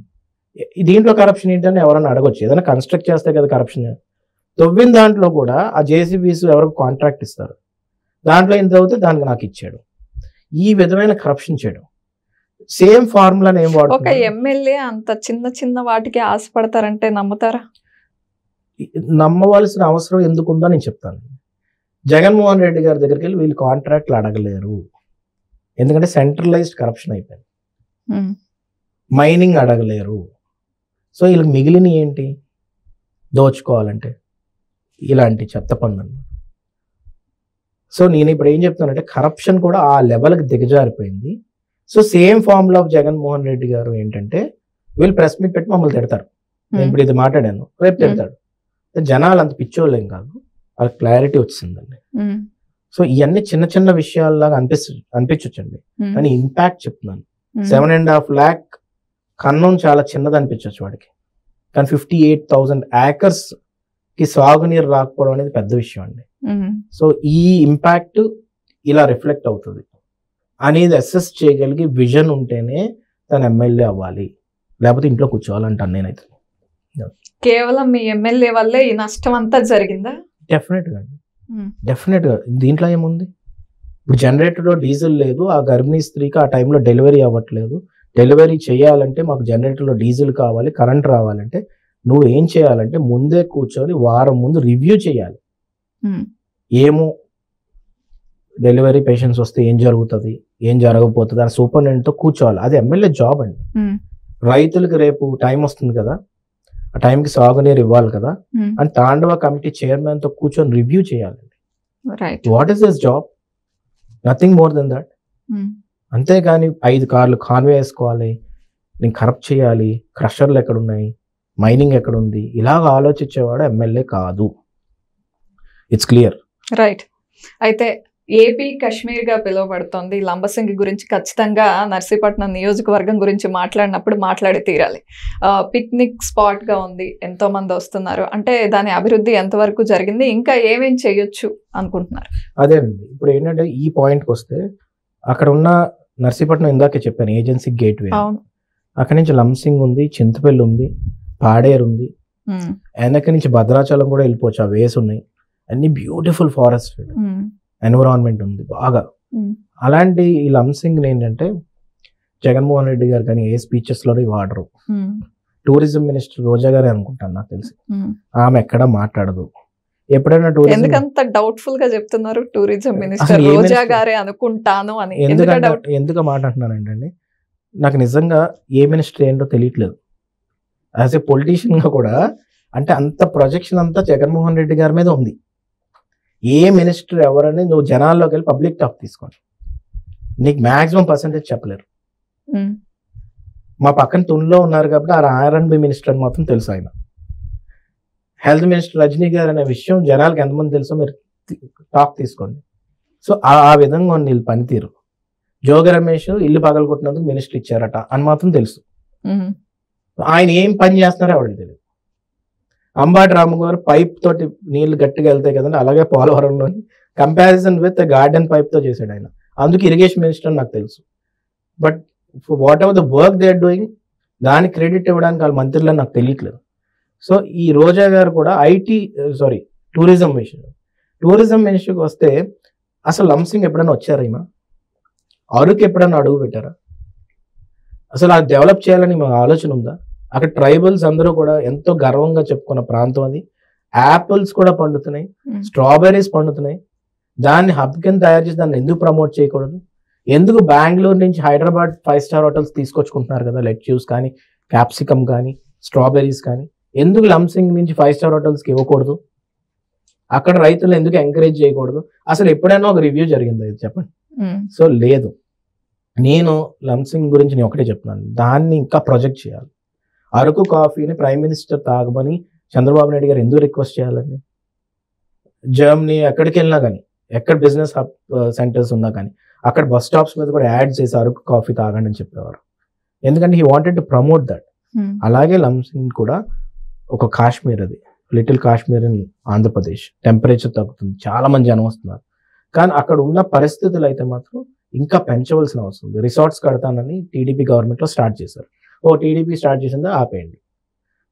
దీంట్లో కరప్షన్ ఏంటని ఎవరన్నా అడగొచ్చు, ఏదైనా కన్స్ట్రక్ట్ చేస్తే కదా కరప్షన్. తవ్విన దాంట్లో కూడా ఆ జేసీబీస్ ఎవరికి కాంట్రాక్ట్ ఇస్తారు, దాంట్లో ఏం తవ్వితే దానికి నాకు ఇచ్చాడు. ఈ విధమైన కరప్షన్ చేయడం, సేమ్ ఫార్ములాని ఏం వాడు. ఒక ఎమ్మెల్యే అంత చిన్న చిన్న వాటికి ఆశపడతారంటే నమ్ముతారా? నమ్మవలసిన అవసరం ఎందుకుందో నేను చెప్తాను. జగన్మోహన్ రెడ్డి గారి దగ్గరికి వెళ్ళి వీళ్ళు కాంట్రాక్ట్లు అడగలేరు, ఎందుకంటే సెంట్రలైజ్డ్ కరప్షన్ అయిపోయింది. మైనింగ్ అడగలేరు. సో వీళ్ళకి మిగిలిన ఏంటి దోచుకోవాలంటే ఇలాంటి చెత్త పనులు అన్నమాట. సో నేను ఇప్పుడు ఏం చెప్తానంటే కరప్షన్ కూడా ఆ లెవెల్కి దిగజారిపోయింది. So same formula of Jaganmohan Reddy గారు ఏంటంటే వీళ్ళు ప్రెస్ మీట్ పెట్టి మమ్మల్ని తిడతారు, నేను ఇప్పుడు ఇది మాట్లాడాను రేపు తిడతాడు. జనాలు అంత పిచ్చోళ్ళేం కాదు, వాళ్ళకి క్లారిటీ వచ్చిందండి. సో ఇవన్నీ చిన్న చిన్న విషయాల్లాగా అనిపించొచ్చండి, కానీ ఇంపాక్ట్ చెప్తున్నాను. 7.5 lakh కన్నం చాలా చిన్నది అనిపించవచ్చు వాడికి, కానీ 58,000 acres కి సాగునీరు రాకపోవడం అనేది పెద్ద విషయం అండి. సో ఈ ఇంపాక్ట్ ఇలా రిఫ్లెక్ట్ అవుతుంది అనేది అసెస్ చేయగలిగి విజన్ ఉంటేనే తన ఎమ్మెల్యే అవ్వాలి, లేకపోతే ఇంట్లో కూర్చోవాలంటాను నేనైతే. కేవలం మీ ఎమ్మెల్యే వల్లే ఈ నష్టం అంతా జరిగిందా? డెఫినెట్గా అండి, డెఫినెట్గా. దీంట్లో ఏముంది, ఇప్పుడు జనరేటర్లో డీజిల్ లేదు, ఆ గర్భిణీ స్త్రీకి ఆ టైంలో డెలివరీ అవ్వట్లేదు. డెలివరీ చేయాలంటే మాకు జనరేటర్లో డీజిల్ కావాలి, కరెంట్ రావాలంటే నువ్వు ఏం చేయాలంటే ముందే కూర్చొని వారం ముందు రివ్యూ చేయాలి. ఏమో డెలివరీ పేషెంట్స్ వస్తే ఏం జరుగుతుంది, ఏం జరగకపోతుంది అని సూపరింటెండెంట్తో కూర్చోవాలి. అది ఎమ్మెల్యే జాబ్ అండి. రైతులకు రేపు టైం వస్తుంది కదా, ఆ టైంకి సాగునీరు ఇవ్వాలి కదా అని తాండవ కమిటీ చైర్మన్ తో కూర్చొని రివ్యూ చేయాలండి. What is this job? Nothing more than that. అంతేగాని 5 కార్లు కాన్వే వేసుకోవాలి, నేను కరప్ట్ చేయాలి, క్రషర్లు ఎక్కడున్నాయి, మైనింగ్ ఎక్కడుంది, ఇలాగ ఆలోచించేవాడు ఎమ్మెల్యే కాదు. It's clear. రైట్. అయితే ఏపీ కాశ్మీర్ గా పిలువబడుతోంది. లంబసింగి గురించి ఖచ్చితంగా నర్సీపట్నం నియోజకవర్గం గురించి మాట్లాడినప్పుడు మాట్లాడి తీరాలి. పిక్నిక్ స్పాట్ గా ఉంది, ఎంతో మంది వస్తున్నారు. అంటే దాని అభివృద్ధి ఎంతవరకు జరిగింది, ఇంకా ఏమేం చేయొచ్చు అనుకుంటున్నారు? అదే అండి, ఇప్పుడు ఏంటంటే ఈ పాయింట్కి వస్తే అక్కడ ఉన్న నర్సీపట్నం ఇందాకే చెప్పాను ఏజెన్సీ గేట్ వే, అక్కడి నుంచి లంబసింగ్ ఉంది, చింతపల్లి ఉంది, పాడేరు ఉంది, వెనక నుంచి భద్రాచలం కూడా వెళ్ళిపోవచ్చు, ఆ వేస్ ఉన్నాయి, అన్ని బ్యూటిఫుల్ ఫారెస్ట్ ఎన్విరాన్మెంట్ ఉంది బాగా. అలాంటి ఈ లంబసింగ్ ఏంటంటే జగన్మోహన్ రెడ్డి గారు కానీ ఏ స్పీచెస్ లోనే వాడరు. టూరిజం మినిస్టర్ రోజా గారే అనుకుంటాను నాకు తెలిసి, ఆమె ఎక్కడ మాట్లాడదు. ఎప్పుడైనా టూరిజం ఎందుకంత డౌట్ఫుల్ గా చెప్తున్నారు? టూరిజం మినిస్టర్ రోజా గారే అనుకుంటాను అని ఎందుకు మాట అంటున్నానంటే, నాకు నిజంగా ఏ మినిస్టర్ ఏంటో తెలియట్లేదు. యాజ్ ఏ పొలిటీషియన్గా కూడా అంటే అంత ప్రొజెక్షన్ అంతా జగన్మోహన్ రెడ్డి గారి మీద ఉంది. ఏ మినిస్టర్ ఎవరని నువ్వు జనాల్లోకి వెళ్ళి పబ్లిక్ టాక్ తీసుకోండి, నీకు మ్యాక్సిమం పర్సెంటేజ్ చెప్పలేరు. మా పక్కన తునిలో ఉన్నారు కాబట్టి ఆ R&B మినిస్టర్ అని మాత్రం తెలుసు. ఆయన హెల్త్ మినిస్టర్ రజనీ గారు అనే విషయం జనాలకు ఎంతమంది తెలుసో మీరు టాక్ తీసుకోండి. సో ఆ విధంగా ఉంది వీళ్ళు పనితీరు. జోగి రమేష్ ఇల్లు పగలగొట్టినందుకు మినిస్టర్ ఇచ్చారట అని మాత్రం తెలుసు. ఆయన ఏం పని చేస్తున్నారో ఎవరికి తెలియదు. అంబాటి రాము గారు పైప్ తోటి నీళ్లు గట్టిగా వెళ్తాయి కదండి, అలాగే పోలవరంలోని కంపారిజన్ విత్ గార్డెన్ పైప్ తో చేశాడు ఆయన. అందుకు ఇరిగేషన్ మినిస్టర్ అని నాకు తెలుసు. But whatever the work they are doing దానికి క్రెడిట్ ఇవ్వడానికి వాళ్ళ మంత్రులని నాకు తెలియట్లేదు. సో ఈ రోజా గారు కూడా టూరిజం మినిస్టర్కి వస్తే అసలు లంసింగ్ ఎప్పుడైనా వచ్చారా? ఈమె అరకు ఎప్పుడైనా అడుగు పెట్టారా? అసలు అది డెవలప్ చేయాలని మాకు ఆలోచన ఉందా? అక్కడ ట్రైబల్స్ అందరూ కూడా ఎంతో గర్వంగా చెప్పుకున్న ప్రాంతం అది. యాపిల్స్ కూడా పండుతున్నాయి, స్ట్రాబెర్రీస్ పండుతున్నాయి. దాన్ని హబ్ కింద తయారు చేసి దాన్ని ఎందుకు ప్రమోట్ చేయకూడదు? ఎందుకు బెంగళూరు నుంచి హైదరాబాద్ 5-star హోటల్స్ తీసుకొచ్చుకుంటున్నారు కదా, లెట్యూస్ కానీ, క్యాప్సికమ్ కానీ, స్ట్రాబెర్రీస్ కానీ, ఎందుకు లంసింగ్ నుంచి 5-star హోటల్స్కి ఇవ్వకూడదు? అక్కడ రైతులు ఎందుకు ఎంకరేజ్ చేయకూడదు? అసలు ఎప్పుడైనా ఒక రివ్యూ జరిగింది ఇది చెప్పండి. సో లేదు. నేను లంసింగ్ గురించి నేను ఒకటే చెప్తున్నాను, దాన్ని ఇంకా ప్రొజెక్ట్ చేయాలి. అరకు కాఫీని ప్రైమ్ మినిస్టర్ తాగమని చంద్రబాబు నాయుడు గారు ఎందుకు రిక్వెస్ట్ చేయాలండి? జర్మనీ ఎక్కడికి వెళ్ళినా కానీ, ఎక్కడ బిజినెస్ హబ్ సెంటర్స్ ఉన్నా కానీ అక్కడ బస్ స్టాప్స్ మీద కూడా యాడ్ చేసి అరకు కాఫీ తాగండి అని చెప్పేవారు. ఎందుకంటే he wanted to promote that. అలాగే లంసింగ్ కూడా ఒక కాశ్మీర్, అది little Kashmir in Andhra Pradesh. Temperature తగ్గుతుంది, చాలా మంది జనం వస్తున్నారు. కానీ అక్కడ ఉన్న పరిస్థితులు అయితే మాత్రం ఇంకా పెంచవలసిన అవసరం ఉంది. రిసార్ట్స్ కడతానని టీడీపీ గవర్నమెంట్లో స్టార్ట్ చేశారు. టీడీపీ స్టార్ట్ చేసిందా ఆపేయండి.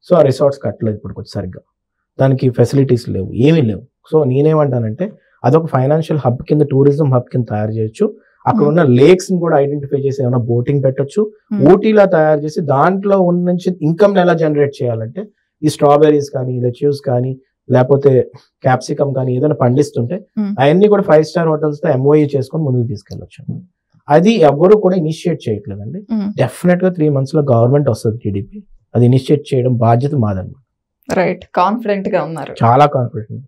సో ఆ రిసార్ట్స్ కట్టలేదు ఇప్పటికి సరిగ్గా, దానికి ఫెసిలిటీస్ లేవు, ఏమీ లేవు. సో నేనేమంటానంటే అదొక ఫైనాన్షియల్ హబ్ కింద, టూరిజం హబ్ కింద తయారు చేయొచ్చు. అక్కడ ఉన్న లేక్స్ ని కూడా ఐడెంటిఫై చేసి ఏమైనా బోటింగ్ పెట్టొచ్చు, ఊటీలా తయారు చేసి దాంట్లో ఉన్న నుంచి ఇన్కమ్ ఎలా జనరేట్ చేయాలంటే ఈ స్ట్రాబెర్రీస్ కానీ, లెట్యూస్ కానీ, లేకపోతే క్యాప్సికమ్ కానీ ఏదైనా పండిస్తుంటే అవన్నీ కూడా 5-star హోటల్స్ తో MOU చేసుకొని ముందుకు తీసుకెళ్ళొచ్చు. అది ఎవరు కూడా ఇనిషియేట్ చేయట్లేదండి. డెఫినెట్ గా 3 months లో గవర్నమెంట్ వస్తుంది టీడీపీ. అది ఇనిషియేట్ చేయడం బాధ్యత మాదన్నమాట. రైట్, కాన్ఫిడెంట్ గా ఉన్నారు. చాలా కాన్ఫిడెంట్,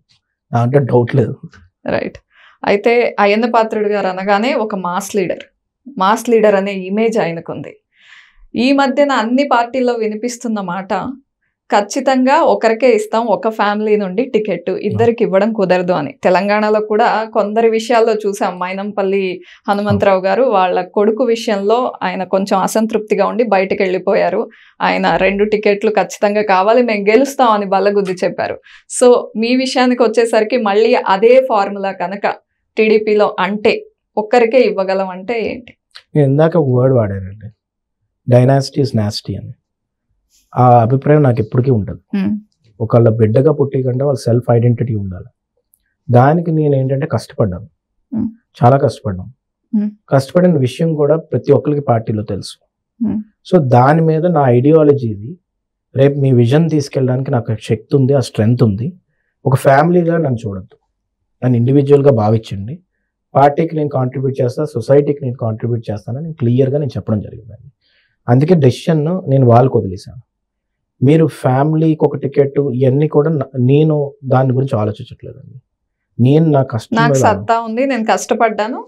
దాంట్లో డౌట్ లేదు. రైట్. అయితే అయ్యన్న పాత్రుడు గారు అనగానే ఒక మాస్ లీడర్ అనే ఇమేజ్ ఆయనకుంది. ఈ మధ్యన అన్ని పార్టీల్లో వినిపిస్తున్న మాట, ఖచ్చితంగా ఒకరికే ఇస్తాం, ఒక ఫ్యామిలీ నుండి టికెట్, ఇద్దరికి ఇవ్వడం కుదరదు అని. తెలంగాణలో కూడా కొందరి విషయాల్లో చూసాం. మైనంపల్లి హనుమంతరావు గారు వాళ్ళ కొడుకు విషయంలో ఆయన కొంచెం అసంతృప్తిగా ఉండి బయటకు వెళ్ళిపోయారు. ఆయన 2 టికెట్లు ఖచ్చితంగా కావాలి, మేము గెలుస్తాం అని బల్లగుద్ది చెప్పారు. సో మీ విషయానికి వచ్చేసరికి మళ్ళీ అదే ఫార్ములా కనుక టీడీపీలో అంటే ఒక్కరికే ఇవ్వగలం అంటే ఏంటి? నేను ఇందాక ఒక వర్డ్ వాడానండి, డైనాసిటీ ఇస్ నాస్టీ అని. ఆ అభిప్రాయం నాకు ఎప్పటికీ ఉంటుంది. ఒకళ్ళ బిడ్డగా పుట్టి కంటే వాళ్ళ సెల్ఫ్ ఐడెంటిటీ ఉండాలి. దానికి నేను ఏంటంటే కష్టపడ్డాను, చాలా కష్టపడ్డాను. కష్టపడిన విషయం కూడా ప్రతి ఒక్కరికి పార్టీలో తెలుసు. సో దాని మీద నా ఐడియాలజీ ఇది. రేపు మీ విజన్ తీసుకెళ్ళడానికి నాకు శక్తి ఉంది, ఆ స్ట్రెంగ్త్ ఉంది. ఒక ఫ్యామిలీగా నన్ను చూడొద్దు, నన్ను ఇండివిజువల్గా భావించండి. పార్టీకి నేను కాంట్రిబ్యూట్ చేస్తాను, సొసైటీకి నేను కాంట్రిబ్యూట్ చేస్తానని క్లియర్గా నేను చెప్పడం జరిగిందండి. అందుకే డెసిషన్ నేను వాళ్ళకు వదిలేశాను. మీరు ఫ్యామిలీకి ఒక టికెట్ ఇవన్నీ కూడా నేను దాని గురించి ఆలోచించట్లేదండి. నేను నాకు సత్తా ఉంది, నేను కష్టపడ్డాను,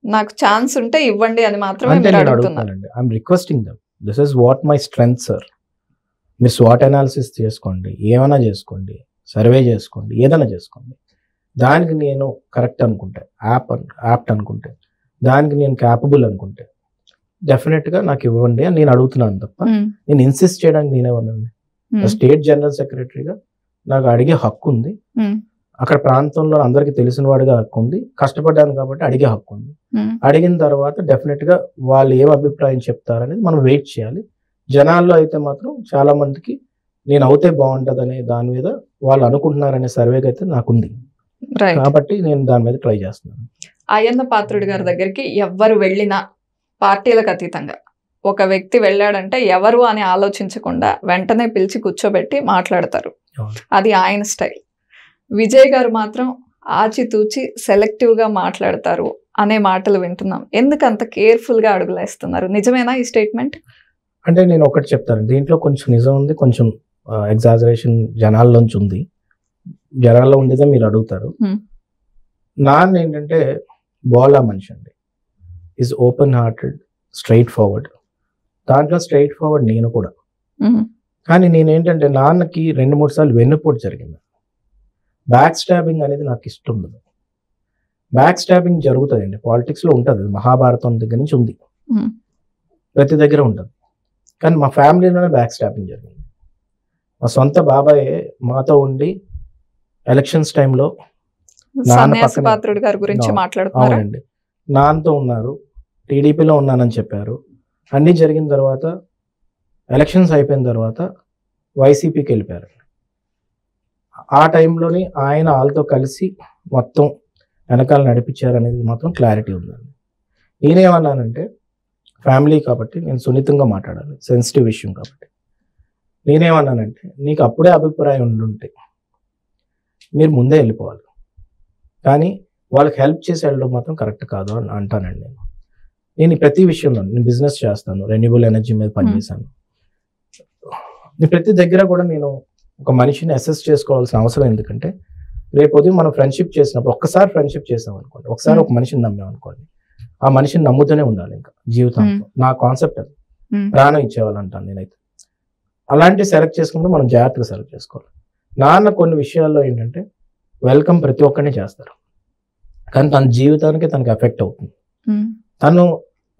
నాకు ఛాన్స్ ఉంటే ఇవ్వండి అని మాత్రమే అడుగుతున్నానండి. I'm requesting them, this is what my strength sir. మీరు స్వాట్ అనాలిసిస్ చేసుకోండి, ఏమైనా చేసుకోండి, సర్వే చేసుకోండి, ఏదైనా చేసుకోండి. దానికి నేను కరెక్ట్ అనుకుంటే, యాప్ట్ అనుకుంటే, దానికి నేను క్యాపబుల్ అనుకుంటే డెఫినెట్గా నాకు ఇవ్వండి అని నేను అడుగుతున్నాను తప్ప నేను ఇన్సిస్ట్ చేయడానికి నేనేమన్నాను. స్టేట్ జనరల్ సెక్రటరీగా నాకు అడిగే హక్కు ఉంది, అక్కడ ప్రాంతంలో అందరికి తెలిసిన వాడిగా హక్కు ఉంది, కష్టపడ్డాను కాబట్టి అడిగే హక్కు ఉంది. అడిగిన తర్వాత డెఫినెట్ గా వాళ్ళు ఏం అభిప్రాయం చెప్తారనేది మనం వెయిట్ చేయాలి. జనాల్లో అయితే మాత్రం చాలా మందికి నేను అవుతే బాగుంటది అనే దాని మీద వాళ్ళు అనుకుంటున్నారనే సర్వేగా అయితే నాకుంది, కాబట్టి నేను దాని మీద ట్రై చేస్తున్నాను. అయ్యన్న పాత్రుడు గారి దగ్గరికి ఎవ్వరు వెళ్ళినా పార్టీలకు అతీతంగా ఒక వ్యక్తి వెళ్ళాడంటే ఎవరు అని ఆలోచించకుండా వెంటనే పిలిచి కూర్చోబెట్టి మాట్లాడతారు, అది ఆయన స్టైల్. విజయ్ గారు మాత్రం ఆచితూచి సెలెక్టివ్గా మాట్లాడతారు. అనే మాటలు వింటున్నాం. ఎందుకు అంత కేర్ఫుల్ గా అడుగులేస్తున్నారు? నిజమేనా ఈ స్టేట్మెంట్? అంటే నేను ఒకటి చెప్తాను, దీంట్లో కొంచెం నిజం ఉంది, కొంచెం ఎగ్జాజరేషన్ జనాల్లోంచి ఉంది. జనాల్లో ఉండేదే మీరు అడుగుతారు. నాన్న ఏంటంటే బోలా మనిషి అండి. Is open hearted, straight forward. దాంట్లో స్ట్రైట్ ఫార్వర్డ్ నేను కూడా. కానీ నేనేంటంటే నాన్నకి 2-3 సార్లు వెన్నుపోటు జరిగింది. బ్యాక్ స్టాబింగ్ అనేది నాకు ఇష్టం ఉండదు. బ్యాక్ స్టాబింగ్ జరుగుతుందండి, పాలిటిక్స్లో ఉంటుంది, మహాభారతం దగ్గర నుంచి ఉంది, ప్రతి దగ్గర ఉంటుంది. కానీ మా ఫ్యామిలీలోనే బ్యాక్ స్టాబింగ్ జరిగింది. మా సొంత బాబాయ్ మాతో ఉండి ఎలక్షన్స్ టైంలో సన్యాసి పాత్రుడు గారి గురించి మాట్లాడుతున్నారు. అవునండి, నాన్నతో ఉన్నారు, టీడీపీలో ఉన్నానని చెప్పారు. అన్నీ జరిగిన తర్వాత ఎలక్షన్స్ అయిపోయిన తర్వాత వైసీపీకి వెళ్ళిపోయారు. ఆ టైంలోని ఆయన వాళ్ళతో కలిసి మొత్తం వెనకాల నడిపించారు అనేది మాత్రం క్లారిటీ ఉందండి. నేనేమన్నానంటే ఫ్యామిలీ కాబట్టి నేను సున్నితంగా మాట్లాడాలి, సెన్సిటివ్ విషయం కాబట్టి. నేనేమన్నానంటే నీకు అప్పుడే అభిప్రాయం ఉండుంటే మీరు ముందే వెళ్ళిపోవాలి, కానీ వాళ్ళకి హెల్ప్ చేసి వెళ్ళడం మాత్రం కరెక్ట్ కాదు అని అంటానండి. నేను ప్రతి విషయంలో నేను బిజినెస్ చేస్తాను, రెన్యూబుల్ ఎనర్జీ మీద పనిచేశాను. ప్రతి దగ్గర కూడా నేను ఒక మనిషిని అసెస్ చేసుకోవాల్సిన అవసరం, ఎందుకంటే రేపు ఉదయం మనం ఫ్రెండ్షిప్ చేసినప్పుడు ఒక్కసారి ఫ్రెండ్షిప్ చేసాం అనుకోండి, ఒకసారి ఒక మనిషిని నమ్మాం అనుకోండి, ఆ మనిషిని నమ్ముతూనే ఉండాలి ఇంకా జీవితంలో. నా కాన్సెప్ట్ అది, ప్రాణం ఇచ్చేవాళ్ళంటాను నేనైతే. అలాంటి సెలెక్ట్ చేసుకుంటే మనం జాగ్రత్తగా సెలెక్ట్ చేసుకోవాలి. నాన్న కొన్ని విషయాల్లో ఏంటంటే వెల్కమ్ ప్రతి ఒక్కరిని చేస్తారు, కానీ తన జీవితానికి తనకి ఎఫెక్ట్ అవుతుంది. తను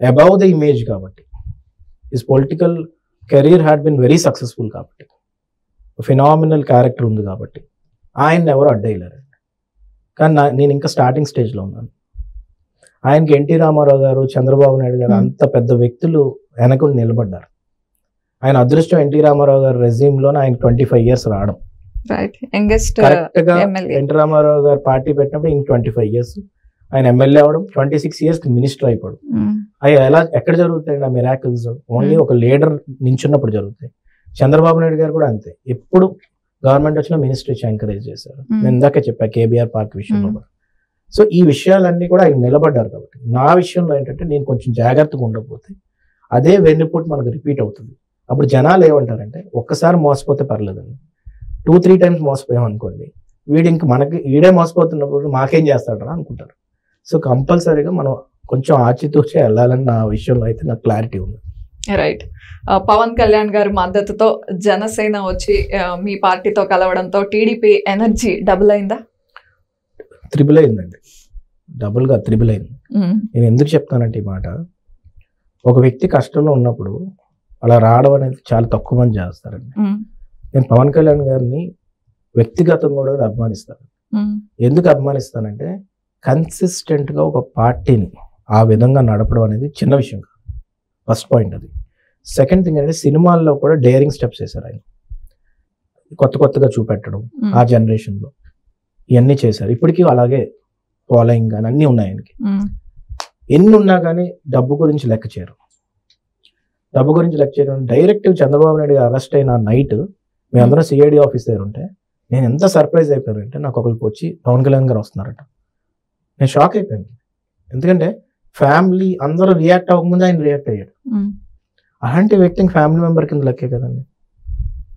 అబౌవ్ ద ఇమేజ్ కాబట్టి, his political career had been very successful కాబట్టి, ఫినామినల్ క్యారెక్టర్ ఉంది కాబట్టి ఆయన్ని ఎవరు అడ్డేయలేరండి. కానీ నేను ఇంకా స్టార్టింగ్ స్టేజ్లో ఉన్నాను. ఆయనకి ఎన్టీ రామారావు గారు, చంద్రబాబు నాయుడు గారు అంత పెద్ద వ్యక్తులు వెనక నిలబడ్డారు. ఆయన అదృష్టం ఎన్టీ రామారావు గారు రెజ్యూమ్లోనే ఆయన 25 years రావడం. కరెక్ట్ గా ఎన్టీ రామారావు గారు పార్టీ పెట్టినప్పుడు ఇంక 25 years, ఆయన ఎమ్మెల్యే అవడం, 26 years మినిస్టర్ అయిపోవడం. అవి ఎలా ఎక్కడ జరుగుతాయి ఆ మిరాకిల్స్? ఓన్లీ ఒక లీడర్ నించున్నప్పుడు జరుగుతాయి. చంద్రబాబు నాయుడు గారు కూడా అంతే, ఎప్పుడు గవర్నమెంట్ వచ్చిన మినిస్టర్ ఇచ్చి ఎంకరేజ్ చేశారు. నేను ఇందాక చెప్పా కేబీఆర్ పార్క్ విషయంలో కూడా. సో ఈ విషయాలన్నీ కూడా ఆయన నిలబడ్డారు కాబట్టి, నా విషయంలో ఏంటంటే నేను కొంచెం జాగ్రత్తగా ఉండకపోతే అదే వెన్నుపోటు మనకు రిపీట్ అవుతుంది. అప్పుడు జనాలు ఏమంటారంటే ఒక్కసారి మోసపోతే పర్లేదండి, 2-3 times మోసపోయాం అనుకోండి, వీడే మోసపోతున్నప్పుడు మాకేం చేస్తాడరా అనుకుంటారు. సో కంపల్సరీగా మనం కొంచెం ఆచితూచి వెళ్ళాలని నా విషయంలో అయితే నాకు క్లారిటీ ఉంది. రైట్. పవన్ కళ్యాణ్ గారి మద్దతుతో జనసేన వచ్చి మీ పార్టీతో కలవడంతో టీడీపీ ఎనర్జీ డబుల్ అయిందా? త్రిబుల్ అయిందండి, డబుల్గా త్రిబుల్ అయింది. నేను ఎందుకు చెప్తానంటే ఈ మాట, ఒక వ్యక్తి కష్టంలో ఉన్నప్పుడు అలా రావడం అనేది చాలా తక్కువ మంది చేస్తారండి. నేను పవన్ కళ్యాణ్ గారిని వ్యక్తిగతంగా కూడా అభిమానిస్తాను. ఎందుకు అభిమానిస్తానంటే కన్సిస్టెంట్గా ఒక పార్టీని ఆ విధంగా నడపడం అనేది చిన్న విషయం కాదు, ఫస్ట్ పాయింట్ అది. సెకండ్ థింగ్ అంటే సినిమాల్లో కూడా డేరింగ్ స్టెప్స్ చేశారు ఆయన, కొత్తగా చూపెట్టడం ఆ జనరేషన్లో, ఇవన్నీ చేశారు. ఇప్పటికీ అలాగే ఫాలోయింగ్ కానీ అన్నీ ఉన్నాయి ఆయనకి. ఎన్ని ఉన్నా కానీ డబ్బు గురించి లెక్క చేయరు. డైరెక్ట్ చంద్రబాబు నాయుడు అరెస్ట్ అయిన నైట్ మేమందరం సిఐడి ఆఫీస్ దగ్గర ఉంటే నేను ఎంత సర్ప్రైజ్ అయిపోయానంటే, నాకు ఒకరికి వచ్చి పవన్ కళ్యాణ్ గారు వస్తున్నారట, నేను షాక్ అయిపోయాను. ఎందుకంటే ఫ్యామిలీ అందరూ రియాక్ట్ అవ్వకముందు ఆయన రియాక్ట్ అయ్యాడు. అలాంటి వ్యక్తికి ఫ్యామిలీ మెంబర్ కింద లెక్కే కదండి.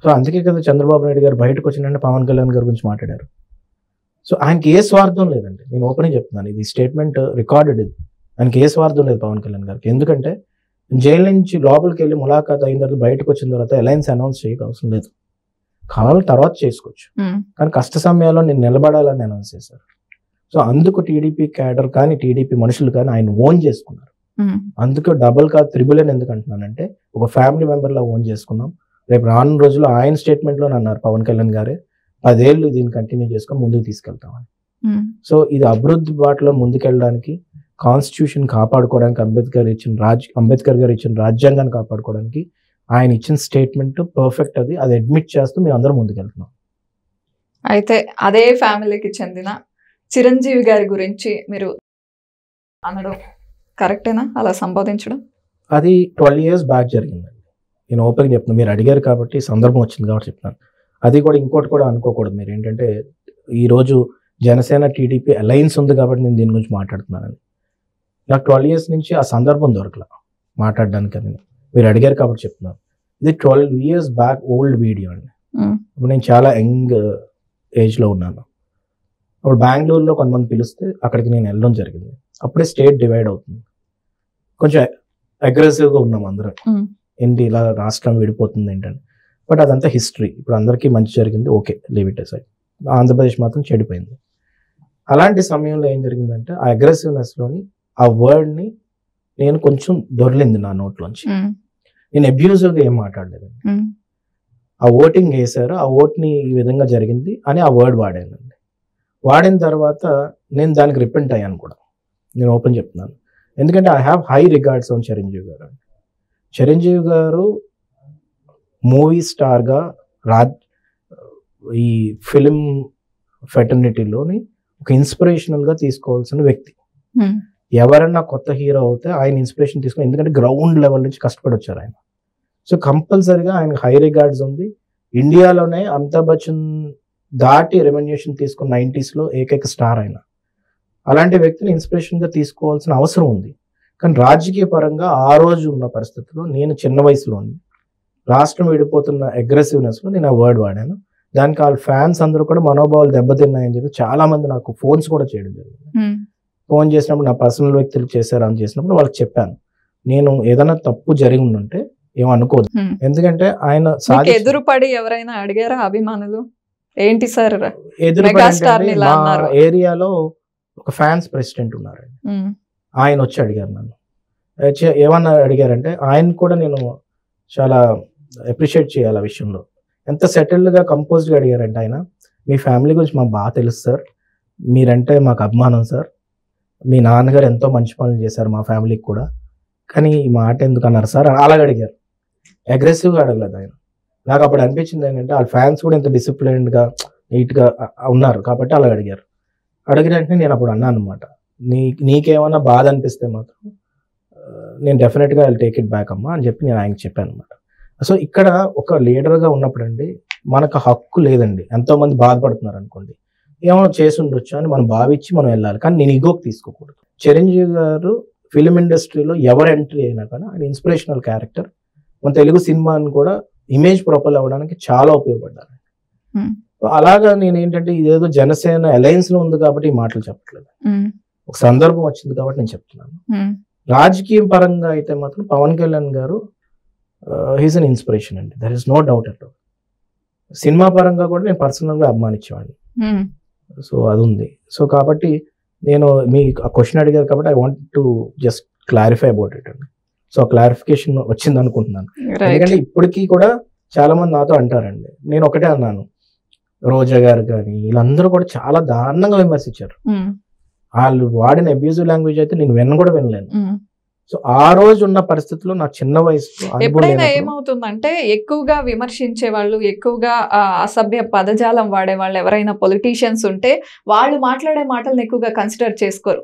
సో అందుకే కదా చంద్రబాబు నాయుడు గారు బయటకు వచ్చిందంటే పవన్ కళ్యాణ్ గారి గురించి మాట్లాడారు. సో ఆయనకి ఏ స్వార్థం లేదండి, నేను ఓపెన్ చెప్తున్నాను, ఇది స్టేట్మెంట్ రికార్డెడ్. ఇది ఆయనకి ఏ స్వార్థం లేదు పవన్ కళ్యాణ్ గారికి. ఎందుకంటే జైలు నుంచి లోపలికి వెళ్ళి ములాఖాత్ అయిన తర్వాత బయటకు వచ్చిన తర్వాత అలయన్స్ అనౌన్స్ చేయక అవసరం లేదు, కావాలి తర్వాత చేసుకోవచ్చు. కానీ కష్ట సమయాల్లో నేను నిలబడాలని అనౌన్స్ చేశారు. సో అందుకు టీడీపీ క్యాడర్ కానీ టీడీపీ మనుషులు కానీ ఆయన ఓన్ చేసుకున్నారు. అందుకే డబుల్ కాదు త్రిబుల్ అని ఎందుకు అంటున్నానంటే, ఒక ఫ్యామిలీ మెంబర్లా ఓన్ చేసుకున్నాం. రేపు రానున్న రోజుల్లో ఆయన స్టేట్మెంట్లో అన్నారు పవన్ కళ్యాణ్ గారే, 10 ఏళ్ళు దీన్ని కంటిన్యూ చేసుకొని ముందుకు తీసుకెళ్తామని. సో ఇది అభివృద్ధి బాటలో ముందుకెళ్ళడానికి, కాన్స్టిట్యూషన్ కాపాడుకోవడానికి, అంబేద్కర్ గారు ఇచ్చిన రాజ్యాంగాన్ని కాపాడుకోవడానికి ఆయన ఇచ్చిన స్టేట్మెంట్ పర్ఫెక్ట్. అది అడ్మిట్ చేస్తూ మేము అందరం ముందుకెళ్తున్నాం. అయితే అదే ఫ్యామిలీకి చెందిన చిరంజీవి గారి గురించి మీరు అనడం కరెక్టేనా, అలా సంబోధించడం? అది 12 years బ్యాక్ జరిగిందండి. నేను ఓపెన్గా చెప్తున్నాను, మీరు అడిగారు కాబట్టి సందర్భం వచ్చింది కాబట్టి చెప్తున్నాను. అది కూడా ఇంకోటి కూడా అనుకోకూడదు మీరు, ఏంటంటే ఈరోజు జనసేన టీడీపీ అలయన్స్ ఉంది కాబట్టి నేను దీని గురించి మాట్లాడుతున్నాను. నాకు 12 years నుంచి ఆ సందర్భం దొరకల మాట్లాడడానికి అని. మీరు అడిగారు కాబట్టి చెప్తున్నాను. ఇది 12 years బ్యాక్ ఓల్డ్ వీడియో అండి. ఇప్పుడు నేను చాలా యంగ్ ఏజ్లో ఉన్నాను. అప్పుడు బెంగళూరులో కొంతమంది పిలిస్తే అక్కడికి నేను వెళ్ళడం జరిగింది. అప్పుడే స్టేట్ డివైడ్ అవుతుంది, కొంచెం అగ్రెసివ్గా ఉన్నాం అందరం. ఏంటి ఇలా రాష్ట్రం విడిపోతుంది ఏంటని. బట్ అదంతా హిస్టరీ. ఇప్పుడు అందరికీ మంచి జరిగింది, okay, leave it aside. Andhra Pradesh మాత్రం చెడిపోయింది. అలాంటి సమయంలో ఏం జరిగిందంటే ఆ అగ్రెసివ్నెస్లోని ఆ వర్డ్ని నేను కొంచెం దొరిలింది నా నోట్లోంచి. నేను అబ్యూజివ్గా ఏం మాట్లాడలేదండి. ఆ ఓటింగ్ వేశారు, ఆ ఓట్ని ఈ విధంగా జరిగింది అని ఆ వర్డ్ వాడానండి. వాడిన తర్వాత నేను దానికి రిపెంట్ అయ్యాను కూడా. నేను ఓపెన్ చెప్తున్నాను, ఎందుకంటే I have high regards on Chiranjeevi గారు అండి. చిరంజీవి గారు మూవీ స్టార్గా ఈ ఫిలిం ఫెటర్నిటీలోని ఒక ఇన్స్పిరేషనల్గా తీసుకోవాల్సిన వ్యక్తి. ఎవరన్నా కొత్త హీరో అవుతే ఆయన ఇన్స్పిరేషన్ తీసుకుని, ఎందుకంటే గ్రౌండ్ లెవెల్ నుంచి కష్టపడి వచ్చారు ఆయన. సో కంపల్సరీగా ఆయన హై రిగార్డ్స్ ఉంది. ఇండియాలోనే అమితాబ్ బచ్చన్ దాటి రెవెన్యూషన్ తీసుకున్న 90sలో ఏకైక స్టార్ ఆయన. అలాంటి వ్యక్తిని ఇన్స్పిరేషన్గా తీసుకోవాల్సిన అవసరం ఉంది. కానీ రాజకీయ పరంగా ఆ రోజు ఉన్న పరిస్థితుల్లో నేను చిన్న వయసులో ఉంది, రాష్ట్రం విడిపోతున్న అగ్రెసివ్నెస్లో నేను ఆ వర్డ్ వాడాను. దానికి వాళ్ళ ఫ్యాన్స్ అందరూ కూడా మనోభావాలు దెబ్బతిన్నాయని చెప్పి చాలా మంది నాకు ఫోన్స్ కూడా చేయడం జరిగింది. ఫోన్ చేసినప్పుడు నా పర్సనల్ వ్యక్తులు చేశారు అని చేసినప్పుడు వాళ్ళకి చెప్పాను, నేను ఏదైనా తప్పు జరిగి ఉంటే ఏమనుకోదు. ఎందుకంటే ఆయన ఎదురుపడి ఎవరైనా అడిగారా అభిమానులు, ఏంటి సార్ ఎదురుపడి మా ఏరియాలో ఒక ఫ్యాన్స్ ప్రెసిడెంట్ ఉన్నారండి, ఆయన వచ్చి అడిగారు నన్ను. ఏమన్నా అడిగారంటే ఆయన కూడా నేను చాలా అప్రిషియేట్ చేయాలి ఆ విషయంలో. ఎంత సెటిల్డ్గా కంపోజ్డ్గా అడిగారంటే ఆయన, మీ ఫ్యామిలీ గురించి మాకు బాగా తెలుసు సార్, మీరంటే మాకు అభిమానం సార్, మీ నాన్నగారు ఎంతో మంచి పనులు చేశారు మా ఫ్యామిలీకి కూడా, కానీ ఈ మాట ఎందుకు అన్నారు సార్ అలాగ అడిగారు. అగ్రెసివ్గా అడగలేదు ఆయన. నాకు అప్పుడు అనిపించింది ఏంటంటే వాళ్ళ ఫ్యాన్స్ కూడా ఇంత డిసిప్లైన్డ్గా నీట్గా ఉన్నారు కాబట్టి అలా అడిగారు. అడిగిన వెంటనే నేను అప్పుడు అన్నాను అనమాట, నీకేమన్నా బాధ అనిపిస్తే మాత్రం నేను డెఫినెట్గా ఐ టేక్ ఇట్ బ్యాక్ అమ్మా అని చెప్పి నేను ఆయనకి చెప్పాను అనమాట. సో ఇక్కడ ఒక లీడర్గా ఉన్నప్పుడు అండి మనకు హక్కు లేదండి. ఎంతోమంది బాధపడుతున్నారు అనుకోండి, ఏమో చేసి ఉండొచ్చు అని మనం భావించి మనం వెళ్ళాలి, కానీ నేను ఈగోకి తీసుకోకూడదు. చిరంజీవి గారు ఫిలిం ఇండస్ట్రీలో ఎవరు ఎంట్రీ అయినా కానీ ఆయన ఇన్స్పిరేషనల్ క్యారెక్టర్. మన తెలుగు సినిమాని కూడా ఇమేజ్ ప్రొపల్ అవ్వడానికి చాలా ఉపయోగపడ్డారు. అలాగా నేను ఏంటంటే ఇదేదో జనసేన అలయన్స్ లో ఉంది కాబట్టి ఈ మాటలు చెప్పట్లేదు, ఒక సందర్భం వచ్చింది కాబట్టి నేను చెప్తున్నాను. రాజకీయ పరంగా అయితే మాత్రం పవన్ కళ్యాణ్ గారు హీస్ అన్ ఇన్స్పిరేషన్ అండి, there is no doubt at all. Cinema పరంగా కూడా నేను పర్సనల్గా అభిమానించేవాడిని. సో అది ఉంది. సో కాబట్టి నేను మీ క్వశ్చన్ అడిగారు కాబట్టి I want to just clarify about it అండి. సో క్లారిఫికేషన్ వచ్చింది అనుకుంటున్నాను. ఎందుకంటే ఇప్పటికీ కూడా చాలా మంది నాతో అంటారండి, నేను ఒకటే అన్నాను, రోజా గారు కానీ వీళ్ళందరూ కూడా చాలా దారుణంగా విమర్శించారు. వాళ్ళు వాడిన అబ్యూజివ్ లాంగ్వేజ్ అయితే నేను కూడా వినలేను. సో ఆ రోజు ఉన్న పరిస్థితుల్లో నా చిన్న వయసులో ఎప్పుడైనా ఏమవుతుందంటే ఎక్కువగా విమర్శించే వాళ్ళు, ఎక్కువగా అసభ్య పదజాలం వాడే వాళ్ళు ఎవరైనా పొలిటీషియన్స్ ఉంటే వాళ్ళు మాట్లాడే మాటలను ఎక్కువగా కన్సిడర్ చేసుకోరు.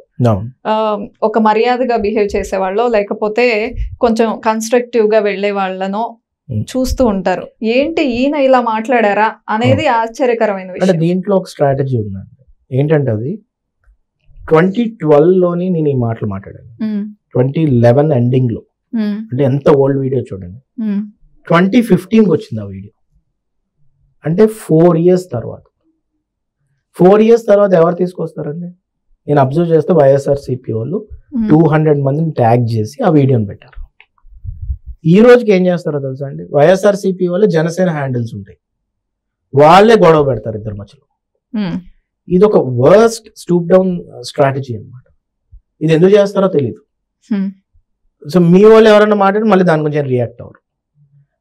ఒక మర్యాదగా బిహేవ్ చేసే వాళ్ళు లేకపోతే కొంచెం కన్స్ట్రక్టివ్ గా వెళ్లే వాళ్ళను చూస్తూ ఉంటారు. ఏంటి ఈయన ఇలా మాట్లాడారా అనేది ఆశ్చర్యకరమైన విషయం. దీంట్లో ఒక స్ట్రాటజీ ఉందండి. ఏంటంటే అది 2012లోని నేను ఈ మాటలు మాట్లాడాను, 2011 ఎండింగ్ లో. అంటే ఎంత ఓల్డ్ వీడియో చూడండి. 2015కి వచ్చింది ఆ వీడియో. అంటే 4 years తర్వాత. 4 years తర్వాత ఎవరు తీసుకొస్తారండి? నేను అబ్జర్వ్ చేస్తే వైఎస్ఆర్సీపీ వాళ్ళు 200 మందిని ట్యాగ్ చేసి ఆ వీడియోని పెట్టారు. ఈ రోజుకి ఏం చేస్తారో తెలుసా అండి, వైఎస్ఆర్సీపీ వాళ్ళు జనసేన హ్యాండిల్స్ ఉంటాయి, వాళ్ళే గొడవ పెడతారు ఇద్దరు మధ్యలో. ఇది ఒక వర్స్ట్ స్టూప్ డౌన్ స్ట్రాటజీ అన్నమాట. ఇది ఎందుకు చేస్తారో తెలియదు. సో మీ వాళ్ళు ఎవరైనా మాట్లాడి మళ్ళీ దాని గురించి రియాక్ట్ అవ్వరు.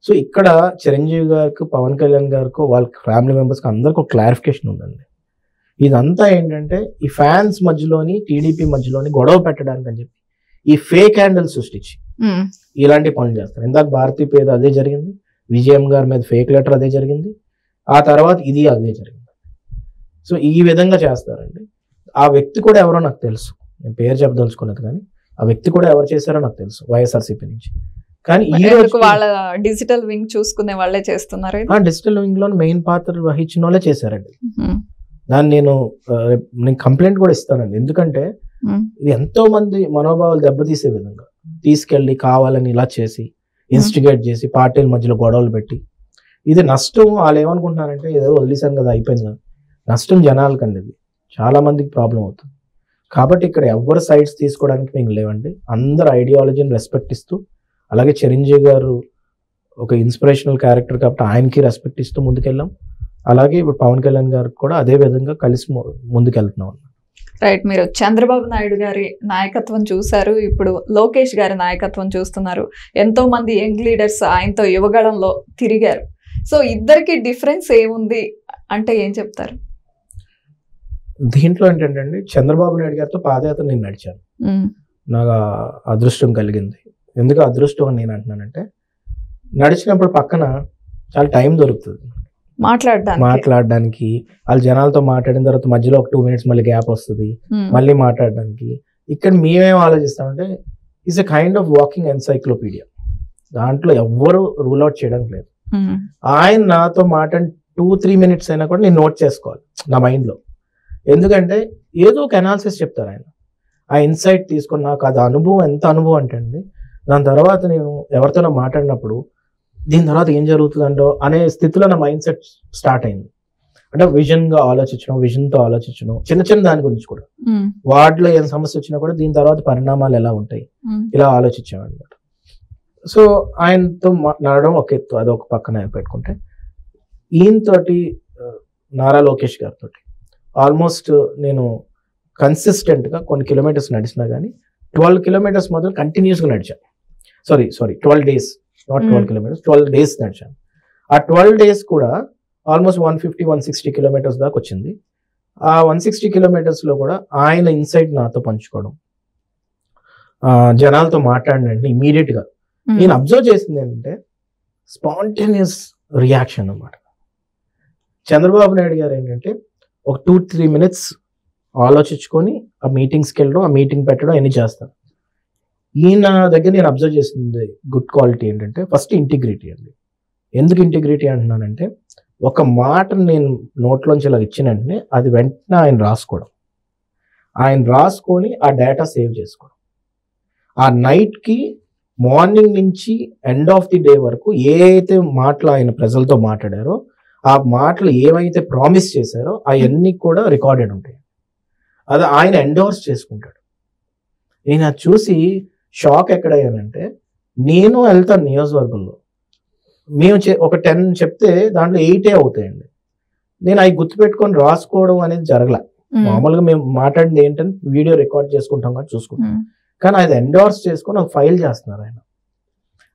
సో ఇక్కడ చిరంజీవి గారికి, పవన్ కళ్యాణ్ గారికి, వాళ్ళ ఫ్యామిలీ మెంబర్స్కి అందరికి ఒక క్లారిఫికేషన్ ఉందండి. ఇదంతా ఏంటంటే ఈ ఫ్యాన్స్ మధ్యలోని టీడీపీ మధ్యలోని గొడవ పెట్టడానికి అని చెప్పి ఈ ఫేక్ హ్యాండిల్ సృష్టించి ఇలాంటి పనులు చేస్తారు. ఇందాక భారతీ పేద అదే జరిగింది, విజయం గారి మీద ఫేక్ లెటర్ అదే జరిగింది, ఆ తర్వాత ఇది అదే జరిగింది. సో ఈ విధంగా చేస్తారండి. ఆ వ్యక్తి కూడా ఎవరో నాకు తెలుసు, నేను పేరు చెప్పదలుచుకోలేదు, కానీ ఆ వ్యక్తి కూడా ఎవరు చేశారో నాకు తెలుసు వైఎస్ఆర్సీపీ నుంచి. కానీ ఈ రోజు వాళ్ళ డిజిటల్ వింగ్ చూసుకునే వాళ్ళే చేస్తున్నారు. డిజిటల్ వింగ్ లో మెయిన్ పాత్ర వహించిన వాళ్ళే చేశారండి. దాన్ని నేను కంప్లైంట్ కూడా ఇస్తానండి. ఎందుకంటే ఇది ఎంతో మంది మనోభావాలు దెబ్బతీసే విధంగా తీసుకెళ్ళి కావాలని ఇలా చేసి ఇన్స్టిగేట్ చేసి పార్టీల మధ్యలో గొడవలు పెట్టి ఇది నష్టం. వాళ్ళు ఏమనుకుంటున్నారంటే ఏదో వదిలేసాను కదా అయిపోయింది కదా, నష్టం జనాలకండి. ఇది చాలా మందికి ప్రాబ్లం అవుతుంది. కాబట్టి ఇక్కడ ఎవరు సైడ్స్ తీసుకోవడానికి మేము లేవండి. అందరు ఐడియాలజీని రెస్పెక్ట్ ఇస్తూ, అలాగే చిరంజీవి గారు ఒక ఇన్స్పిరేషనల్ క్యారెక్టర్ కాబట్టి ఆయనకి రెస్పెక్ట్ ఇస్తూ ముందుకెళ్ళాం. అలాగే ఇప్పుడు పవన్ కళ్యాణ్ గారికి కూడా అదే విధంగా కలిసి ముందుకెళ్తున్నాం. రైట్. మీరు చంద్రబాబు నాయుడు గారి నాయకత్వం చూశారు, ఇప్పుడు లోకేష్ గారి నాయకత్వం చూస్తున్నారు. ఎంతో మంది యంగ్ లీడర్స్ ఆయనతో యువగళంలో తిరిగారు. సో ఇద్దరికి డిఫరెన్స్ ఏముంది అంటే ఏం చెప్తారు? దీంట్లో ఏంటంటే చంద్రబాబు నాయుడు గారితో పాదయాత్ర నేను నడిచాను. నాకు అదృష్టం కలిగింది. ఎందుకు అదృష్టం అని నేను అంటున్నానంటే, నడిచినప్పుడు పక్కన చాలా టైం దొరుకుతుంది మాట్లాడడానికి. వాళ్ళ జనాలతో మాట్లాడిన తర్వాత మధ్యలో ఒక 2 minutes మళ్ళీ గ్యాప్ వస్తుంది, మళ్ళీ మాట్లాడడానికి. ఇక్కడ మేమేం ఆలోచిస్తామంటే is a kind of walking encyclopedia. దాంట్లో ఎవ్వరు రూల్ అవుట్ చేయడానికి లేదు. ఆయన నాతో మాట్లాడి 2-3 minutes అయినా కూడా నేను నోట్ చేసుకోవాలి నా మైండ్లో. ఎందుకంటే ఏదో ఒక అనాలిసిస్ చెప్తారు ఆయన. ఆ ఇన్సైట్ తీసుకొని నాకు అది అనుభవం, ఎంత అనుభవం అంటే అండి, దాని తర్వాత నేను ఎవరితోనో మాట్లాడినప్పుడు దీని తర్వాత ఏం జరుగుతుందంటో అనే స్థితిలో నా మైండ్ సెట్ స్టార్ట్ అయింది. అంటే విజన్తో ఆలోచించడం, చిన్న చిన్న దాని గురించి కూడా, వార్డులో ఏం సమస్య వచ్చినా కూడా దీని తర్వాత పరిణామాలు ఎలా ఉంటాయి ఇలా ఆలోచించాం అనమాట. సో ఆయనతో నడవడం ఒక ఎత్తు, అది ఒక పక్కన పెట్టుకుంటే, ఈయనతోటి నారా లోకేష్ గారితో ఆల్మోస్ట్ నేను కన్సిస్టెంట్గా కొన్ని కిలోమీటర్స్ నడిచినా కానీ 12 kilometers మాత్రం కంటిన్యూస్గా నడిచాను. Sorry 12 days, not 12 kilometers, 12 days నడిచాను. ఆ 12 days కూడా ఆల్మోస్ట్ 150-160 kilometers దాకా వచ్చింది. ఆ 160 kilometersలో కూడా ఆయన ఇన్సైట్ నాతో పంచుకోవడం, జనాలతో మాట్లాడినండి ఇమీడియట్గా నేను అబ్జర్వ్ చేసింది ఏంటంటే స్పాంటేనియస్ రియాక్షన్ అన్నమాట. చంద్రబాబు నాయుడు గారు ఏంటంటే ఒక 2-3 minutes ఆలోచించుకొని ఆ మీటింగ్స్కి వెళ్ళడం, ఆ మీటింగ్ పెట్టడం అన్ని చేస్తాను. ఈయన దగ్గర నేను అబ్జర్వ్ చేసింది గుడ్ క్వాలిటీ ఏంటంటే ఫస్ట్ ఇంటిగ్రిటీ అండి. ఎందుకు ఇంటిగ్రిటీ అంటున్నానంటే, ఒక మాట నేను నోట్లోంచి ఇలా ఇచ్చిన వెంటనే అది వెంటనే ఆయన రాసుకొని ఆ డేటా సేవ్ చేసుకోవడం. ఆ నైట్కి మార్నింగ్ నుంచి ఎండ్ ఆఫ్ ది డే వరకు ఏ అయితే మాటలు ఆయన ప్రజలతో మాట్లాడారో, ఆ మాటలు ఏవైతే ప్రామిస్ చేశారో అవన్నీ కూడా రికార్డెడ్ ఉంటాయి. అది ఆయన ఎండోర్స్ చేసుకుంటాడు. నేను అది చూసి షాక్ ఎక్కడయ్యానంటే, నేను వెళ్తాను నియోజకవర్గంలో, మేము ఒక 10 చెప్తే దాంట్లో 8 అవుతాయండి. నేను అవి గుర్తుపెట్టుకొని రాసుకోవడం అనేది జరగలే. మామూలుగా మేము మాట్లాడింది ఏంటంటే వీడియో రికార్డ్ చేసుకుంటాం కానీ చూసుకుంటాం, కానీ అది ఎండోర్స్ చేసుకొని ఒక ఫైల్ చేస్తున్నారు ఆయన.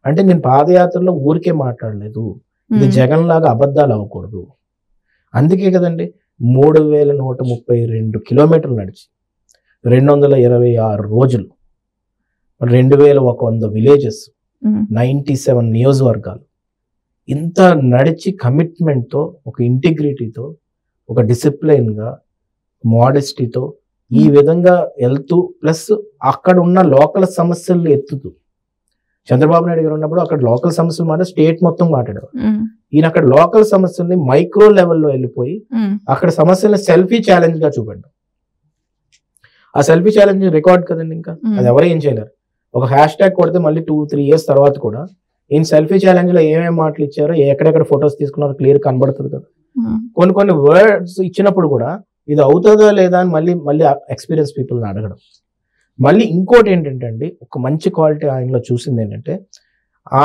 అంటే నేను పాదయాత్రలో ఊరికే మాట్లాడలేదు, ఇది జగన్ లాగా అబద్ధాలు అవ్వకూడదు. అందుకే కదండి 3132 kilometers నడిచి 226 రోజులు, 2100 villages, 97 నియోజకవర్గాలు, ఇంత నడిచి కమిట్మెంట్తో, ఒక ఇంటిగ్రిటీతో, ఒక డిసిప్లైన్గా, మోడెస్టీతో ఈ విధంగా వెళ్తూ, ప్లస్ అక్కడ ఉన్న లోకల్ సమస్యలు ఎత్తుతూ. చంద్రబాబు నాయుడు గారు ఉన్నప్పుడు అక్కడ లోకల్ సమస్యలు మాట స్టేట్ మొత్తం మాట్లాడేవారు. ఈయన అక్కడ లోకల్ సమస్యల్ని మైక్రో లెవెల్లో వెళ్ళిపోయి అక్కడ సమస్యల్ని సెల్ఫీ ఛాలెంజ్ గా చూపెట్టడం. ఆ సెల్ఫీ ఛాలెంజ్ రికార్డ్ కదండి, ఇంకా అది ఎవరు ఏం చేయలేరు. ఒక హ్యాష్-ట్యాగ్ కొడితే మళ్ళీ 2-3 years తర్వాత కూడా ఈయన సెల్ఫీ ఛాలెంజ్ లో ఏమేమి మాటలు ఇచ్చారో, ఎక్కడెక్కడ ఫొటోస్ తీసుకున్నారో క్లియర్ కనబడుతుంది కదా. కొన్ని వర్డ్స్ ఇచ్చినప్పుడు కూడా ఇది అవుతుందా లేదా అని మళ్ళీ ఎక్స్పీరియన్స్ పీపుల్ని అడగడం. మళ్ళీ ఇంకోటి ఏంటంటే అండి, ఒక మంచి క్వాలిటీ ఆయనలో చూసింది ఏంటంటే,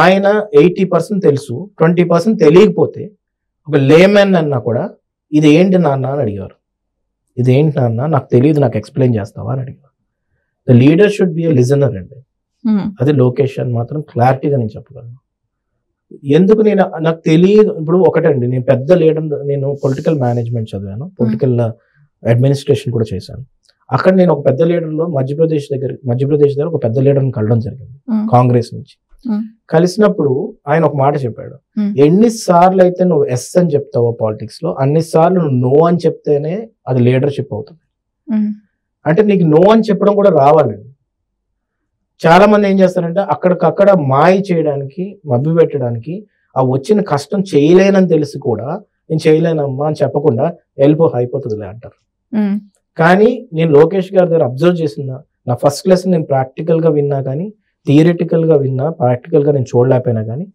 ఆయన 80% తెలుసు, 20% తెలియకపోతే ఒక లేమెన్ అన్నా కూడా ఇది ఏంటి నాన్న అని అడిగారు. ఇది ఏంటి నాన్న, నాకు తెలియదు, నాకు ఎక్స్ప్లెయిన్ చేస్తావా అని అడిగారు. The leader should be a listener అండి. అది లోకేష్ అని మాత్రం క్లారిటీగా నేను చెప్పగలను. ఎందుకు నాకు తెలియదు. ఇప్పుడు ఒకటండి, నేను పెద్ద లీడర్, నేను పొలిటికల్ మేనేజ్మెంట్ చదివాను, పొలిటికల్ అడ్మినిస్ట్రేషన్ కూడా చేశాను. అక్కడ నేను ఒక పెద్ద లీడర్లో మధ్యప్రదేశ్ దగ్గర ఒక పెద్ద లీడర్ని కలవడం జరిగింది, కాంగ్రెస్ నుంచి. కలిసినప్పుడు ఆయన ఒక మాట చెప్పాడు, ఎన్నిసార్లు అయితే నువ్వు ఎస్ అని చెప్తావో పాలిటిక్స్ లో, అన్నిసార్లు నువ్వు నో అని చెప్తేనే అది లీడర్షిప్ అవుతుంది. అంటే నీకు నో అని చెప్పడం కూడా రావాలండి. చాలా మంది ఏం చేస్తారంటే అక్కడికక్కడ మాయ చేయడానికి, మభ్య పెట్టడానికి, ఆ వచ్చిన కష్టం చేయలేనని తెలిసి కూడా నేను చేయలేనమ్మా అని చెప్పకుండా అయిపోతుందిలే అంటారు. కానీ నేను లోకేష్ గారి దగ్గర అబ్జర్వ్ చేసిన నా ఫస్ట్ క్లాస్ నేను ప్రాక్టికల్గా విన్నా కానీ థియరిటికల్గా విన్నా, ప్రాక్టికల్గా నేను చూడలేకపోయినా కానీ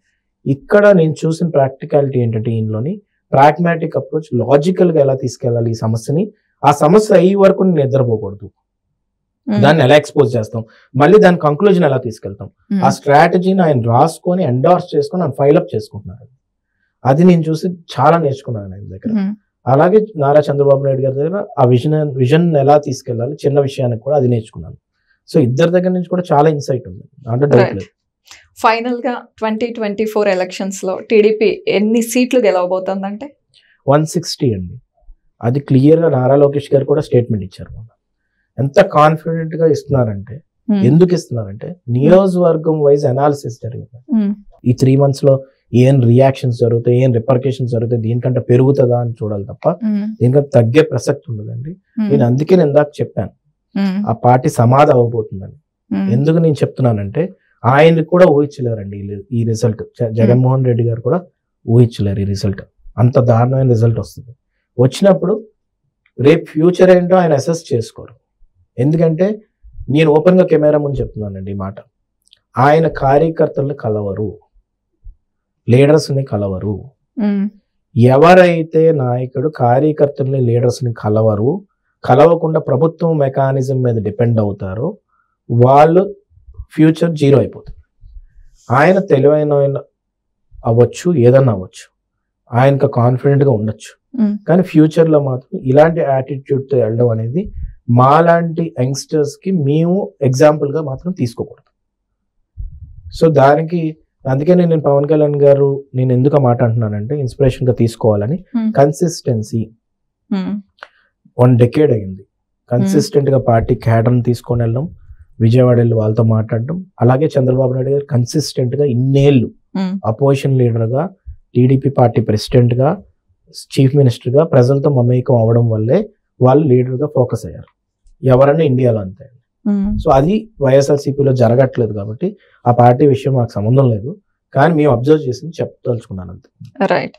ఇక్కడ నేను చూసిన ప్రాక్టికాలిటీ ఏంటంటే ఈయనలోని ప్రాగ్మాటిక్ అప్రోచ్, లాజికల్గా ఎలా తీసుకెళ్ళాలి ఈ సమస్యని, ఆ సమస్య అయ్యే వరకు నేను నిద్రపోకూడదు, దాన్ని ఎలా ఎక్స్పోజ్ చేస్తాం, మళ్ళీ దాని కంక్లూజన్ ఎలా తీసుకెళ్తాం, ఆ స్ట్రాటజీని ఆయన రాసుకొని ఎండార్స్ చేసుకొని ఆయన ఫైలప్ చేసుకుంటున్నారు. అది నేను చూసి చాలా నేర్చుకున్నాను ఆయన దగ్గర. అలాగే నారా చంద్రబాబు నాయుడు గారి దగ్గర ఆ విజన్ ఎలా తీసుకెళ్ళాలి చిన్న విషయానికి కూడా అది నేర్చుకున్నాను. సో ఇద్దరి దగ్గర నుంచి కూడా చాలా ఇన్సైట్ ఉంది, అంటే డౌట్ లేదు. ఫైనల్ గా 2024 ఎలక్షన్స్ లో టీడీపీ ఎన్ని సీట్లు గెలవబోతుందంటే 160 అండి. అది క్లియర్ గా నారా లోకేష్ గారు కూడా స్టేట్మెంట్ ఇచ్చారు. ఎంత కాన్ఫిడెంట్ గా ఇస్తున్నారంటే, ఎందుకు ఇస్తున్నారంటే నియోజకవర్గం వైజ్ అనాలిసిస్ జరిగింది. ఈ 3 months లో ఏం రియాక్షన్స్ జరుగుతాయి, ఏం రిపర్కేషన్స్ జరుగుతాయి, దీనికంటే పెరుగుతుందా అని చూడాలి తప్ప దీనికంటే తగ్గే ప్రసక్తి ఉండదండి. నేను అందుకే నేను ఇందాక చెప్పాను ఆ పార్టీ సమాధి అవ్వబోతుందని. ఎందుకు నేను చెప్తున్నానంటే ఆయన కూడా ఊహించలేరండి ఈ రిజల్ట్. జగన్మోహన్ రెడ్డి గారు కూడా ఊహించలేరు ఈ రిజల్ట్. అంత దారుణమైన రిజల్ట్ వస్తుంది. వచ్చినప్పుడు రేపు ఫ్యూచర్ ఏంటో ఆయన అసెస్ చేసుకోరు. ఎందుకంటే నేను ఓపెన్గా కెమెరా ముందు చెప్తున్నానండి ఈ మాట. ఆయన కార్యకర్తల్ని కలవరు, లీడర్స్ని కలవరు. ఎవరైతే నాయకుడు కార్యకర్తల్ని లీడర్స్ని కలవకుండా ప్రభుత్వం మెకానిజం మీద డిపెండ్ అవుతారో వాళ్ళు ఫ్యూచర్ జీరో అయిపోతుంది. ఆయన తెలివైన అవ్వచ్చు, ఏదన్నా అవ్వచ్చు, ఆయనకు కాన్ఫిడెంట్గా ఉండొచ్చు, కానీ ఫ్యూచర్లో మాత్రం ఇలాంటి యాటిట్యూడ్తో వెళ్ళడం అనేది మాలాంటి యంగ్స్టర్స్కి మేము ఎగ్జాంపుల్గా మాత్రం తీసుకోకూడదు. సో దానికి అందుకే నేను పవన్ కళ్యాణ్ గారు నేను ఎందుకు ఆ మాట అంటున్నానంటే ఇన్స్పిరేషన్గా తీసుకోవాలని. కన్సిస్టెన్సీ 1 decade అయింది కన్సిస్టెంట్గా పార్టీ క్యాడర్ని తీసుకొని వెళ్ళడం, విజయవాడ వెళ్ళి వాళ్ళతో మాట్లాడడం. అలాగే చంద్రబాబు నాయుడు గారు కన్సిస్టెంట్గా ఇన్నేళ్ళు అపోజిషన్ లీడర్గా, టీడీపీ పార్టీ ప్రెసిడెంట్గా, చీఫ్ మినిస్టర్గా ప్రజలతో మమేకం అవడం వల్లే వాళ్ళు లీడర్గా ఫోకస్ అయ్యారు. ఎవరన్నా ఇండియాలో అంతే. సో అది వైఎస్ఆర్సీపీలో జరగట్లేదు కాబట్టి ఆ పార్టీ విషయం మాకు సంబంధం లేదు, కానీ మేము అబ్జర్వ్ చేసింది చెప్పదలుచుకున్నాను అంతే. రైట్.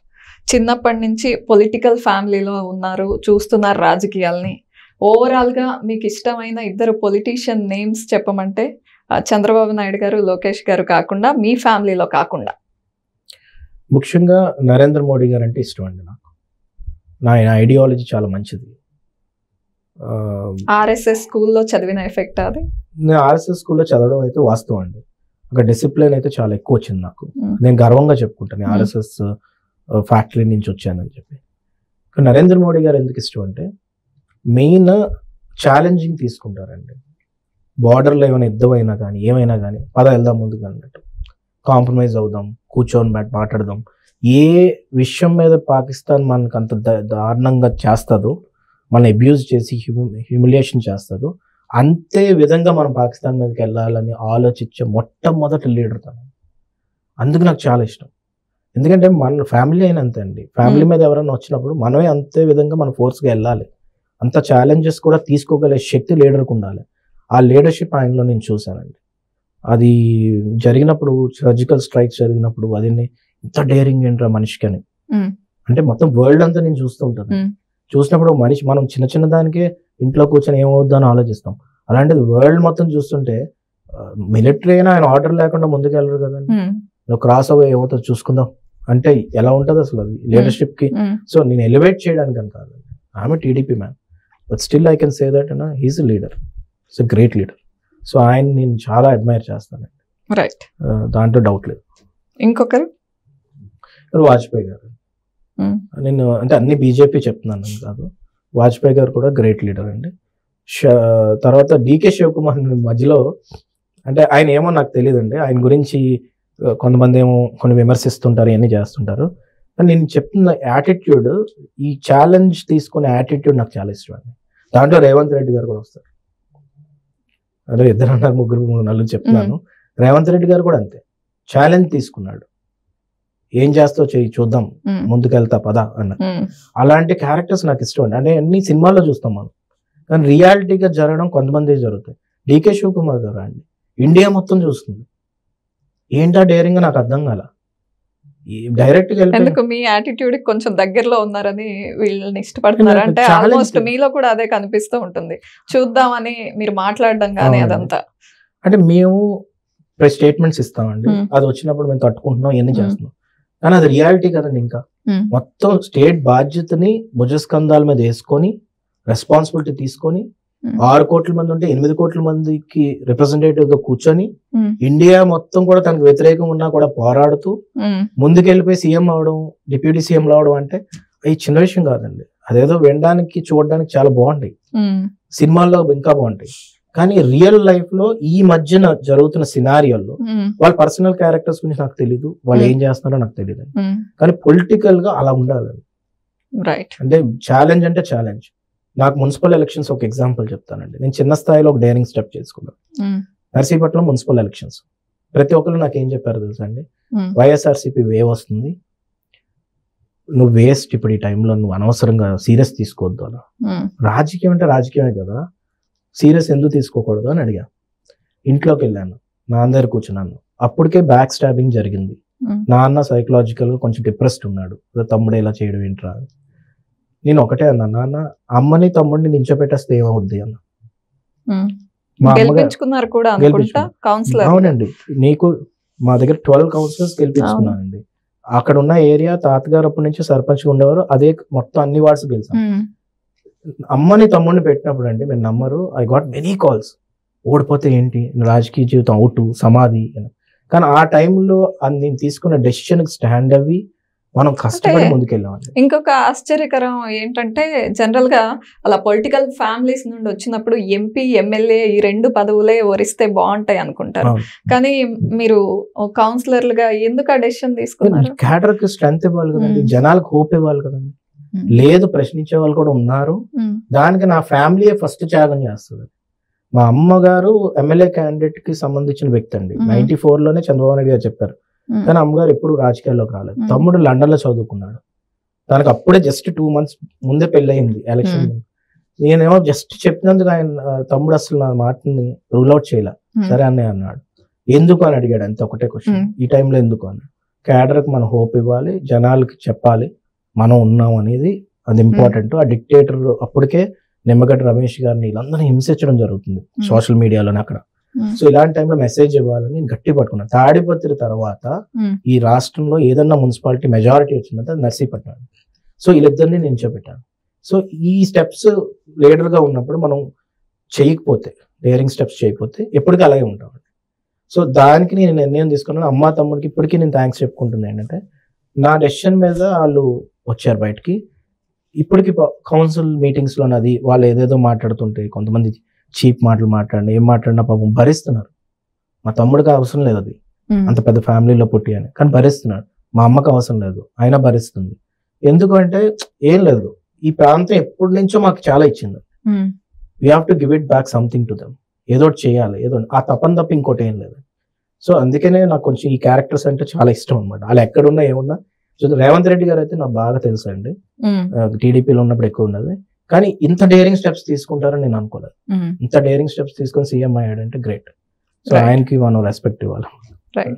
చిన్నప్పటి నుంచి పొలిటికల్ ఫ్యామిలీలో ఉన్నారు, చూస్తున్నారు రాజకీయాల్ని. ఓవరాల్ గా మీకు ఇష్టమైన 2 పొలిటీషియన్ నేమ్స్ చెప్పమంటే చంద్రబాబు నాయుడు గారు, లోకేష్ గారు కాకుండా మీ ఫ్యామిలీలో కాకుండా? ముఖ్యంగా నరేంద్ర మోడీ గారు అంటే ఇష్టం అండి నాకు. నా ఐడియాలజీ చాలా మంచిది. ఆర్ఎస్ఎస్ స్కూల్లో చదివిన ఎఫెక్ట్ అది? నేను ఆర్ఎస్ఎస్ స్కూల్లో చదవడం అయితే వాస్తవం అండి. ఒక డిసిప్లిన్ అయితే చాలా ఎక్కువ వచ్చింది నాకు. నేను గర్వంగా చెప్పుకుంటాను ఆర్ఎస్ఎస్ ఫ్యాక్టరీ నుంచి వచ్చానని చెప్పి. నరేంద్ర మోడీ గారు ఎందుకు ఇష్టం అంటే మెయిన్ ఛాలెంజింగ్ తీసుకుంటారండి. బార్డర్లో ఏమైనా యుద్ధం అయినా కానీ ఏమైనా కానీ పద వెళ్దాం ముందుకు అన్నట్టు, కాంప్రమైజ్ అవుదాం, కూర్చొని మాట్లాడదాం. ఏ విషయం మీద పాకిస్తాన్ మనకు అంత దారుణంగా చేస్తుందో, మనం అబ్యూజ్ చేసి హ్యూమిలియేషన్ చేస్తుందో అంతే విధంగా మనం పాకిస్తాన్ మీదకి వెళ్ళాలని ఆలోచించే మొట్టమొదటి లీడర్ తను. అందుకు నాకు చాలా ఇష్టం. ఎందుకంటే మన ఫ్యామిలీ అయినా అంతే అండి. ఫ్యామిలీ మీద ఎవరైనా వచ్చినప్పుడు మనమే అంతే విధంగా మన ఫోర్స్గా వెళ్ళాలి. అంత ఛాలెంజెస్ కూడా తీసుకోగలిగే శక్తి లీడర్కి ఉండాలి. ఆ లీడర్షిప్ ఆయనలో నేను చూశానండి. అది జరిగినప్పుడు, సర్జికల్ స్ట్రైక్స్ జరిగినప్పుడు అది ఇంత డేరింగ్ ఏంట్రా మనిషికి అని, అంటే మొత్తం వరల్డ్ అంతా నేను చూస్తూ ఉంటాను. చూసినప్పుడు మనిషి మనం చిన్న చిన్న దానికే ఇంట్లో కూర్చొని ఏమవుద్దో అని ఆలోచిస్తాం. అలాంటిది వరల్డ్ మొత్తం చూస్తుంటే మిలిటరీ అయినా ఆయన ఆర్డర్ లేకుండా ముందుకు వెళ్ళరు కదండి. నువ్వు క్రాస్ అవే ఏమవుతుందో చూసుకుందాం అంటే ఎలా ఉంటుంది అసలు అది లీడర్షిప్ కి. సో నేను ఎలివేట్ చేయడానికి అని కాదు, ఆమె TDP man, but still I can say that he's a leader, it's a great leader. So ఆయన నేను చాలా అడ్మైర్ చేస్తానండి. రైట్, దాంట్లో డౌట్ లేదు. ఇంకొకరు వాజ్పేయి గారు. నేను అంటే అన్ని బీజేపీ చెప్తున్నాను కాదు, వాజ్పేయి గారు కూడా గ్రేట్ లీడర్ అండి. తర్వాత డికే శివకుమార్ మధ్యలో అంటే ఆయన ఏమో నాకు తెలియదండి, ఆయన గురించి కొంతమంది ఏమో కొన్ని విమర్శిస్తుంటారు, ఇవన్నీ చేస్తుంటారు. కానీ నేను చెప్తున్న యాటిట్యూడ్, ఈ ఛాలెంజ్ తీసుకునే యాటిట్యూడ్ నాకు చాలా ఇష్టం అండి. దాంట్లో రేవంత్ రెడ్డి గారు కూడా వస్తారు. అంటే 2 అన్నారు, 3 నలుగురు చెప్తున్నాను. రేవంత్ రెడ్డి గారు కూడా అంతే, ఛాలెంజ్ తీసుకున్నాడు. ఏం చేస్తావు చెయ్యి చూద్దాం, ముందుకెళ్తా పదా అన్న. అలాంటి క్యారెక్టర్స్ నాకు ఇష్టం అండి. అంటే అన్ని సినిమాల్లో చూస్తాం మనం, కానీ రియాలిటీగా జరగడం కొంతమంది జరుగుతాయి. డికే శివకుమార్ గారు అండి ఇండియా మొత్తం చూస్తుంది. ఏంటా డేరింగ్ నాకు అర్థం కాల. డైరెక్ట్ గా ఎందుకు మీ యాటిట్యూడ్ కొంచెం దగ్గరలో ఉన్నారని వీళ్ళని ఇష్టపడుతున్నారు అంటే Challenge. ఆల్మోస్ట్ మీలో కూడా అదే కనిపిస్తూ ఉంటుంది. చూద్దామని మీరు మాట్లాడడం కానీ అవునండి. అదంతా. అంటే మేము స్టేట్మెంట్స్ ఇస్తామండి, Hmm. అది వచ్చినప్పుడు మేము తట్టుకుంటున్నాం, ఇవన్నీ చేస్తున్నాం. కానీ అది రియాలిటీ కదండి. ఇంకా మొత్తం స్టేట్ బాధ్యతని భుజస్కంధాల మీద వేసుకొని రెస్పాన్సిబిలిటీ తీసుకొని 6 కోట్ల మంది ఉంటే 8 కోట్ల మందికి రిప్రజెంటేటివ్ గా కూర్చొని ఇండియా మొత్తం కూడా తనకు వ్యతిరేకంగా ఉన్నా కూడా పోరాడుతూ ముందుకెళ్ళిపోయి సీఎం అవడం, డిప్యూటీ సీఎం అవడం అంటే అది చిన్న విషయం కాదండి. అదేదో వినడానికి చూడడానికి చాలా బాగుంటాయి, సినిమాల్లో ఇంకా బాగుంటాయి. కానీ రియల్ లైఫ్ లో ఈ మధ్యన జరుగుతున్న సినారియోల్లో వాళ్ళ పర్సనల్ క్యారెక్టర్స్ గురించి నాకు తెలీదు, వాళ్ళు ఏం చేస్తున్నారో నాకు తెలియదు. కానీ పొలిటికల్ గా అలా ఉండాలి. రైట్. అంటే ఛాలెంజ్ అంటే ఛాలెంజ్. నాకు మున్సిపల్ ఎలక్షన్స్ ఒక ఎగ్జాంపుల్ చెప్తానండి. నేను చిన్న స్థాయిలో ఒక డేరింగ్ స్టెప్ చేసుకున్నాను. Narsipatnam municipal elections. ప్రతి ఒక్కరు నాకు ఏం చెప్పారు తెలుసా అండి, వైఎస్ఆర్సీపీ వేవ్ వస్తుంది, నువ్వు వేస్ట్, ఇప్పుడు ఈ టైంలో నువ్వు అనవసరంగా సీరియస్ తీసుకోవద్దు అలా. రాజకీయం అంటే రాజకీయమే కదా, సీరియస్ ఎందుకు తీసుకోకూడదు అని అడిగా. ఇంట్లోకి వెళ్ళాను, నాన్న దగ్గర కూర్చున్నాను. అప్పటికే బ్యాక్ స్టాబింగ్ జరిగింది. నాన్న సైకలాజికల్ గా కొంచెం డిప్రెస్డ్ ఉన్నాడు, తమ్ముడు ఇలా చేయడం ఏంట్రా. నేను ఒకటే అన్నా, నాన్న అమ్మని తమ్ముడిని నించోపెట్టేస్తే ఏమవుద్ది అన్న. మా గెలిపించుకున్నారు కూడా అనుకుంటా కౌన్సిలర్. అవునండి, నీకు మా దగ్గర 12 కౌన్సిలర్స్ గెలిపించుకున్నానండి. అక్కడ ఉన్న ఏరియా తాతగారు అప్పటి నుంచి సర్పంచ్ ఉండేవారు, అదే మొత్తం అన్ని వార్డ్స్ గెలిచాం. అమ్మని తమ్ముడిని పెట్టినప్పుడు అండి మీరు నమ్మరు, ఐ గాట్ మెనీ కాల్స్. ఓడిపోతే ఏంటి, రాజకీయ జీవితం అవుట్, సమాధి. కానీ ఆ టైంలో నేను తీసుకున్న డెసిషన్ స్టాండ్ అవి మనం కష్టపడి ముందుకెళ్ళామండి. ఇంకొక ఆశ్చర్యకరం ఏంటంటే జనరల్ గా అలా పొలిటికల్ ఫ్యామిలీస్ నుండి వచ్చినప్పుడు ఎంపీ ఎమ్మెల్యే ఈ 2 పదవులే వరిస్తే బాగుంటాయి అనుకుంటారు. కానీ మీరు కౌన్సిలర్లుగా ఎందుకు ఆ డెసిషన్ తీసుకున్నారు? క్యాడర్ కి స్ట్రెంత్ ఇవ్వాలి కదండి, జనాలకు హోప్ ఇవ్వాలి కదండి. లేదు ప్రశ్నించే వాళ్ళు కూడా ఉన్నారు. దానికి నా ఫ్యామిలీ ఫస్ట్ త్యాగం చేస్తుంది. మా అమ్మగారు ఎమ్మెల్యే క్యాండిడేట్ కి సంబంధించిన వ్యక్తి అండి. 94 లోనే చంద్రబాబు నాయుడు గారు చెప్పారు. కానీ అమ్మగారు ఎప్పుడు రాజకీయాల్లోకి రాలేదు. తమ్ముడు లండన్ లో చదువుకున్నాడు, తనకు అప్పుడే జస్ట్ 2 months ముందే పెళ్లి అయింది ఎలక్షన్. నేనేమో జస్ట్ చెప్పినందుకు ఆయన తమ్ముడు అసలు నా మాటని రూల్ అవుట్ చేయలే. సరే అన్నయ్య అన్నాడు. ఎందుకు అని అడిగాడు, అంతే ఒకటే క్వశ్చన్, ఈ టైంలో ఎందుకు అన్నాడు. క్యాడర్కి మనం హోప్ ఇవ్వాలి, జనాలకి చెప్పాలి మనం ఉన్నాం అనేది, అది ఇంపార్టెంట్. ఆ డిక్టేటర్ అప్పటికే నిమ్మగడ్డ రమేష్ గారిని వీళ్ళందరినీ హింసించడం జరుగుతుంది సోషల్ మీడియాలోనే అక్కడ. సో ఇలాంటి టైంలో మెసేజ్ ఇవ్వాలని నేను గట్టి పట్టుకున్నాను. తాడిపత్రి తర్వాత ఈ రాష్ట్రంలో ఏదన్నా మున్సిపాలిటీ మెజారిటీ వచ్చిందంటే నర్సీపట్నం. సో వీళ్ళిద్దరిని నేను నిల్చోబెట్టాను. సో ఈ స్టెప్స్ లీడర్ గా ఉన్నప్పుడు మనం చేయకపోతే, డేరింగ్ స్టెప్స్ చేయకపోతే ఎప్పటికీ అలాగే ఉంటాం. సో దానికి నేను నిర్ణయం తీసుకున్నాను. అమ్మా తమ్ముడికి ఇప్పటికీ నేను థ్యాంక్స్ చెప్పుకుంటుంది ఏంటంటే, నా డెసిషన్ మీద వాళ్ళు వచ్చారు బయటికి. ఇప్పటికి కౌన్సిల్ మీటింగ్స్ లో అది వాళ్ళు ఏదేదో మాట్లాడుతుంటే, కొంతమంది చీప్ మాటలు మాట్లాడినా ఏం మాట్లాడినా పాపం భరిస్తున్నారు. మా తమ్ముడికి అవసరం లేదు అది, అంత పెద్ద ఫ్యామిలీలో పుట్టి అని, కానీ భరిస్తున్నాడు. మా అమ్మకి అవసరం లేదు, అయినా భరిస్తుంది. ఎందుకంటే ఏం లేదు, ఈ ప్రాంతం ఎప్పటి నుంచో మాకు చాలా ఇచ్చింది. We have to give it back something to them. ఏదో చేయాలి, ఏదో ఆ తప్పని తప్ప ఇంకోటి ఏం లేదు. సో అందుకనే నాకు కొంచెం ఈ క్యారెక్టర్స్ అంటే చాలా ఇష్టం అనమాట. అలా ఎక్కడున్నా ఏమున్నా. సో రేవంత్ రెడ్డి గారు అయితే నాకు బాగా తెలుసు అండి, టీడీపీలో ఉన్నప్పుడు ఎక్కువ ఉన్నది. కానీ ఇంత డేరింగ్ స్టెప్స్ తీసుకుంటారని నేను అనుకోలేదు. ఇంత డేరింగ్ స్టెప్స్ తీసుకొని సీఎం అయ్యాడంటే గ్రేట్. సో ఆయనకి మనం రెస్పెక్ట్ ఇవ్వాలి.